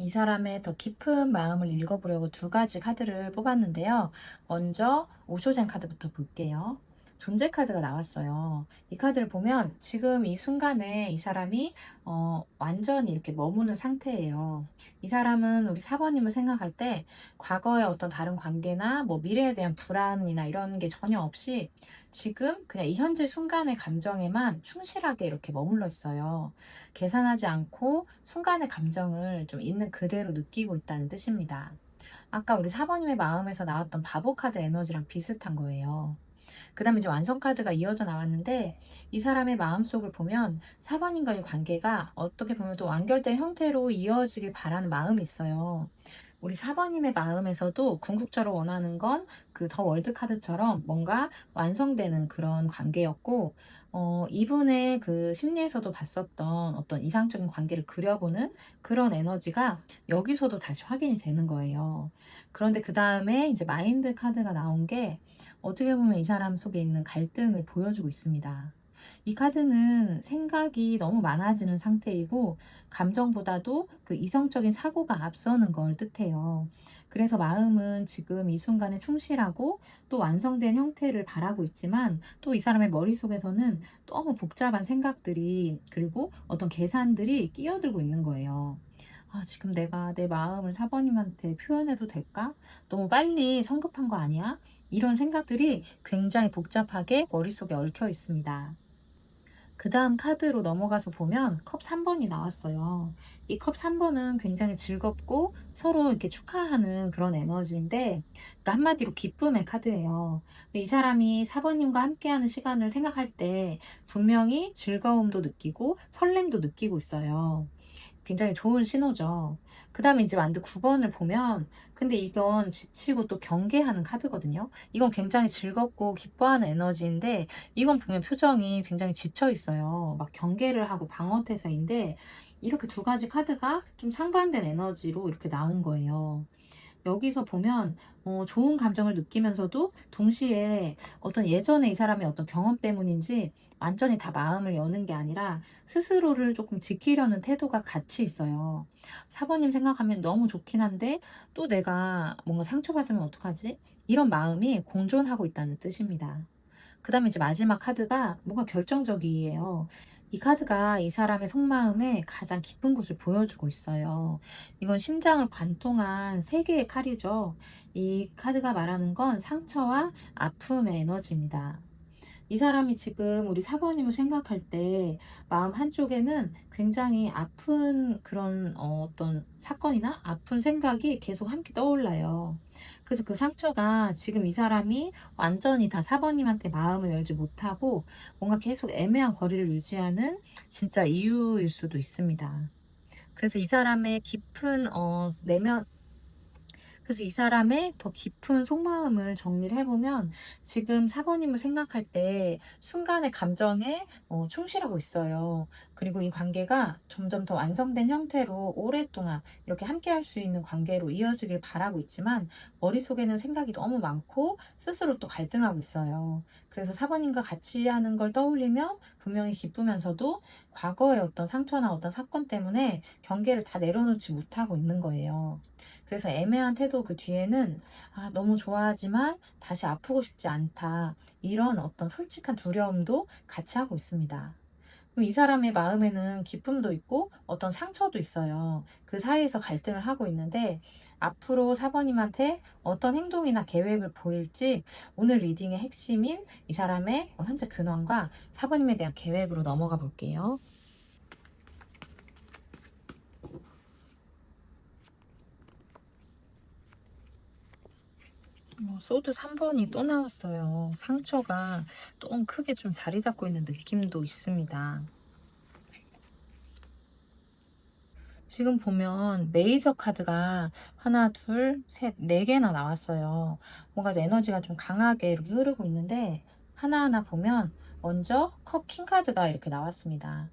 이 사람의 더 깊은 마음을 읽어보려고 두 가지 카드를 뽑았는데요. 먼저 오쇼젠 카드부터 볼게요. 존재 카드가 나왔어요. 이 카드를 보면 지금 이 순간에 이 사람이 완전히 이렇게 머무는 상태예요. 이 사람은 우리 사번님을 생각할 때 과거의 어떤 다른 관계나 뭐 미래에 대한 불안이나 이런 게 전혀 없이 지금 그냥 이 현재 순간의 감정에만 충실하게 이렇게 머물러 있어요. 계산하지 않고 순간의 감정을 좀 있는 그대로 느끼고 있다는 뜻입니다. 아까 우리 사번님의 마음에서 나왔던 바보 카드 에너지랑 비슷한 거예요. 그 다음에 이제 완성 카드가 이어져 나왔는데 이 사람의 마음속을 보면 사번님과의 관계가 어떻게 보면 또 완결된 형태로 이어지길 바라는 마음이 있어요. 우리 사번님의 마음에서도 궁극적으로 원하는 건 그 더 월드 카드처럼 뭔가 완성되는 그런 관계였고, 이분의 그 심리에서도 봤었던 어떤 이상적인 관계를 그려보는 그런 에너지가 여기서도 다시 확인이 되는 거예요. 그런데 그 다음에 이제 마인드 카드가 나온 게 어떻게 보면 이 사람 속에 있는 갈등을 보여주고 있습니다. 이 카드는 생각이 너무 많아지는 상태이고 감정보다도 그 이성적인 사고가 앞서는 걸 뜻해요. 그래서 마음은 지금 이 순간에 충실하고 또 완성된 형태를 바라고 있지만 또 이 사람의 머릿속에서는 너무 복잡한 생각들이 그리고 어떤 계산들이 끼어들고 있는 거예요. 아, 지금 내가 내 마음을 사번님한테 표현해도 될까? 너무 빨리 성급한 거 아니야? 이런 생각들이 굉장히 복잡하게 머릿속에 얽혀 있습니다. 그 다음 카드로 넘어가서 보면 컵 3번이 나왔어요. 이 컵 3번은 굉장히 즐겁고 서로 이렇게 축하하는 그런 에너지인데, 그러니까 한마디로 기쁨의 카드예요. 근데 이 사람이 4번님과 함께하는 시간을 생각할 때 분명히 즐거움도 느끼고 설렘도 느끼고 있어요. 굉장히 좋은 신호죠. 그 다음에 이제 완드 9번을 보면, 근데 이건 지치고 또 경계하는 카드거든요. 이건 굉장히 즐겁고 기뻐하는 에너지인데, 이건 보면 표정이 굉장히 지쳐 있어요. 막 경계를 하고 방어태세인데, 이렇게 두 가지 카드가 좀 상반된 에너지로 이렇게 나온 거예요. 여기서 보면 좋은 감정을 느끼면서도 동시에 어떤 예전에 이 사람의 어떤 경험 때문인지 완전히 다 마음을 여는 게 아니라 스스로를 조금 지키려는 태도가 같이 있어요. 사모님 생각하면 너무 좋긴 한데 또 내가 뭔가 상처받으면 어떡하지? 이런 마음이 공존하고 있다는 뜻입니다. 그 다음에 이제 마지막 카드가 뭔가 결정적이에요. 이 카드가 이 사람의 속마음에 가장 깊은 곳을 보여주고 있어요. 이건 심장을 관통한 세 개의 칼이죠. 이 카드가 말하는 건 상처와 아픔의 에너지입니다. 이 사람이 지금 우리 사번님을 생각할 때 마음 한쪽에는 굉장히 아픈 그런 어떤 사건이나 아픈 생각이 계속 함께 떠올라요. 그래서 그 상처가 지금 이 사람이 완전히 다 사번님한테 마음을 열지 못하고 뭔가 계속 애매한 거리를 유지하는 진짜 이유일 수도 있습니다. 그래서 이 사람의 깊은 내면 그래서 이 사람의 더 깊은 속마음을 정리를 해보면 지금 사모님을 생각할 때 순간의 감정에 충실하고 있어요. 그리고 이 관계가 점점 더 완성된 형태로 오랫동안 이렇게 함께 할 수 있는 관계로 이어지길 바라고 있지만 머릿속에는 생각이 너무 많고 스스로 또 갈등하고 있어요. 그래서 사모님과 같이 하는 걸 떠올리면 분명히 기쁘면서도 과거의 어떤 상처나 어떤 사건 때문에 경계를 다 내려놓지 못하고 있는 거예요. 그래서 애매한 태도 그 뒤에는 너무 좋아하지만 다시 아프고 싶지 않다. 이런 어떤 솔직한 두려움도 같이 하고 있습니다. 그럼 이 사람의 마음에는 기쁨도 있고 어떤 상처도 있어요. 그 사이에서 갈등을 하고 있는데 앞으로 사번님한테 어떤 행동이나 계획을 보일지 오늘 리딩의 핵심인 이 사람의 현재 근황과 사번님에 대한 계획으로 넘어가 볼게요. 소드 3번이 또 나왔어요. 상처가 좀 크게 좀 자리 잡고 있는 느낌도 있습니다. 지금 보면 메이저 카드가 하나, 둘, 셋, 네 개나 나왔어요. 뭔가 에너지가 좀 강하게 이렇게 흐르고 있는데 하나하나 보면 먼저 컵 킹 카드가 이렇게 나왔습니다.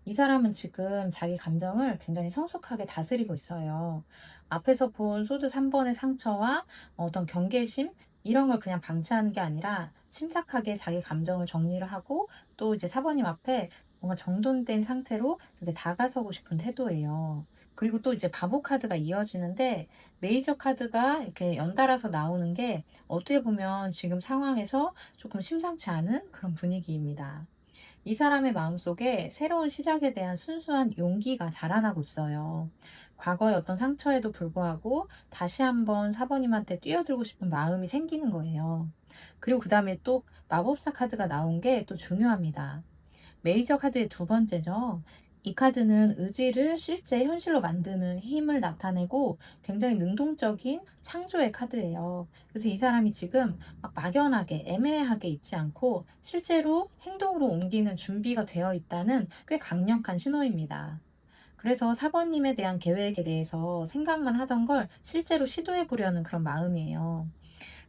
이 사람은 지금 자기 감정을 굉장히 성숙하게 다스리고 있어요. 앞에서 본 소드 3번의 상처와 어떤 경계심 이런 걸 그냥 방치하는 게 아니라 침착하게 자기 감정을 정리를 하고 또 이제 사번님 앞에 뭔가 정돈된 상태로 이렇게 다가서고 싶은 태도예요. 그리고 또 이제 바보 카드가 이어지는데 메이저 카드가 이렇게 연달아서 나오는 게 어떻게 보면 지금 상황에서 조금 심상치 않은 그런 분위기입니다. 이 사람의 마음속에 새로운 시작에 대한 순수한 용기가 자라나고 있어요. 과거의 어떤 상처에도 불구하고 다시 한번 사번님한테 뛰어들고 싶은 마음이 생기는 거예요. 그리고 그 다음에 또 마법사 카드가 나온 게 또 중요합니다. 메이저 카드의 두 번째죠. 이 카드는 의지를 실제 현실로 만드는 힘을 나타내고 굉장히 능동적인 창조의 카드예요. 그래서 이 사람이 지금 막 막연하게 애매하게 있지 않고 실제로 행동으로 옮기는 준비가 되어 있다는 꽤 강력한 신호입니다. 그래서 사번님에 대한 계획에 대해서 생각만 하던 걸 실제로 시도해 보려는 그런 마음이에요.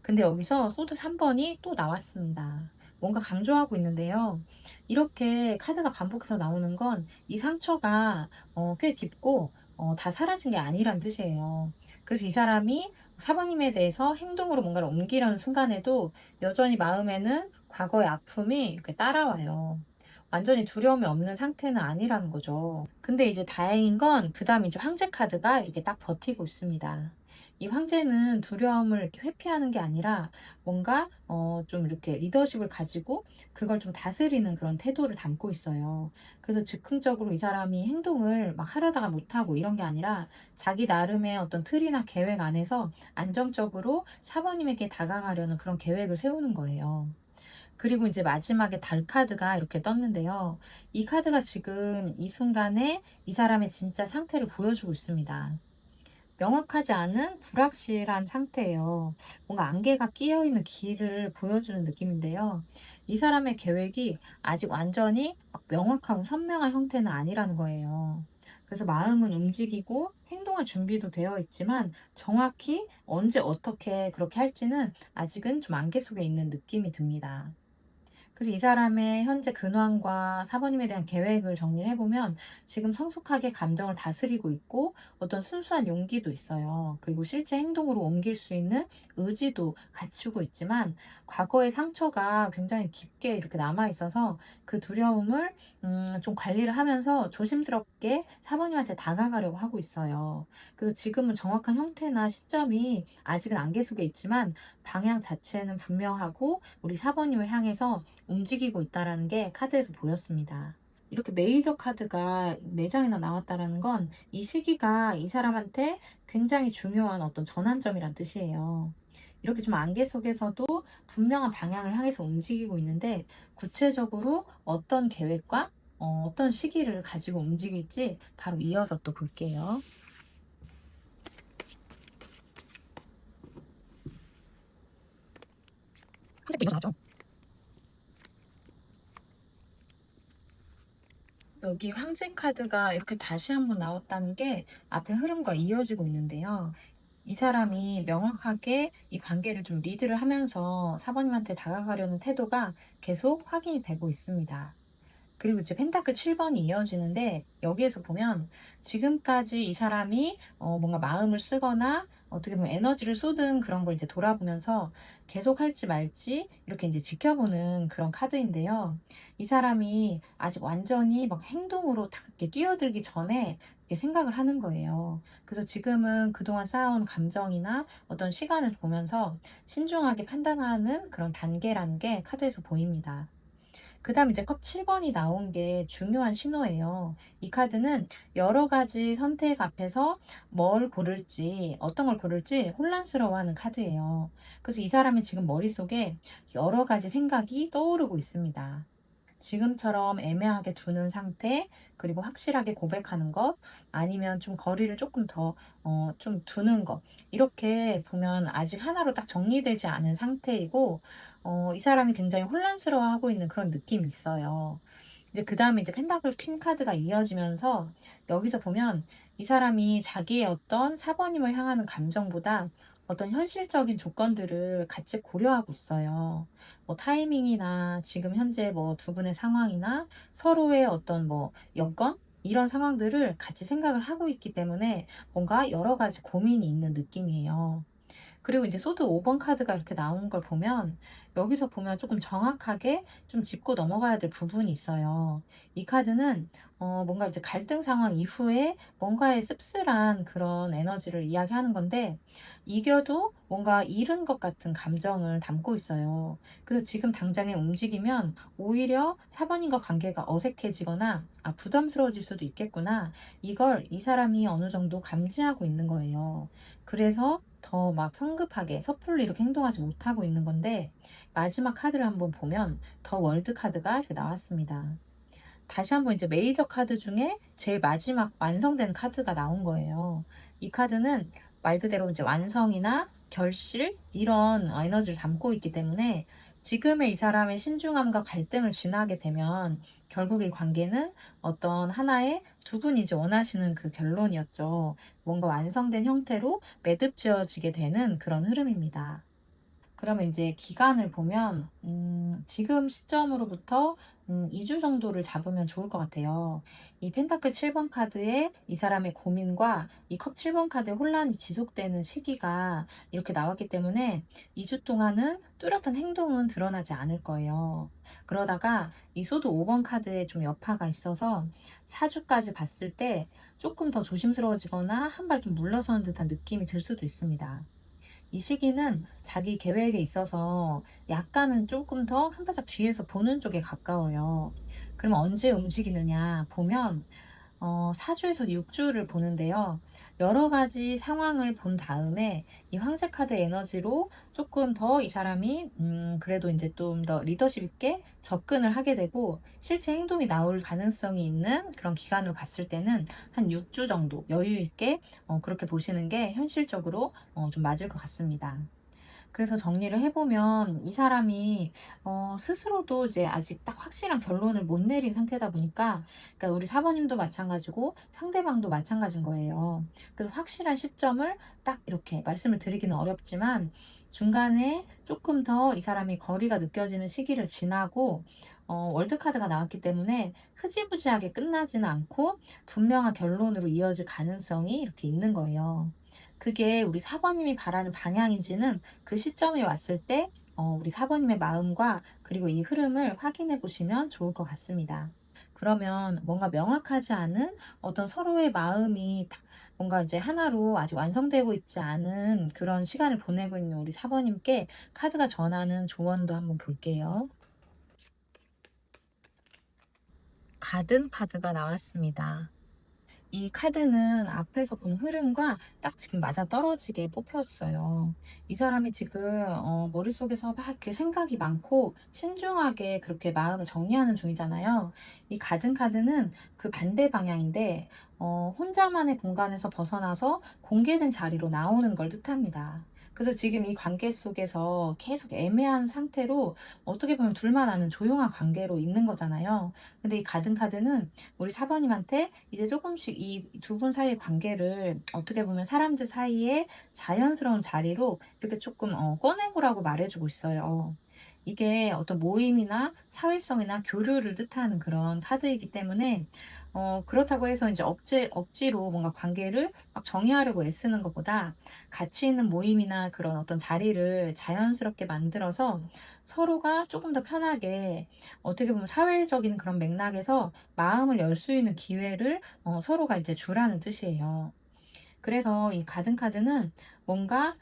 근데 여기서 소드 3번이 또 나왔습니다. 뭔가 강조하고 있는데요. 이렇게 카드가 반복해서 나오는 건 이 상처가 꽤 깊고 다 사라진 게 아니란 뜻이에요. 그래서 이 사람이 사모님에 대해서 행동으로 뭔가를 옮기려는 순간에도 여전히 마음에는 과거의 아픔이 이렇게 따라와요. 완전히 두려움이 없는 상태는 아니라는 거죠. 근데 이제 다행인 건 그다음 이제 황제 카드가 이렇게 딱 버티고 있습니다. 이 황제는 두려움을 이렇게 회피하는 게 아니라 뭔가 좀 이렇게 리더십을 가지고 그걸 좀 다스리는 그런 태도를 담고 있어요. 그래서 즉흥적으로 이 사람이 행동을 막 하려다가 못하고 이런 게 아니라 자기 나름의 어떤 틀이나 계획 안에서 안정적으로 사모님에게 다가가려는 그런 계획을 세우는 거예요. 그리고 이제 마지막에 달 카드가 이렇게 떴는데요. 이 카드가 지금 이 순간에 이 사람의 진짜 상태를 보여주고 있습니다. 명확하지 않은 불확실한 상태예요. 뭔가 안개가 끼어 있는 길을 보여주는 느낌인데요. 이 사람의 계획이 아직 완전히 막 명확하고 선명한 형태는 아니라는 거예요. 그래서 마음은 움직이고 행동할 준비도 되어 있지만 정확히 언제 어떻게 그렇게 할지는 아직은 좀 안개 속에 있는 느낌이 듭니다. 그래서 이 사람의 현재 근황과 사모님에 대한 계획을 정리를 해보면 지금 성숙하게 감정을 다스리고 있고 어떤 순수한 용기도 있어요. 그리고 실제 행동으로 옮길 수 있는 의지도 갖추고 있지만 과거의 상처가 굉장히 깊게 이렇게 남아 있어서 그 두려움을 좀 관리를 하면서 조심스럽게 사모님한테 다가가려고 하고 있어요. 그래서 지금은 정확한 형태나 시점이 아직은 안개 속에 있지만 방향 자체는 분명하고 우리 사모님을 향해서 움직이고 있다라는 게 카드에서 보였습니다. 이렇게 메이저 카드가 4장이나 나왔다라는 건 이 시기가 이 사람한테 굉장히 중요한 어떤 전환점이란 뜻이에요. 이렇게 좀 안개 속에서도 분명한 방향을 향해서 움직이고 있는데 구체적으로 어떤 계획과 어떤 시기를 가지고 움직일지 바로 이어서 또 볼게요. 이거 나죠? 여기 황제 카드가 이렇게 다시 한번 나왔다는 게 앞에 흐름과 이어지고 있는데요. 이 사람이 명확하게 이 관계를 좀 리드를 하면서 사모님한테 다가가려는 태도가 계속 확인이 되고 있습니다. 그리고 이제 펜타클 7번이 이어지는데 여기에서 보면 지금까지 이 사람이 뭔가 마음을 쓰거나 어떻게 보면 에너지를 쏟은 그런 걸 이제 돌아보면서 계속 할지 말지 이렇게 이제 지켜보는 그런 카드인데요. 이 사람이 아직 완전히 막 행동으로 딱 이렇게 뛰어들기 전에 이렇게 생각을 하는 거예요. 그래서 지금은 그동안 쌓아온 감정이나 어떤 시간을 보면서 신중하게 판단하는 그런 단계라는 게 카드에서 보입니다. 그다음 이제 컵 7번이 나온 게 중요한 신호예요. 이 카드는 여러 가지 선택 앞에서 뭘 고를지, 어떤 걸 고를지 혼란스러워하는 카드예요. 그래서 이 사람이 지금 머릿속에 여러 가지 생각이 떠오르고 있습니다. 지금처럼 애매하게 두는 상태, 그리고 확실하게 고백하는 것, 아니면 좀 거리를 조금 더, 좀 두는 것. 이렇게 보면 아직 하나로 딱 정리되지 않은 상태이고, 이 사람이 굉장히 혼란스러워하고 있는 그런 느낌이 있어요. 이제 그 다음에 이제 펜타클 퀸 카드가 이어지면서 여기서 보면 이 사람이 자기의 어떤 사번님을 향하는 감정보다 어떤 현실적인 조건들을 같이 고려하고 있어요. 뭐 타이밍이나 지금 현재 뭐 두 분의 상황이나 서로의 어떤 뭐 여건 이런 상황들을 같이 생각을 하고 있기 때문에 뭔가 여러 가지 고민이 있는 느낌이에요. 그리고 이제 소드 5번 카드가 이렇게 나온 걸 보면 여기서 보면 조금 정확하게 좀 짚고 넘어가야 될 부분이 있어요. 이 카드는 뭔가 이제 갈등 상황 이후에 뭔가의 씁쓸한 그런 에너지를 이야기하는 건데 이겨도 뭔가 잃은 것 같은 감정을 담고 있어요. 그래서 지금 당장에 움직이면 오히려 사번님과 관계가 어색해지거나 '아 부담스러워질 수도 있겠구나.' 이걸 이 사람이 어느 정도 감지하고 있는 거예요. 그래서 더 막 성급하게 섣불리 이렇게 행동하지 못하고 있는 건데 마지막 카드를 한번 보면 더 월드 카드가 이렇게 나왔습니다. 다시 한번 이제 메이저 카드 중에 제일 마지막 완성된 카드가 나온 거예요. 이 카드는 말 그대로 이제 완성이나 결실 이런 에너지를 담고 있기 때문에 지금의 이 사람의 신중함과 갈등을 지나게 되면 결국 이 관계는 어떤 하나의 두 분이 이제 원하시는 그 결론이었죠. 뭔가 완성된 형태로 매듭지어지게 되는 그런 흐름입니다. 그러면 이제 기간을 보면 지금 시점으로부터 2주 정도를 잡으면 좋을 것 같아요. 이 펜타클 7번 카드에 이 사람의 고민과 이 컵 7번 카드의 혼란이 지속되는 시기가 이렇게 나왔기 때문에 2주 동안은 뚜렷한 행동은 드러나지 않을 거예요. 그러다가 이 소드 5번 카드에 좀 여파가 있어서 4 주까지 봤을 때 조금 더 조심스러워지거나 한 발 좀 물러서는 듯한 느낌이 들 수도 있습니다. 이 시기는 자기 계획에 있어서 약간은 조금 더 한 발짝 뒤에서 보는 쪽에 가까워요. 그럼 언제 움직이느냐 보면 4 주에서 6 주를 보는데요. 여러 가지 상황을 본 다음에 이 황제 카드 에너지로 조금 더 이 사람이 그래도 이제 좀 더 리더십 있게 접근을 하게 되고 실제 행동이 나올 가능성이 있는 그런 기간으로 봤을 때는 한 6주 정도 여유 있게 그렇게 보시는 게 현실적으로 좀 맞을 것 같습니다. 그래서 정리를 해 보면 이 사람이 스스로도 이제 아직 딱 확실한 결론을 못 내린 상태다 보니까 그러니까 우리 사모님도 마찬가지고 상대방도 마찬가지인 거예요. 그래서 확실한 시점을 딱 이렇게 말씀을 드리기는 어렵지만 중간에 조금 더 이 사람이 거리가 느껴지는 시기를 지나고 월드 카드가 나왔기 때문에 흐지부지하게 끝나지는 않고 분명한 결론으로 이어질 가능성이 이렇게 있는 거예요. 그게 우리 사모님이 바라는 방향인지는 그 시점이 왔을 때 우리 사모님의 마음과 그리고 이 흐름을 확인해 보시면 좋을 것 같습니다. 그러면 뭔가 명확하지 않은 어떤 서로의 마음이 딱 뭔가 이제 하나로 아직 완성되고 있지 않은 그런 시간을 보내고 있는 우리 사모님께 카드가 전하는 조언도 한번 볼게요. 가든 카드가 나왔습니다. 이 카드는 앞에서 본 흐름과 딱 지금 맞아떨어지게 뽑혔어요. 이 사람이 지금 머릿속에서 막 이렇게 생각이 많고 신중하게 그렇게 마음을 정리하는 중이잖아요. 이 가든 카드는 그 반대 방향인데 혼자만의 공간에서 벗어나서 공개된 자리로 나오는 걸 뜻합니다. 그래서 지금 이 관계 속에서 계속 애매한 상태로 어떻게 보면 둘만 아는 조용한 관계로 있는 거잖아요. 근데 이 가든 카드는 우리 사번님한테 이제 조금씩 이 두 분 사이의 관계를 어떻게 보면 사람들 사이에 자연스러운 자리로 이렇게 조금 꺼내 보라고 말해 주고 있어요. 이게 어떤 모임이나 사회성이나 교류를 뜻하는 그런 카드이기 때문에 그렇다고 해서 이제 억지로 뭔가 관계를 막 정의하려고 애쓰는 것보다 가치 있는 모임이나 그런 어떤 자리를 자연스럽게 만들어서 서로가 조금 더 편하게 어떻게 보면 사회적인 그런 맥락에서 마음을 열 수 있는 기회를 서로가 이제 주라는 뜻이에요. 그래서 이 가든 카드는 뭔가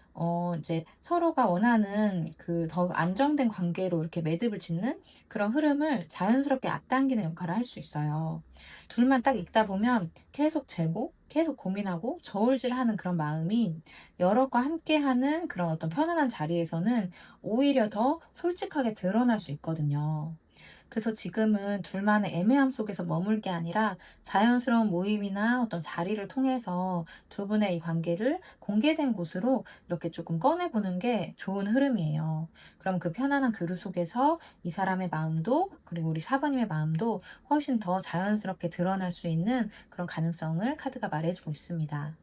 이제 서로가 원하는 그 더 안정된 관계로 이렇게 매듭을 짓는 그런 흐름을 자연스럽게 앞당기는 역할을 할 수 있어요. 둘만 딱 있다 보면 계속 재고 계속 고민하고 저울질하는 그런 마음이 여럿과 함께하는 그런 어떤 편안한 자리에서는 오히려 더 솔직하게 드러날 수 있거든요. 그래서 지금은 둘만의 애매함 속에서 머물 게 아니라 자연스러운 모임이나 어떤 자리를 통해서 두 분의 이 관계를 공개된 곳으로 이렇게 조금 꺼내보는 게 좋은 흐름이에요. 그럼 그 편안한 교류 속에서 이 사람의 마음도 그리고 우리 사부님의 마음도 훨씬 더 자연스럽게 드러날 수 있는 그런 가능성을 카드가 말해주고 있습니다.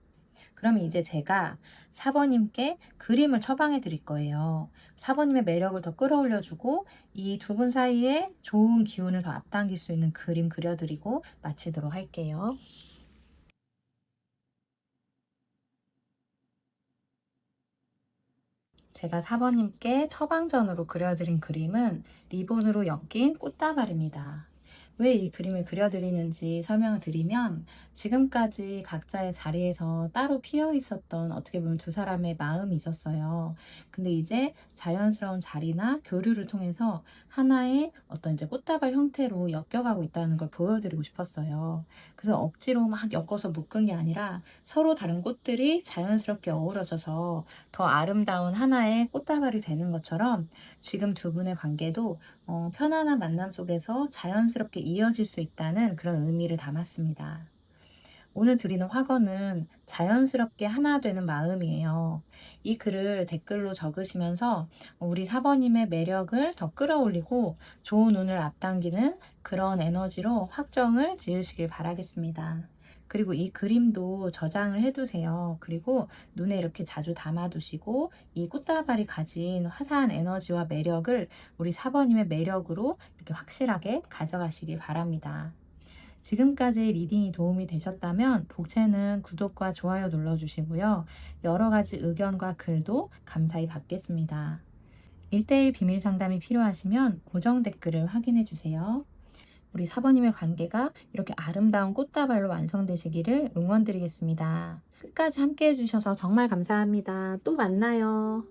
그러면 이제 제가 사번님께 그림을 처방해 드릴 거예요. 사번님의 매력을 더 끌어올려 주고 이 두 분 사이에 좋은 기운을 더 앞당길 수 있는 그림 그려 드리고 마치도록 할게요. 제가 4번님께 처방전으로 그려드린 그림은 리본으로 엮인 꽃다발입니다. 왜 이 그림을 그려드리는지 설명을 드리면, 지금까지 각자의 자리에서 따로 피어 있었던 어떻게 보면 두 사람의 마음이 있었어요. 근데 이제 자연스러운 자리나 교류를 통해서 하나의 어떤 이제 꽃다발 형태로 엮여가고 있다는 걸 보여드리고 싶었어요. 그래서 억지로 막 엮어서 묶은 게 아니라 서로 다른 꽃들이 자연스럽게 어우러져서 더 아름다운 하나의 꽃다발이 되는 것처럼, 지금 두 분의 관계도 편안한 만남 속에서 자연스럽게 이어질 수 있다는 그런 의미를 담았습니다. 오늘 드리는 확언은 자연스럽게 하나 되는 마음이에요. 이 글을 댓글로 적으시면서 우리 사번님의 매력을 더 끌어올리고 좋은 운을 앞당기는 그런 에너지로 확정을 지으시길 바라겠습니다. 그리고 이 그림도 저장을 해두세요. 그리고 눈에 이렇게 자주 담아두시고 이 꽃다발이 가진 화사한 에너지와 매력을 우리 사번님의 매력으로 이렇게 확실하게 가져가시길 바랍니다. 지금까지 리딩이 도움이 되셨다면 복채는 구독과 좋아요 눌러주시고요. 여러 가지 의견과 글도 감사히 받겠습니다. 1대1 비밀 상담이 필요하시면 고정 댓글을 확인해 주세요. 우리 사번님의 관계가 이렇게 아름다운 꽃다발로 완성되시기를 응원드리겠습니다. 끝까지 함께 해주셔서 정말 감사합니다. 또 만나요.